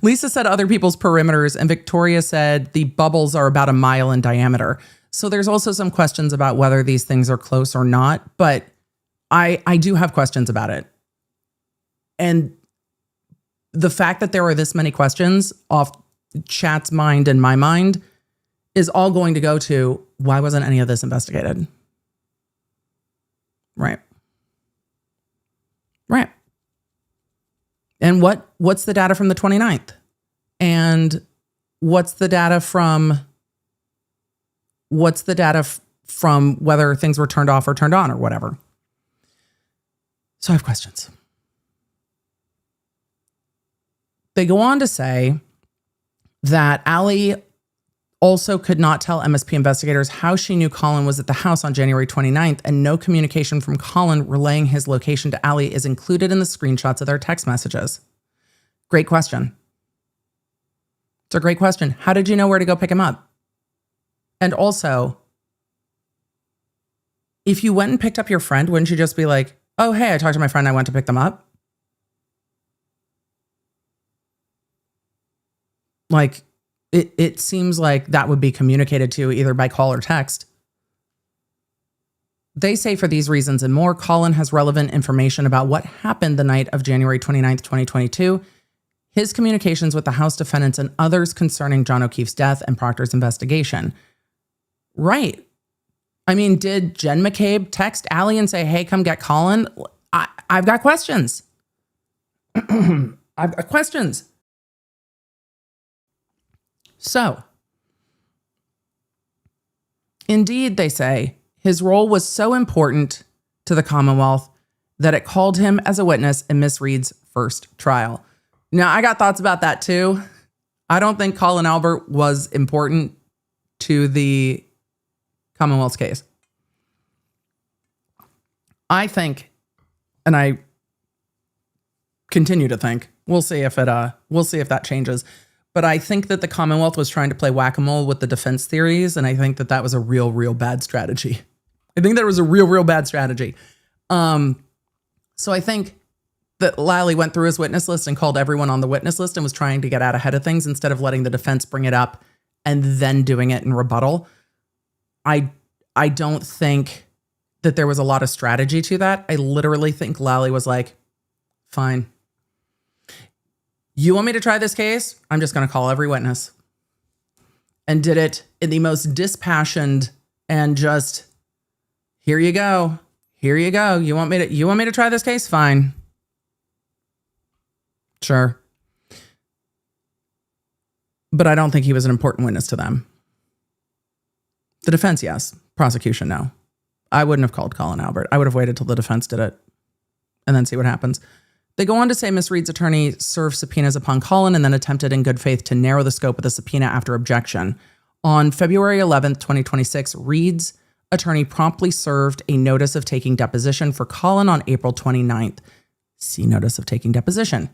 Lisa said other people's perimeters, and Victoria said the bubbles are about a mile in diameter. So there's also some questions about whether these things are close or not, but I do have questions about it. And the fact that there are this many questions off chat's mind and my mind is all going to go to, why wasn't any of this investigated? Right. And what's the data from the 29th? And what's the data from whether things were turned off or turned on or whatever? So I have questions. They go on to say that Allie also could not tell MSP investigators how she knew Colin was at the house on January 29th, and no communication from Colin relaying his location to Allie is included in the screenshots of their text messages. Great question. It's a great question. How did you know where to go pick him up? And also, if you went and picked up your friend, wouldn't you just be like, oh, hey, I talked to my friend, I went to pick them up? Like, it seems like that would be communicated to either by call or text. They say for these reasons and more, Colin has relevant information about what happened the night of January 29th, 2022, his communications with the House defendants and others concerning John O'Keefe's death and Proctor's investigation. Right. I mean, did Jen McCabe text Allie and say, hey, come get Colin? I've got questions. I've got questions. So, indeed, they say, his role was so important to the Commonwealth that it called him as a witness in Miss Reed's first trial. Now, I got thoughts about that too. I don't think Colin Albert was important to the Commonwealth's case. I think, and I continue to think, we'll see if that changes. But I think that the Commonwealth was trying to play whack-a-mole with the defense theories, and I think that that was a real, real bad strategy. I think that was a real, real bad strategy. So I think that Lally went through his witness list and called everyone on the witness list and was trying to get out ahead of things instead of letting the defense bring it up and then doing it in rebuttal. I don't think that there was a lot of strategy to that. I literally think Lally was like, fine. You want me to try this case? I'm just going to call every witness. And did it in the most dispassioned and just, here you go. Here you go. You want me to try this case? Fine. Sure. But I don't think he was an important witness to them. The defense, yes. Prosecution, no. I wouldn't have called Colin Albert. I would have waited till the defense did it and then see what happens. They go on to say Miss Reed's attorney served subpoenas upon Colin and then attempted in good faith to narrow the scope of the subpoena after objection. On February 11th, 2026, Reed's attorney promptly served a notice of taking deposition for Colin on April 29th. See notice of taking deposition.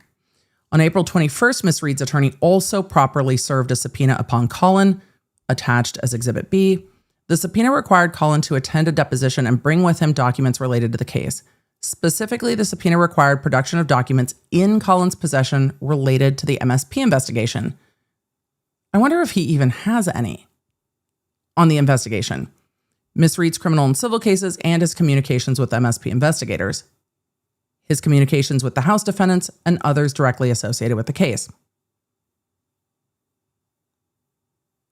On April 21st, Miss Reed's attorney also properly served a subpoena upon Colin, attached as Exhibit B. The subpoena required Colin to attend a deposition and bring with him documents related to the case. Specifically, the subpoena required production of documents in Colin's possession related to the MSP investigation. I wonder if he even has any on the investigation. Miss Reed's criminal and civil cases and his communications with MSP investigators. His communications with the House defendants and others directly associated with the case.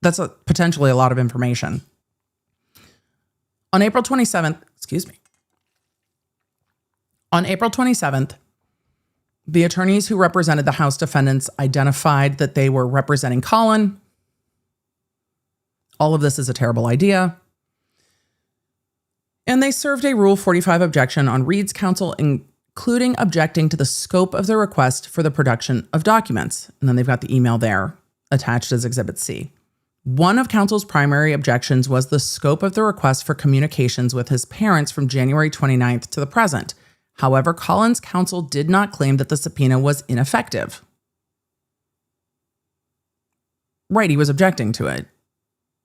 That's potentially a lot of information. On April 27th, On April 27th, the attorneys who represented the House defendants identified that they were representing Colin. All of this is a terrible idea. And they served a Rule 45 objection on Reed's counsel, including objecting to the scope of the request for the production of documents. And then they've got the email there attached as Exhibit C. One of counsel's primary objections was the scope of the request for communications with his parents from January 29th to the present. However, Colin's counsel did not claim that the subpoena was ineffective. Right, he was objecting to it.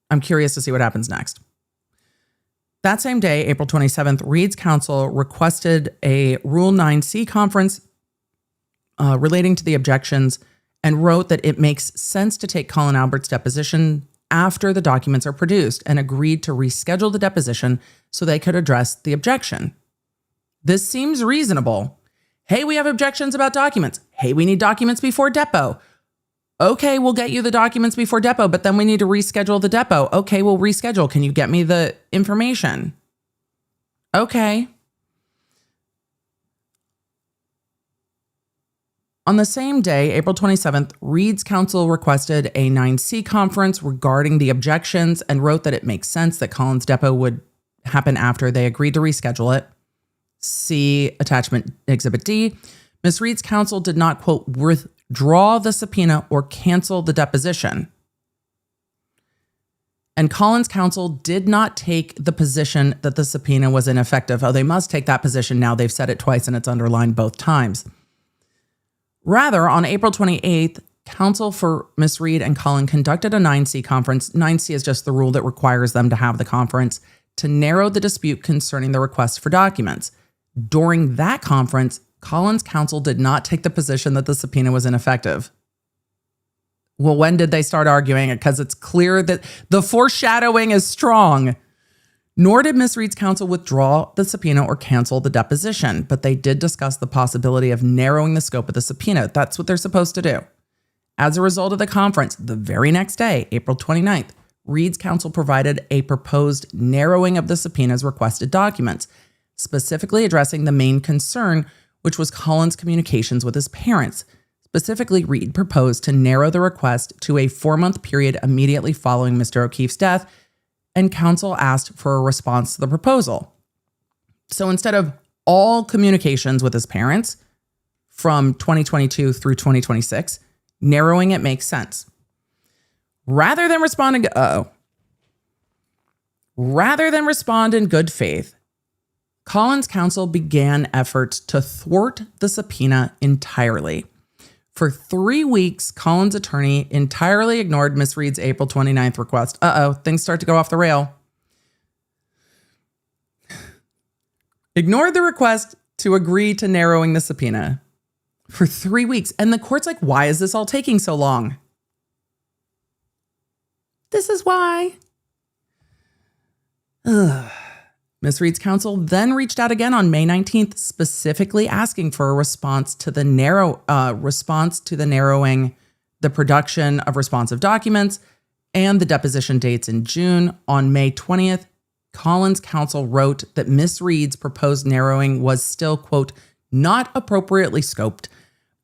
I'm curious to see what happens next. That same day, April 27th, Reed's counsel requested a Rule 9C conference relating to the objections and wrote that it makes sense to take Colin Albert's deposition after the documents are produced and agreed to reschedule the deposition so they could address the objection. This seems reasonable. Hey, we have objections about documents. Hey, we need documents before depo. Okay, we'll get you the documents before depo, but then we need to reschedule the depo. Okay, we'll reschedule. Can you get me the information? Okay. On the same day, April 27th, Reed's counsel requested a 9C conference regarding the objections and wrote that it makes sense that Colin's depo would happen after they agreed to reschedule it. See attachment Exhibit D. Ms. Reed's counsel did not, quote, withdraw the subpoena or cancel the deposition. And Colin's counsel did not take the position that the subpoena was ineffective. Oh, they must take that position now. They've said it twice and it's underlined both times. Rather, on April 28th, counsel for Ms. Reed and Colin conducted a 9C conference. 9C is just the rule that requires them to have the conference to narrow the dispute concerning the request for documents. During that conference, Colin's counsel did not take the position that the subpoena was ineffective. Well, when did they start arguing it? Because it's clear that the foreshadowing is strong. Nor did Ms. Reed's counsel withdraw the subpoena or cancel the deposition, but they did discuss the possibility of narrowing the scope of the subpoena. That's what they're supposed to do. As a result of the conference, the very next day, April 29th, Reed's counsel provided a proposed narrowing of the subpoena's requested documents, specifically addressing the main concern, which was Colin's communications with his parents. Specifically, Reed proposed to narrow the request to a 4-month period immediately following Mr. O'Keefe's death, and counsel asked for a response to the proposal. So instead of all communications with his parents from 2022 through 2026, narrowing it makes sense. Rather than respond in good faith, Colin's counsel began efforts to thwart the subpoena entirely. For 3 weeks, Colin's attorney entirely ignored Miss Reed's April 29th request. Things start to go off the rail. Ignored the request to agree to narrowing the subpoena for 3 weeks. And the court's like, why is this all taking so long? This is why. Miss Reed's counsel then reached out again on May 19th, specifically asking for a response to the narrowing the production of responsive documents and the deposition dates in June. On May 20th, Colin's counsel wrote that Miss Reed's proposed narrowing was still, quote, not appropriately scoped,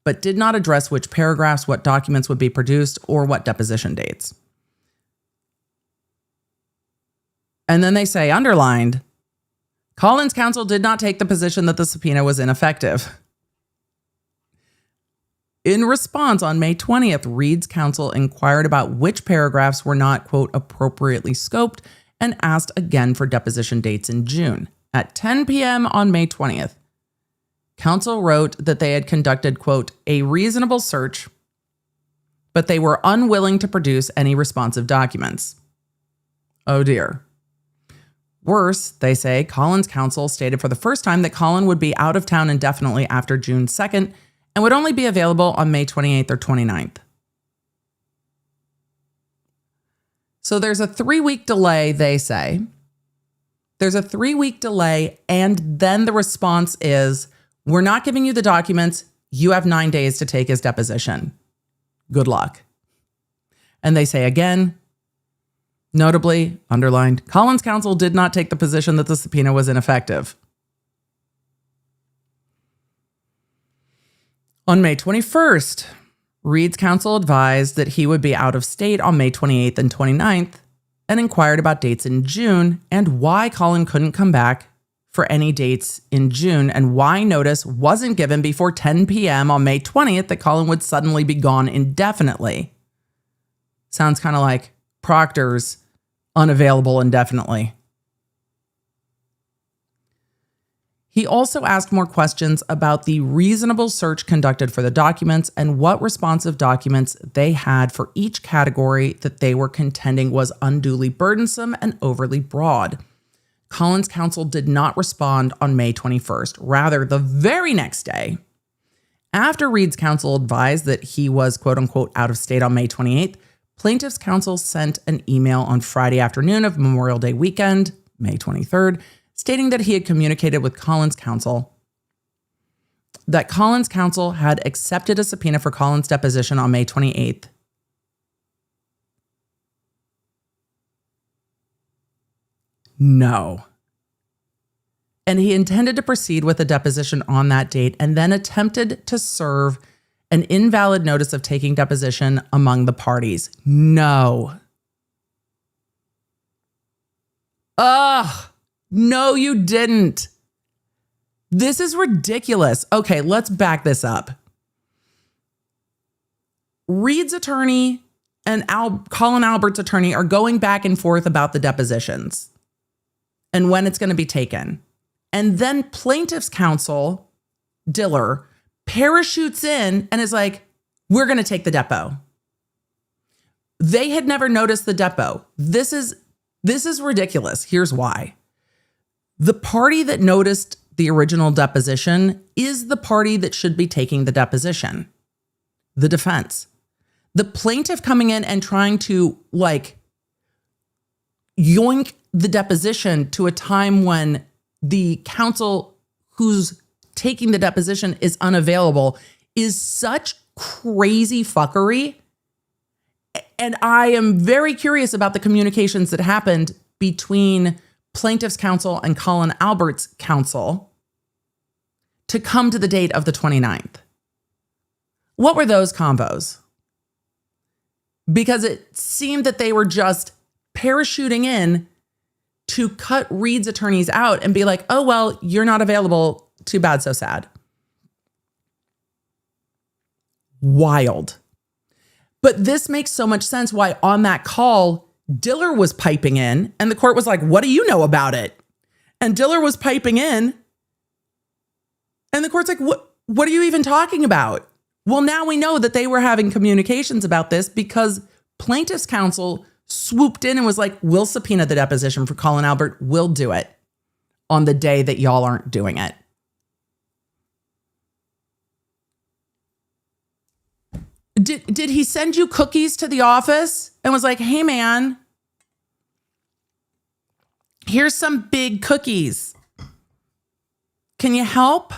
but did not address which paragraphs, what documents would be produced, or what deposition dates. And then they say, underlined, Colin's counsel did not take the position that the subpoena was ineffective. In response, on May 20th, Reed's counsel inquired about which paragraphs were not, quote, appropriately scoped and asked again for deposition dates in June. At 10 p.m. on May 20th, counsel wrote that they had conducted, quote, a reasonable search, but they were unwilling to produce any responsive documents. Oh dear. Worse, they say, Colin's counsel stated for the first time that Colin would be out of town indefinitely after June 2nd and would only be available on May 28th or 29th. So there's a 3-week delay, they say. There's a 3-week delay, and then the response is, we're not giving you the documents. You have 9 days to take his deposition. Good luck. And they say again, notably, underlined, Colin's counsel did not take the position that the subpoena was ineffective. On May 21st, Reed's counsel advised that he would be out of state on May 28th and 29th and inquired about dates in June and why Colin couldn't come back for any dates in June and why notice wasn't given before 10 p.m. on May 20th that Colin would suddenly be gone indefinitely. Sounds kind of like Proctor's unavailable indefinitely. He also asked more questions about the reasonable search conducted for the documents and what responsive documents they had for each category that they were contending was unduly burdensome and overly broad. Colin's counsel did not respond on May 21st. Rather, the very next day, after Reed's counsel advised that he was, quote unquote, out of state on May 28th, plaintiff's counsel sent an email on Friday afternoon of Memorial Day weekend, May 23rd, stating that he had communicated with Colin's counsel, that Colin's counsel had accepted a subpoena for Colin's deposition on May 28th. No. And he intended to proceed with the deposition on that date and then attempted to serve an invalid notice of taking deposition among the parties. No. Ugh. No, you didn't. This is ridiculous. Okay, let's back this up. Reed's attorney and Colin Albert's attorney are going back and forth about the depositions and when it's going to be taken. And then plaintiff's counsel, Diller, parachutes in and is like, we're going to take the depo. They had never noticed the depo. This is ridiculous. Here's why. The party that noticed the original deposition is the party that should be taking the deposition, the defense. The plaintiff coming in and trying to yoink the deposition to a time when the counsel who's taking the deposition is unavailable is such crazy fuckery. And I am very curious about the communications that happened between plaintiff's counsel and Colin Albert's counsel to come to the date of the 29th. What were those convos? Because it seemed that they were just parachuting in to cut Reed's attorneys out and be like, oh, well, you're not available. Too bad, so sad. Wild. But this makes so much sense why on that call, Diller was piping in and the court was like, what do you know about it? And Diller was piping in and the court's like, what are you even talking about? Well, now we know that they were having communications about this because plaintiff's counsel swooped in and was like, we'll subpoena the deposition for Colin Albert. We'll do it on the day that y'all aren't doing it. Did he send you cookies to the office and was like, hey, man, here's some big cookies. Can you help?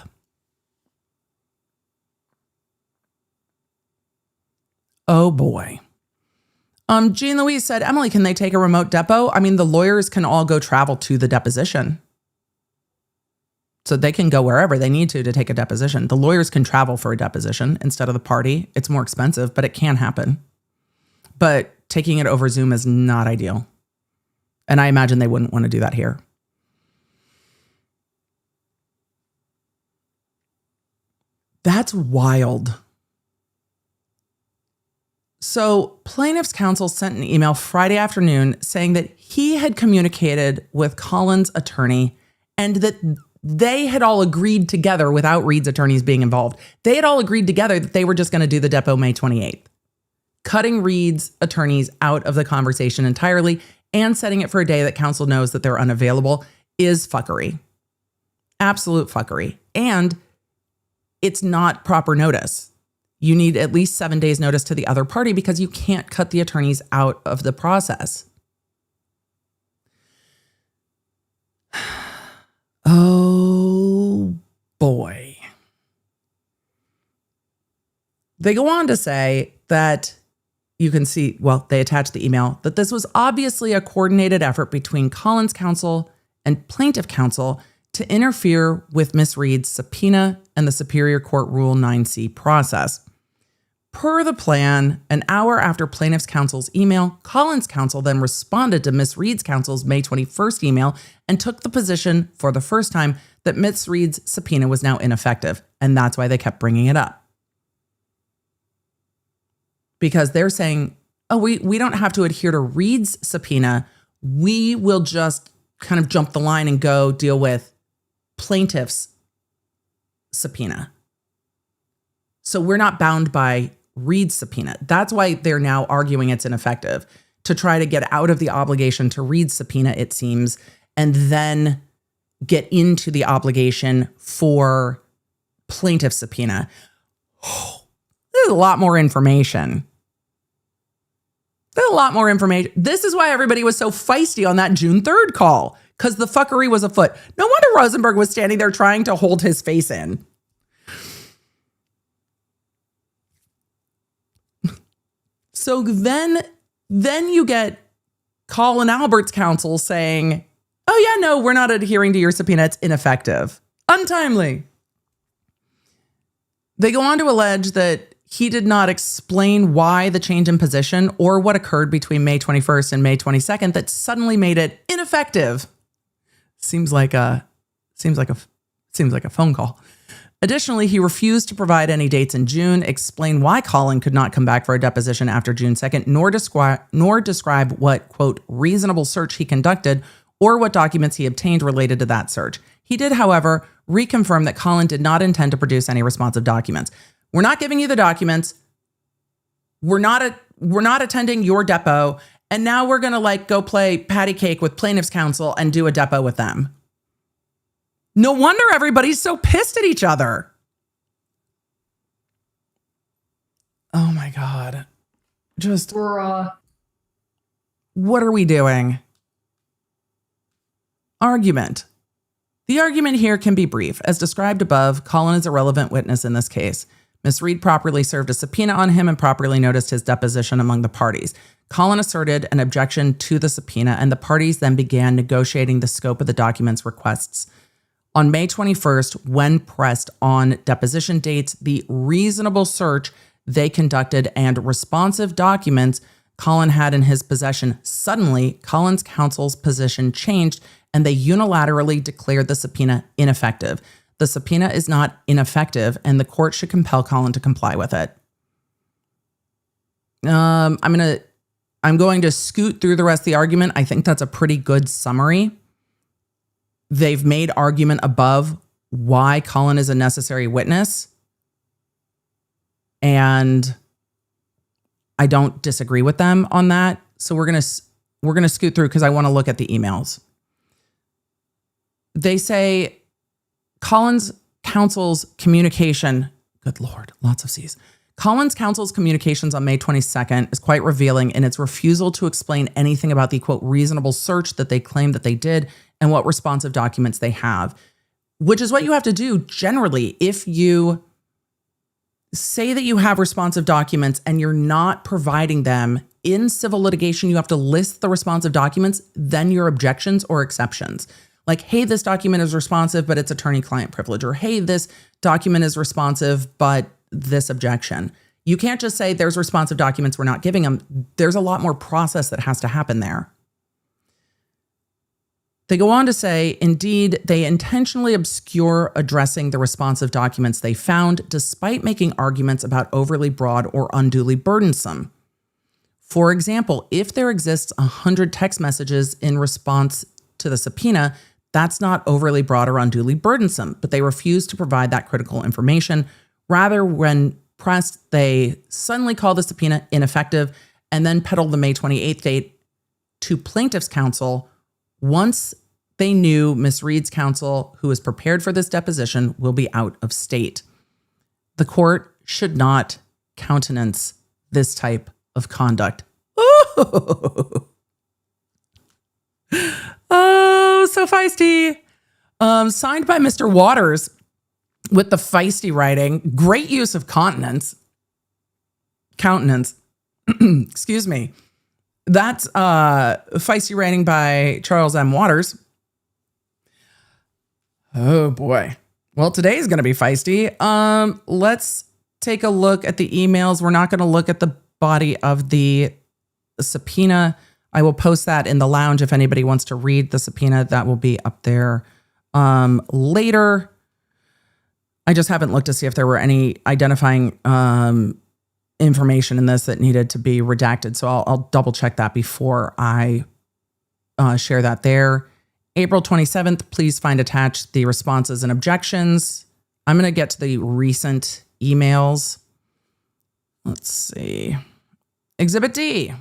Oh, boy. Jean Louise said, Emily, can they take a remote depo? I mean, the lawyers can all go travel to the deposition. So they can go wherever they need to take a deposition. The lawyers can travel for a deposition instead of the party. It's more expensive, but it can happen. But taking it over Zoom is not ideal. And I imagine they wouldn't want to do that here. That's wild. So plaintiff's counsel sent an email Friday afternoon saying that he had communicated with Colin's attorney and that they had all agreed together without Reed's attorneys being involved. They had all agreed together that they were just going to do the depo May 28th. Cutting Reed's attorneys out of the conversation entirely and setting it for a day that counsel knows that they're unavailable is fuckery. Absolute fuckery. And it's not proper notice. You need at least 7 days notice to the other party because you can't cut the attorneys out of the process. Oh, boy. They go on to say that you can see, well, they attach the email, that this was obviously a coordinated effort between Colin's counsel and plaintiff counsel to interfere with Miss Reed's subpoena and the Superior Court Rule 9C process. Per the plan, an hour after plaintiff's counsel's email, Colin's counsel then responded to Miss Reed's counsel's May 21st email and took the position for the first time that Miss Reed's subpoena was now ineffective. And that's why they kept bringing it up. Because they're saying, oh, we don't have to adhere to Reed's subpoena. We will just kind of jump the line and go deal with plaintiff's subpoena. So we're not bound by Reed's subpoena. That's why they're now arguing it's ineffective, to try to get out of the obligation to Reed's subpoena, it seems, and then get into the obligation for plaintiff's subpoena. There's a lot more information. There's a lot more information. This is why everybody was so feisty on that June 3rd call, because the fuckery was afoot. No wonder Rosenberg was standing there trying to hold his face in. So then you get Colin Albert's counsel saying, oh yeah, no, we're not adhering to your subpoena. It's ineffective. Untimely. They go on to allege that he did not explain why the change in position or what occurred between May 21st and May 22nd that suddenly made it ineffective. Seems like a phone call. Additionally, he refused to provide any dates in June, explain why Colin could not come back for a deposition after June 2nd, nor describe what, quote, reasonable search he conducted or what documents he obtained related to that search. He did, however, reconfirm that Colin did not intend to produce any responsive documents. We're not giving you the documents. We're not attending your depo. And now we're going to go play patty cake with plaintiff's counsel and do a depo with them. No wonder everybody's so pissed at each other. Oh my God. Just, what are we doing? Argument. The argument here can be brief. As described above, Colin is a relevant witness in this case. Miss Reed properly served a subpoena on him and properly noticed his deposition among the parties. Colin asserted an objection to the subpoena, and the parties then began negotiating the scope of the document's requests On May 21st, when pressed on deposition dates, the reasonable search they conducted and responsive documents Colin had in his possession, suddenly Colin's counsel's position changed and they unilaterally declared the subpoena ineffective. The subpoena is not ineffective and the court should compel Colin to comply with it. I'm going to scoot through the rest of the argument. I think that's a pretty good summary. They've made argument above why Colin is a necessary witness. And I don't disagree with them on that. So we're going to scoot through because I want to look at the emails. They say Colin's counsel's communication, good Lord, lots of C's. Colin's counsel's communications on May 22nd is quite revealing in its refusal to explain anything about the, quote, reasonable search that they claim that they did and what responsive documents they have, which is what you have to do generally if you say that you have responsive documents and you're not providing them in civil litigation. You have to list the responsive documents, then your objections or exceptions. Like, hey, this document is responsive, but it's attorney-client privilege. Or, hey, this document is responsive, but this objection. You can't just say there's responsive documents, we're not giving them. There's a lot more process that has to happen there. They go on to say, indeed, they intentionally obscure addressing the responsive documents they found, despite making arguments about overly broad or unduly burdensome. For example, if there exists 100 text messages in response to the subpoena, that's not overly broad or unduly burdensome, but they refuse to provide that critical information. Rather, when pressed, they suddenly call the subpoena ineffective and then peddle the May 28th date to plaintiff's counsel once they knew Miss Reed's counsel, who is prepared for this deposition, will be out of state. The court should not countenance this type of conduct. Ooh. Oh, so feisty. Signed by Mr. Waters with the feisty writing. Great use of countenance. Excuse me. That's feisty writing by Charles M. Waters. Oh boy. Well, today is going to be feisty. Let's take a look at the emails. We're not going to look at the body of the subpoena. I will post that in the lounge if anybody wants to read the subpoena. That will be up there later. I just haven't looked to see if there were any identifying information in this that needed to be redacted. So I'll double check that before I share that there. April 27th, please find attached the responses and objections. I'm going to get to the recent emails. Let's see. Exhibit D.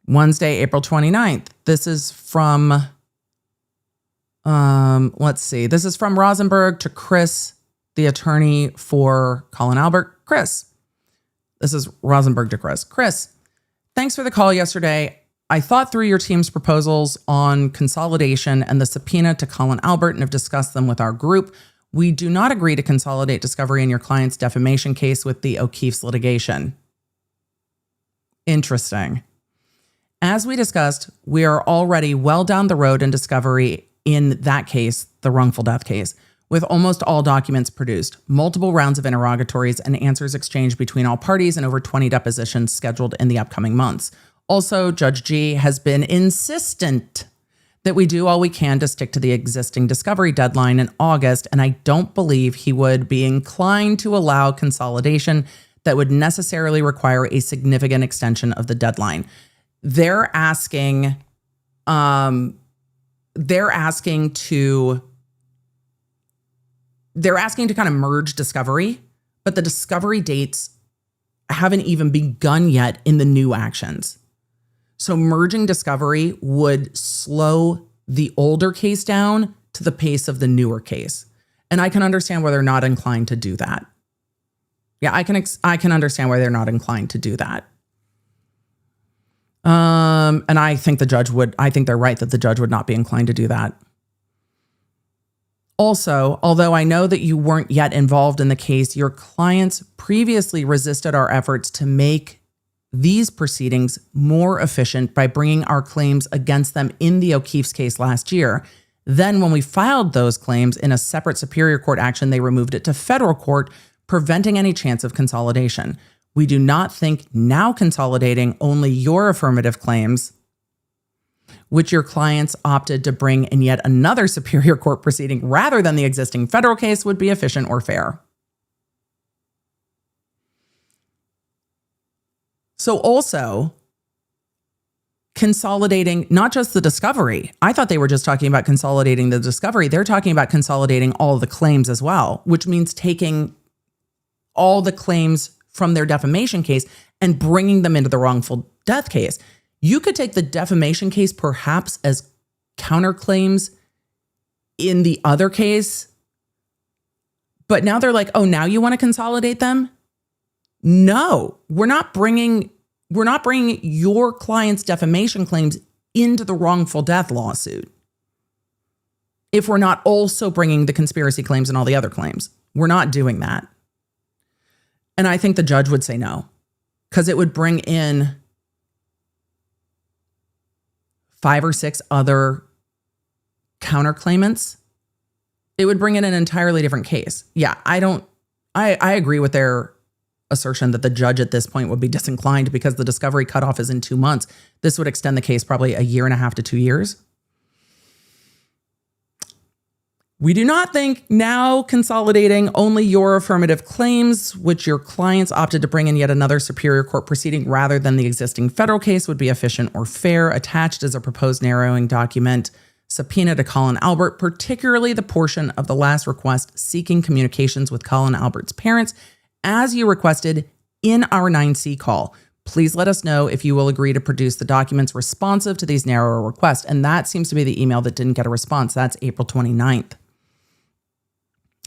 Wednesday, April 29th. This is from, let's see. This is from Rosenberg to Chris, the attorney for Colin Albert. Chris. This is Rosenberg to Chris. Chris, thanks for the call yesterday. I thought through your team's proposals on consolidation and the subpoena to Colin Albert and have discussed them with our group. We do not agree to consolidate discovery in your client's defamation case with the O'Keefe's litigation. Interesting. As we discussed, we are already well down the road in discovery in that case, the wrongful death case, with almost all documents produced, multiple rounds of interrogatories and answers exchanged between all parties, and over 20 depositions scheduled in the upcoming months. Also, Judge G has been insistent that we do all we can to stick to the existing discovery deadline in August, and I don't believe he would be inclined to allow consolidation that would necessarily require a significant extension of the deadline. They're asking to kind of merge discovery, but the discovery dates haven't even begun yet in the new actions. So merging discovery would slow the older case down to the pace of the newer case. And I can understand why they're not inclined to do that. Yeah, I can understand why they're not inclined to do that. And I think they're right that the judge would not be inclined to do that. Also, although I know that you weren't yet involved in the case, your clients previously resisted our efforts to make these proceedings more efficient by bringing our claims against them in the O'Keefe's case last year. Then when we filed those claims in a separate superior court action, they removed it to federal court, preventing any chance of consolidation. We do not think now consolidating only your affirmative claims, which your clients opted to bring in yet another superior court proceeding rather than the existing federal case, would be efficient or fair. So also, consolidating not just the discovery. I thought they were just talking about consolidating the discovery. They're talking about consolidating all the claims as well, which means taking all the claims from their defamation case and bringing them into the wrongful death case. You could take the defamation case perhaps as counterclaims in the other case, but now they're like, oh, now you want to consolidate them? No, we're not bringing your client's defamation claims into the wrongful death lawsuit if we're not also bringing the conspiracy claims and all the other claims. We're not doing that. And I think the judge would say no, because it would bring in 5 or 6 other counterclaimants. It would bring in an entirely different case. Yeah, I agree with their assertion that the judge at this point would be disinclined because the discovery cutoff is in 2 months. This would extend the case probably 1.5 to 2 years. We do not think now consolidating only your affirmative claims, which your clients opted to bring in yet another superior court proceeding rather than the existing federal case, would be efficient or fair. Attached is a proposed narrowing document subpoena to Colin Albert, particularly the portion of the last request seeking communications with Colin Albert's parents, as you requested in our 9C call. Please let us know if you will agree to produce the documents responsive to these narrower requests. And that seems to be the email that didn't get a response. That's April 29th.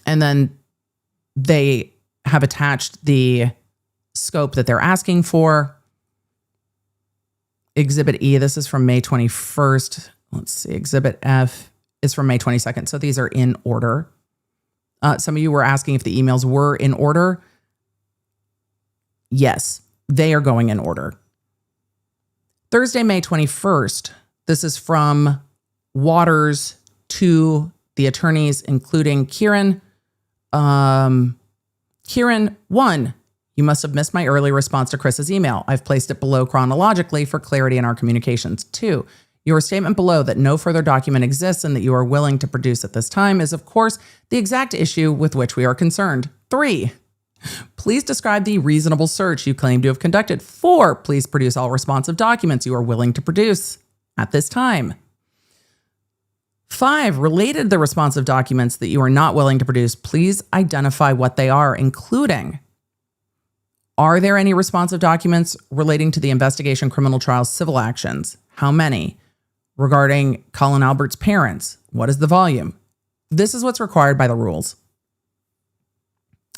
And then they have attached the scope that they're asking for. Exhibit E, this is from May 21st. Let's see, Exhibit F is from May 22nd. So these are in order. Some of you were asking if the emails were in order. Yes, they are going in order. Thursday, May 21st, this is from Waters to the attorneys, including Kieran. Kieran, 1, you must have missed my early response to Chris's email. I've placed it below chronologically for clarity in our communications. 2, your statement below that no further document exists and that you are willing to produce at this time is, of course, the exact issue with which we are concerned. 3, please describe the reasonable search you claim to have conducted. 4, please produce all responsive documents you are willing to produce at this time. 5, related to the responsive documents that you are not willing to produce, please identify what they are, including, are there any responsive documents relating to the investigation, criminal trials, civil actions? How many? Regarding Colin Albert's parents, what is the volume? This is what's required by the rules.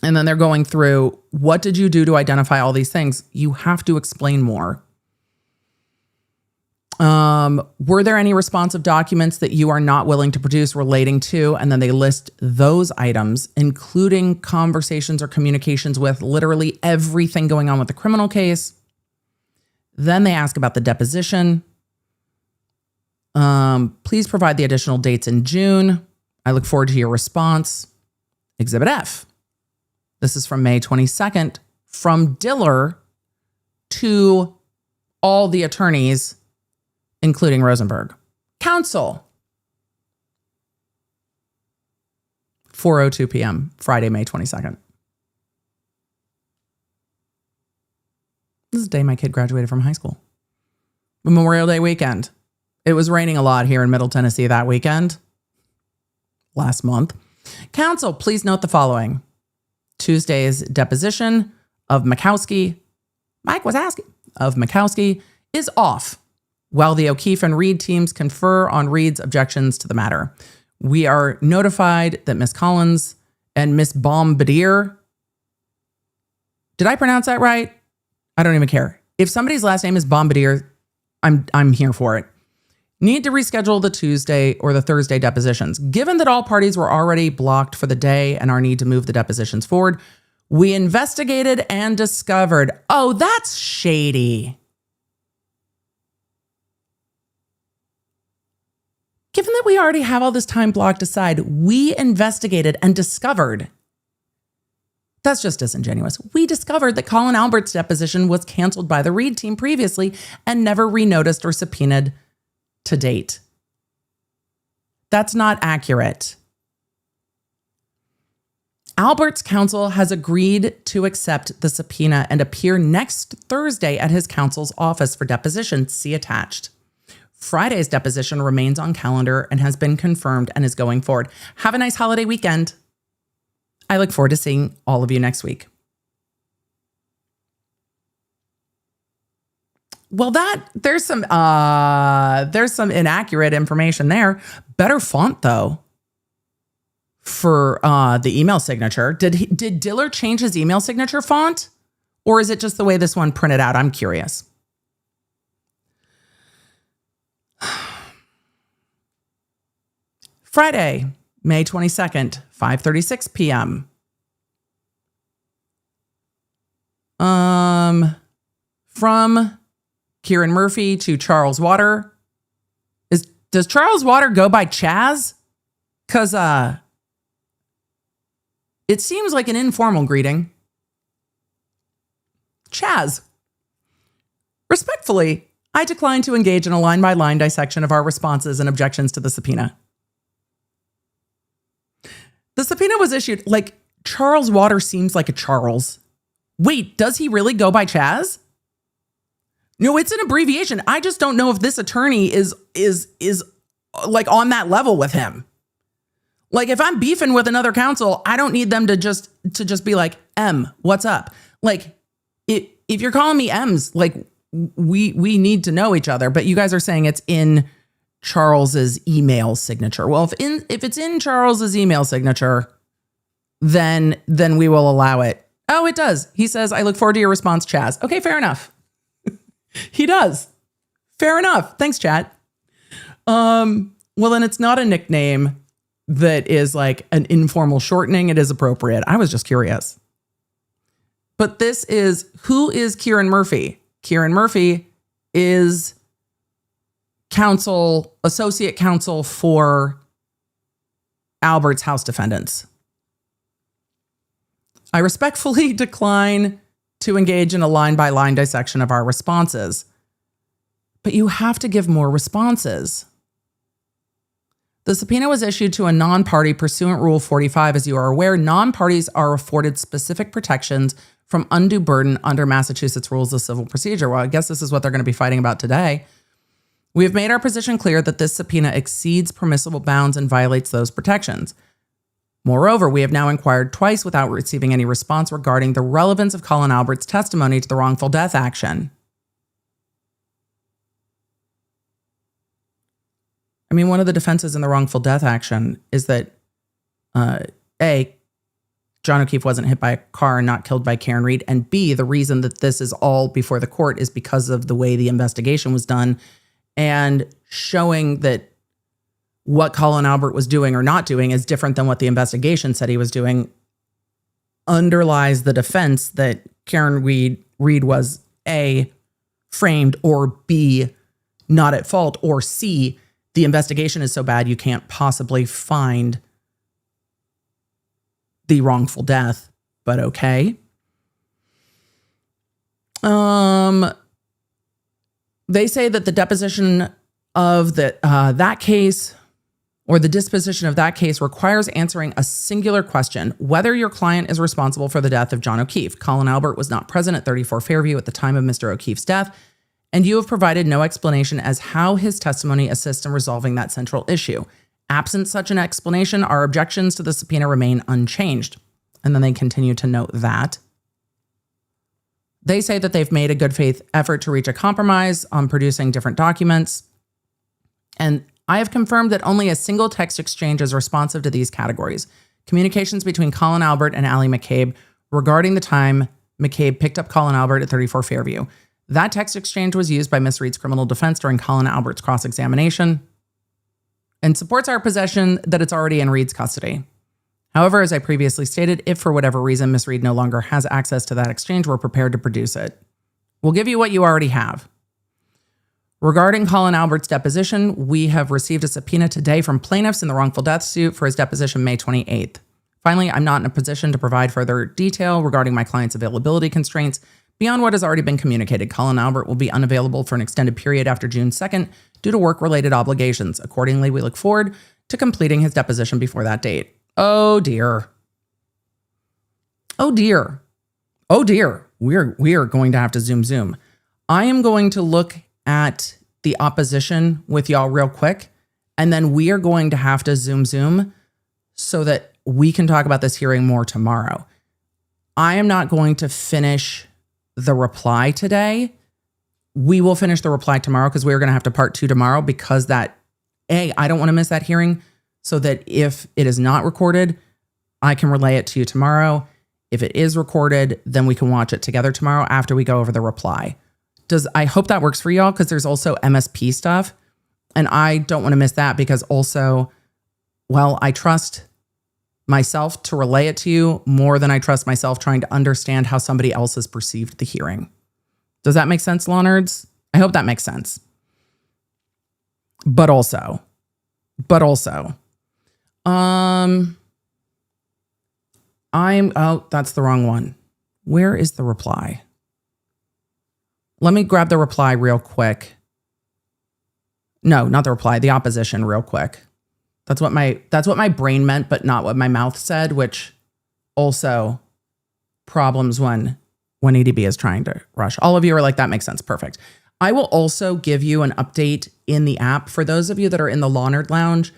And then they're going through, what did you do to identify all these things? You have to explain more. Were there any responsive documents that you are not willing to produce relating to? And then they list those items, including conversations or communications with literally everything going on with the criminal case. Then they ask about the deposition. Please provide the additional dates in June. I look forward to your response. Exhibit F. This is from May 22nd, from Diller to all the attorneys, including Rosenberg. Counsel. 4:02 p.m., Friday, May 22nd. This is the day my kid graduated from high school. Memorial Day weekend. It was raining a lot here in Middle Tennessee that weekend. Last month. Counsel, please note the following. Tuesday's deposition of Makowski, Mike Wazowski, of Makowski is off, while the O'Keefe and Reed teams confer on Reed's objections to the matter. We are notified that Miss Collins and Miss Bombardier, did I pronounce that right? I don't even care. If somebody's last name is Bombardier, I'm here for it. Need to reschedule the Tuesday or the Thursday depositions. Given that all parties were already blocked for the day and our need to move the depositions forward, we investigated and discovered, oh, that's shady. Given that we already have all this time blocked aside. We investigated and discovered. That's just disingenuous. We discovered that Colin Albert's deposition was canceled by the Reed team previously and never renoticed or subpoenaed to date. That's not accurate. Albert's counsel has agreed to accept the subpoena and appear next Thursday at his counsel's office for deposition. See attached. Friday's deposition remains on calendar and has been confirmed and is going forward. Have a nice holiday weekend. I look forward to seeing all of you next week. Well, there's some inaccurate information there. Better font though for the email signature. Did Diller change his email signature font, or is it just the way this one printed out? I'm curious. Friday, May 22nd, 5:36 p.m. From Kieran Murphy to Charles Water. Does Charles Water go by Chaz? Because it seems like an informal greeting. Chaz. Respectfully, I decline to engage in a line-by-line dissection of our responses and objections to the subpoena. The subpoena was issued, like, Charles Water seems like a Charles. Wait, does he really go by Chaz? No, it's an abbreviation. I just don't know if this attorney is like on that level with him. Like, if I'm beefing with another counsel, I don't need them to just be like, M, what's up? Like, if you're calling me M's, like, we need to know each other. But you guys are saying it's in Charles's email signature. Well, if it's in Charles's email signature, then we will allow it. Oh, it does. He says, I look forward to your response, Chaz. Okay, fair enough. He does. Fair enough. Thanks, chat. Well, then it's not a nickname that is like an informal shortening. It is appropriate. I was just curious. But who is Kieran Murphy? Kieran Murphy is associate counsel for Albert's House defendants. I respectfully decline to engage in a line-by-line dissection of our responses. But you have to give more responses. The subpoena was issued to a non-party pursuant Rule 45. As you are aware, non-parties are afforded specific protections from undue burden under Massachusetts Rules of Civil Procedure. Well, I guess this is what they're going to be fighting about today. We have made our position clear that this subpoena exceeds permissible bounds and violates those protections. Moreover, we have now inquired twice without receiving any response regarding the relevance of Colin Albert's testimony to the wrongful death action. I mean, one of the defenses in the wrongful death action is that, A, John O'Keefe wasn't hit by a car and not killed by Karen Reed, and B, the reason that this is all before the court is because of the way the investigation was done and showing that what Colin Albert was doing or not doing is different than what the investigation said he was doing, underlies the defense that Karen Reed was A, framed, or B, not at fault, or C, the investigation is so bad you can't possibly find the wrongful death, but okay. They say that the deposition of that case, or the disposition of that case, requires answering a singular question: whether your client is responsible for the death of John O'Keefe. Colin Albert was not present at 34 Fairview at the time of Mr. O'Keefe's death, and you have provided no explanation as how his testimony assists in resolving that central issue. Absent such an explanation, our objections to the subpoena remain unchanged. And then they continue to note that. They say that they've made a good faith effort to reach a compromise on producing different documents. And I have confirmed that only a single text exchange is responsive to these categories: communications between Colin Albert and Allie McCabe regarding the time McCabe picked up Colin Albert at 34 Fairview. That text exchange was used by Miss Reed's criminal defense during Colin Albert's cross-examination and supports our position that it's already in Reed's custody. However, as I previously stated, if for whatever reason Miss Reed no longer has access to that exchange, we're prepared to produce it. We'll give you what you already have. Regarding Colin Albert's deposition, we have received a subpoena today from plaintiffs in the wrongful death suit for his deposition May 28th. Finally, I'm not in a position to provide further detail regarding my client's availability constraints beyond what has already been communicated. Colin Albert will be unavailable for an extended period after June 2nd due to work-related obligations. Accordingly, we look forward to completing his deposition before that date. Oh dear. Oh dear. Oh dear. We are going to have to zoom. I am going to look at the opposition with y'all real quick, and then we are going to have to zoom so that we can talk about this hearing more tomorrow. I am not going to finish the reply today. We will finish the reply tomorrow because we're going to have to part 2 tomorrow because I don't want to miss that hearing, so that if it is not recorded, I can relay it to you tomorrow. If it is recorded, then we can watch it together tomorrow after we go over the reply. I hope that works for y'all, because there's also MSP stuff, and I don't want to miss that because also, well, I trust myself to relay it to you more than I trust myself trying to understand how somebody else has perceived the hearing. Does that make sense, law nerds? I hope that makes sense. But also, that's the wrong one. Where is the reply? Let me grab the reply real quick. No, not the reply, the opposition real quick. That's what my brain meant, but not what my mouth said, which also problems when EDB is trying to rush. All of you are like, that makes sense. Perfect. I will also give you an update in the app. For those of you that are in the Law Nerd Lounge,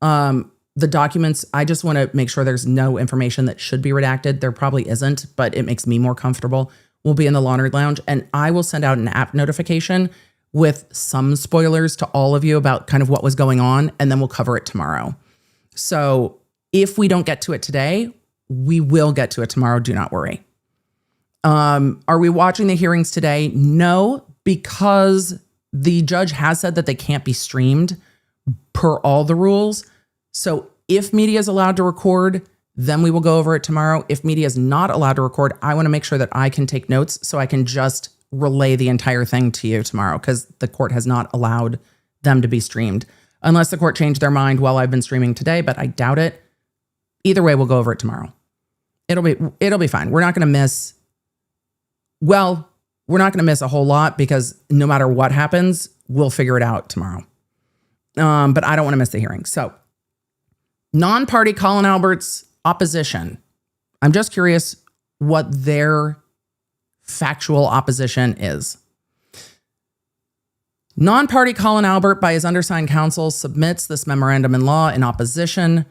the documents, I just want to make sure there's no information that should be redacted. There probably isn't, but it makes me more comfortable. We'll be in the Law Nerd Lounge, and I will send out an app notification with some spoilers to all of you about kind of what was going on, and then we'll cover it tomorrow. So if we don't get to it today, we will get to it tomorrow. Do not worry. Are we watching the hearings today? No, because the judge has said that they can't be streamed per all the rules. So if media is allowed to record, then we will go over it tomorrow. If media is not allowed to record, I want to make sure that I can take notes so I can just relay the entire thing to you tomorrow, because the court has not allowed them to be streamed. Unless the court changed their mind while I've been streaming today, but I doubt it. Either way, we'll go over it tomorrow. It'll be fine. We're not going to miss a whole lot, because no matter what happens, we'll figure it out tomorrow. But I don't want to miss the hearing. So non-party Colin Albert's opposition. I'm just curious what their factual opposition is. Non-party Colin Albert, by his undersigned counsel, submits this memorandum in law in opposition.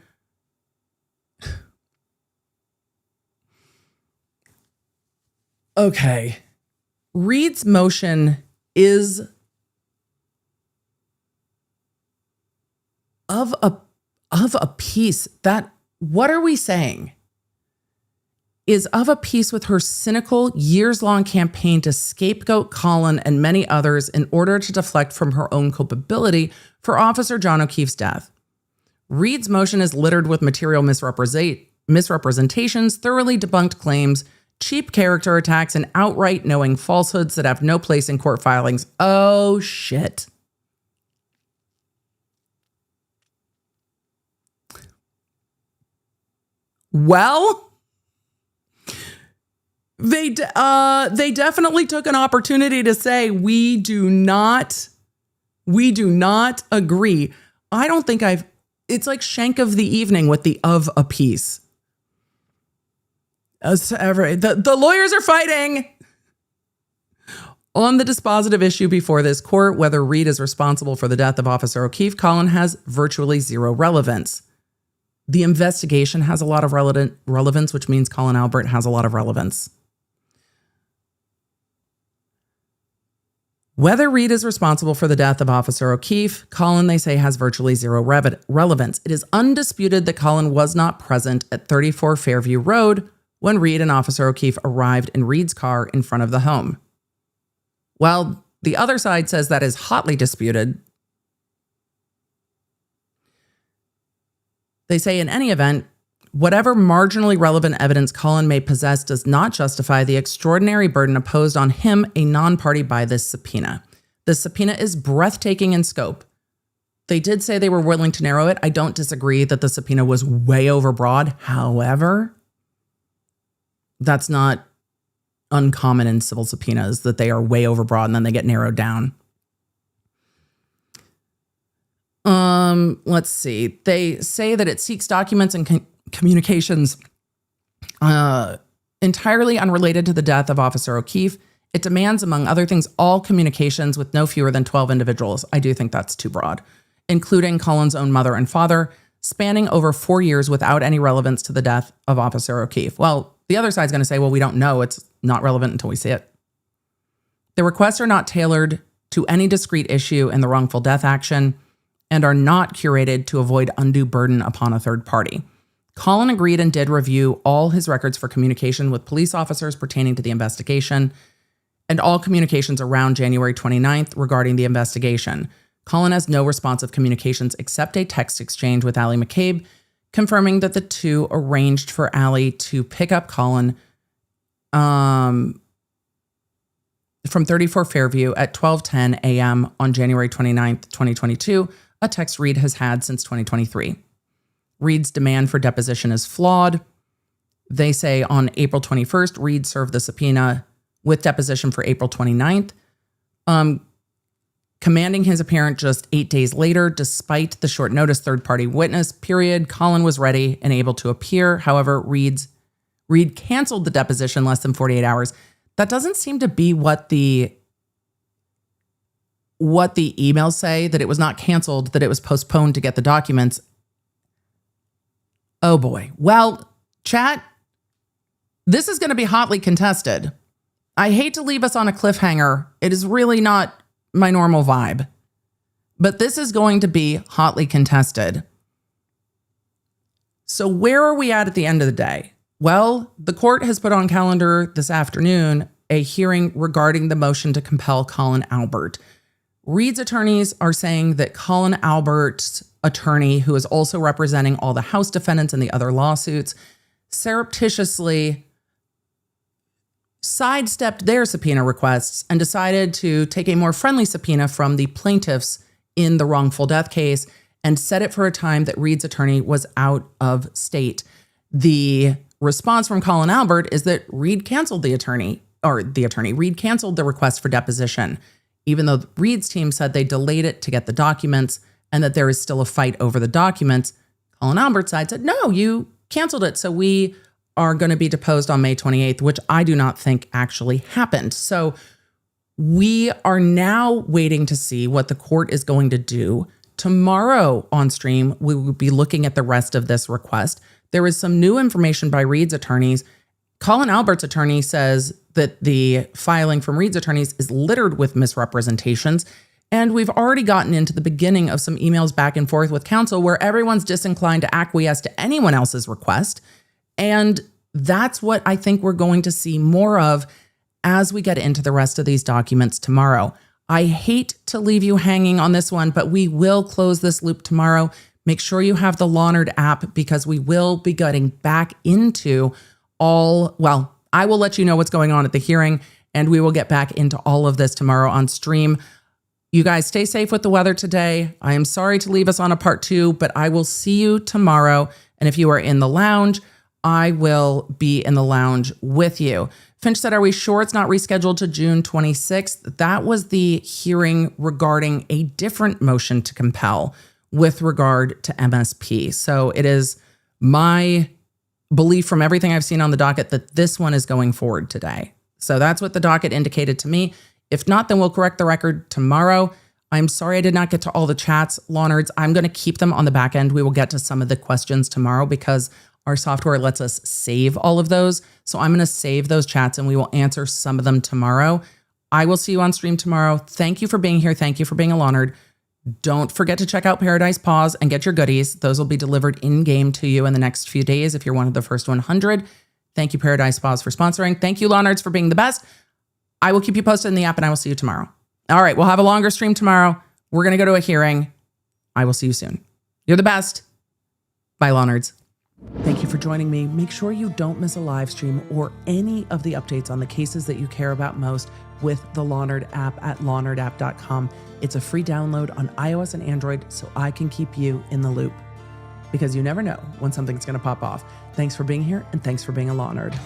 Okay. Reed's motion is of a piece that, what are we saying? Is of a piece with her cynical, years-long campaign to scapegoat Colin and many others in order to deflect from her own culpability for Officer John O'Keefe's death. Reed's motion is littered with material misrepresentations, thoroughly debunked claims, cheap character attacks, and outright knowing falsehoods that have no place in court filings. Oh, shit. Well, they definitely took an opportunity to say, we do not agree. I don't think it's like Shank of the Evening with the of a piece. The lawyers are fighting on the dispositive issue before this court, whether Reed is responsible for the death of Officer O'Keefe. Colin has virtually zero relevance. The investigation has a lot of relevance, which means Colin Albert has a lot of relevance. Whether Reed is responsible for the death of Officer O'Keefe, Colin, they say, has virtually zero relevance. It is undisputed that Colin was not present at 34 Fairview Road when Reed and Officer O'Keefe arrived in Reed's car in front of the home. While the other side says that is hotly disputed, they say, in any event, whatever marginally relevant evidence Colin may possess does not justify the extraordinary burden imposed on him, a non-party, by this subpoena. The subpoena is breathtaking in scope. They did say they were willing to narrow it. I don't disagree that the subpoena was way overbroad. However, that's not uncommon in civil subpoenas, that they are way overbroad and then they get narrowed down. Let's see. They say that it seeks documents and communications entirely unrelated to the death of Officer O'Keefe. It demands, among other things, all communications with no fewer than 12 individuals. I do think that's too broad, including Colin's own mother and father, spanning over 4 years without any relevance to the death of Officer O'Keefe. Well, the other side's going to say, well, we don't know. It's not relevant until we see it. The requests are not tailored to any discrete issue in the wrongful death action and are not curated to avoid undue burden upon a third party. Colin agreed and did review all his records for communication with police officers pertaining to the investigation and all communications around January 29th regarding the investigation. Colin has no responsive communications except a text exchange with Allie McCabe, confirming that the two arranged for Allie to pick up Colin from 34 Fairview at 12:10 a.m. on January 29th, 2022, a text Reed has had since 2023. Reed's demand for deposition is flawed. They say on April 21st, Reed served the subpoena with deposition for April 29th, commanding his appearance just 8 days later. Despite the short notice third-party witness period, Colin was ready and able to appear. However, Reed canceled the deposition less than 48 hours. That doesn't seem to be what the emails say, that it was not canceled, that it was postponed to get the documents. Oh boy. Well, chat, this is going to be hotly contested. I hate to leave us on a cliffhanger. It is really not my normal vibe, but this is going to be hotly contested. So where are we at the end of the day? Well, the court has put on calendar this afternoon a hearing regarding the motion to compel Colin Albert. Reed's attorneys are saying that Colin Albert's attorney, who is also representing all the House defendants in the other lawsuits, surreptitiously sidestepped their subpoena requests and decided to take a more friendly subpoena from the plaintiffs in the wrongful death case and set it for a time that Reed's attorney was out of state. The response from Colin Albert is that Reed canceled Reed canceled the request for deposition, even though Reed's team said they delayed it to get the documents and that there is still a fight over the documents. Colin Albert's side said, no, you canceled it, so we are going to be deposed on May 28th, which I do not think actually happened. So we are now waiting to see what the court is going to do. Tomorrow on stream, we will be looking at the rest of this request. There is some new information by Reed's attorneys. Colin Albert's attorney says that the filing from Reed's attorneys is littered with misrepresentations. And we've already gotten into the beginning of some emails back and forth with counsel where everyone's disinclined to acquiesce to anyone else's request. And that's what I think we're going to see more of as we get into the rest of these documents tomorrow. I hate to leave you hanging on this one, but we will close this loop tomorrow. Make sure you have the Lawnerd app because we will be getting back into I will let you know what's going on at the hearing, and we will get back into all of this tomorrow on stream. You guys stay safe with the weather today. I am sorry to leave us on a part 2, but I will see you tomorrow. And if you are in the lounge, I will be in the lounge with you. Finch said, are we sure it's not rescheduled to June 26th? That was the hearing regarding a different motion to compel with regard to MSP. So it is my belief from everything I've seen on the docket that this one is going forward today. So that's what the docket indicated to me. If not, then we'll correct the record tomorrow. I'm sorry I did not get to all the chats, Lawnerds. I'm going to keep them on the back end. We will get to some of the questions tomorrow because our software lets us save all of those. So I'm going to save those chats and we will answer some of them tomorrow. I will see you on stream tomorrow. Thank you for being here. Thank you for being a Lawnerd. Don't forget to check out Paradise Paws and get your goodies. Those will be delivered in-game to you in the next few days if you're one of the first 100. Thank you, Paradise Paws, for sponsoring. Thank you, Lawnerds, for being the best. I will keep you posted in the app and I will see you tomorrow. All right, we'll have a longer stream tomorrow. We're going to go to a hearing. I will see you soon. You're the best. Bye, Lawnerds. Thank you for joining me. Make sure you don't miss a live stream or any of the updates on the cases that you care about most with the Lawnerd app at lawnerdapp.com. It's a free download on iOS and Android, so I can keep you in the loop, because you never know when something's going to pop off. Thanks for being here, and thanks for being a Law Nerd.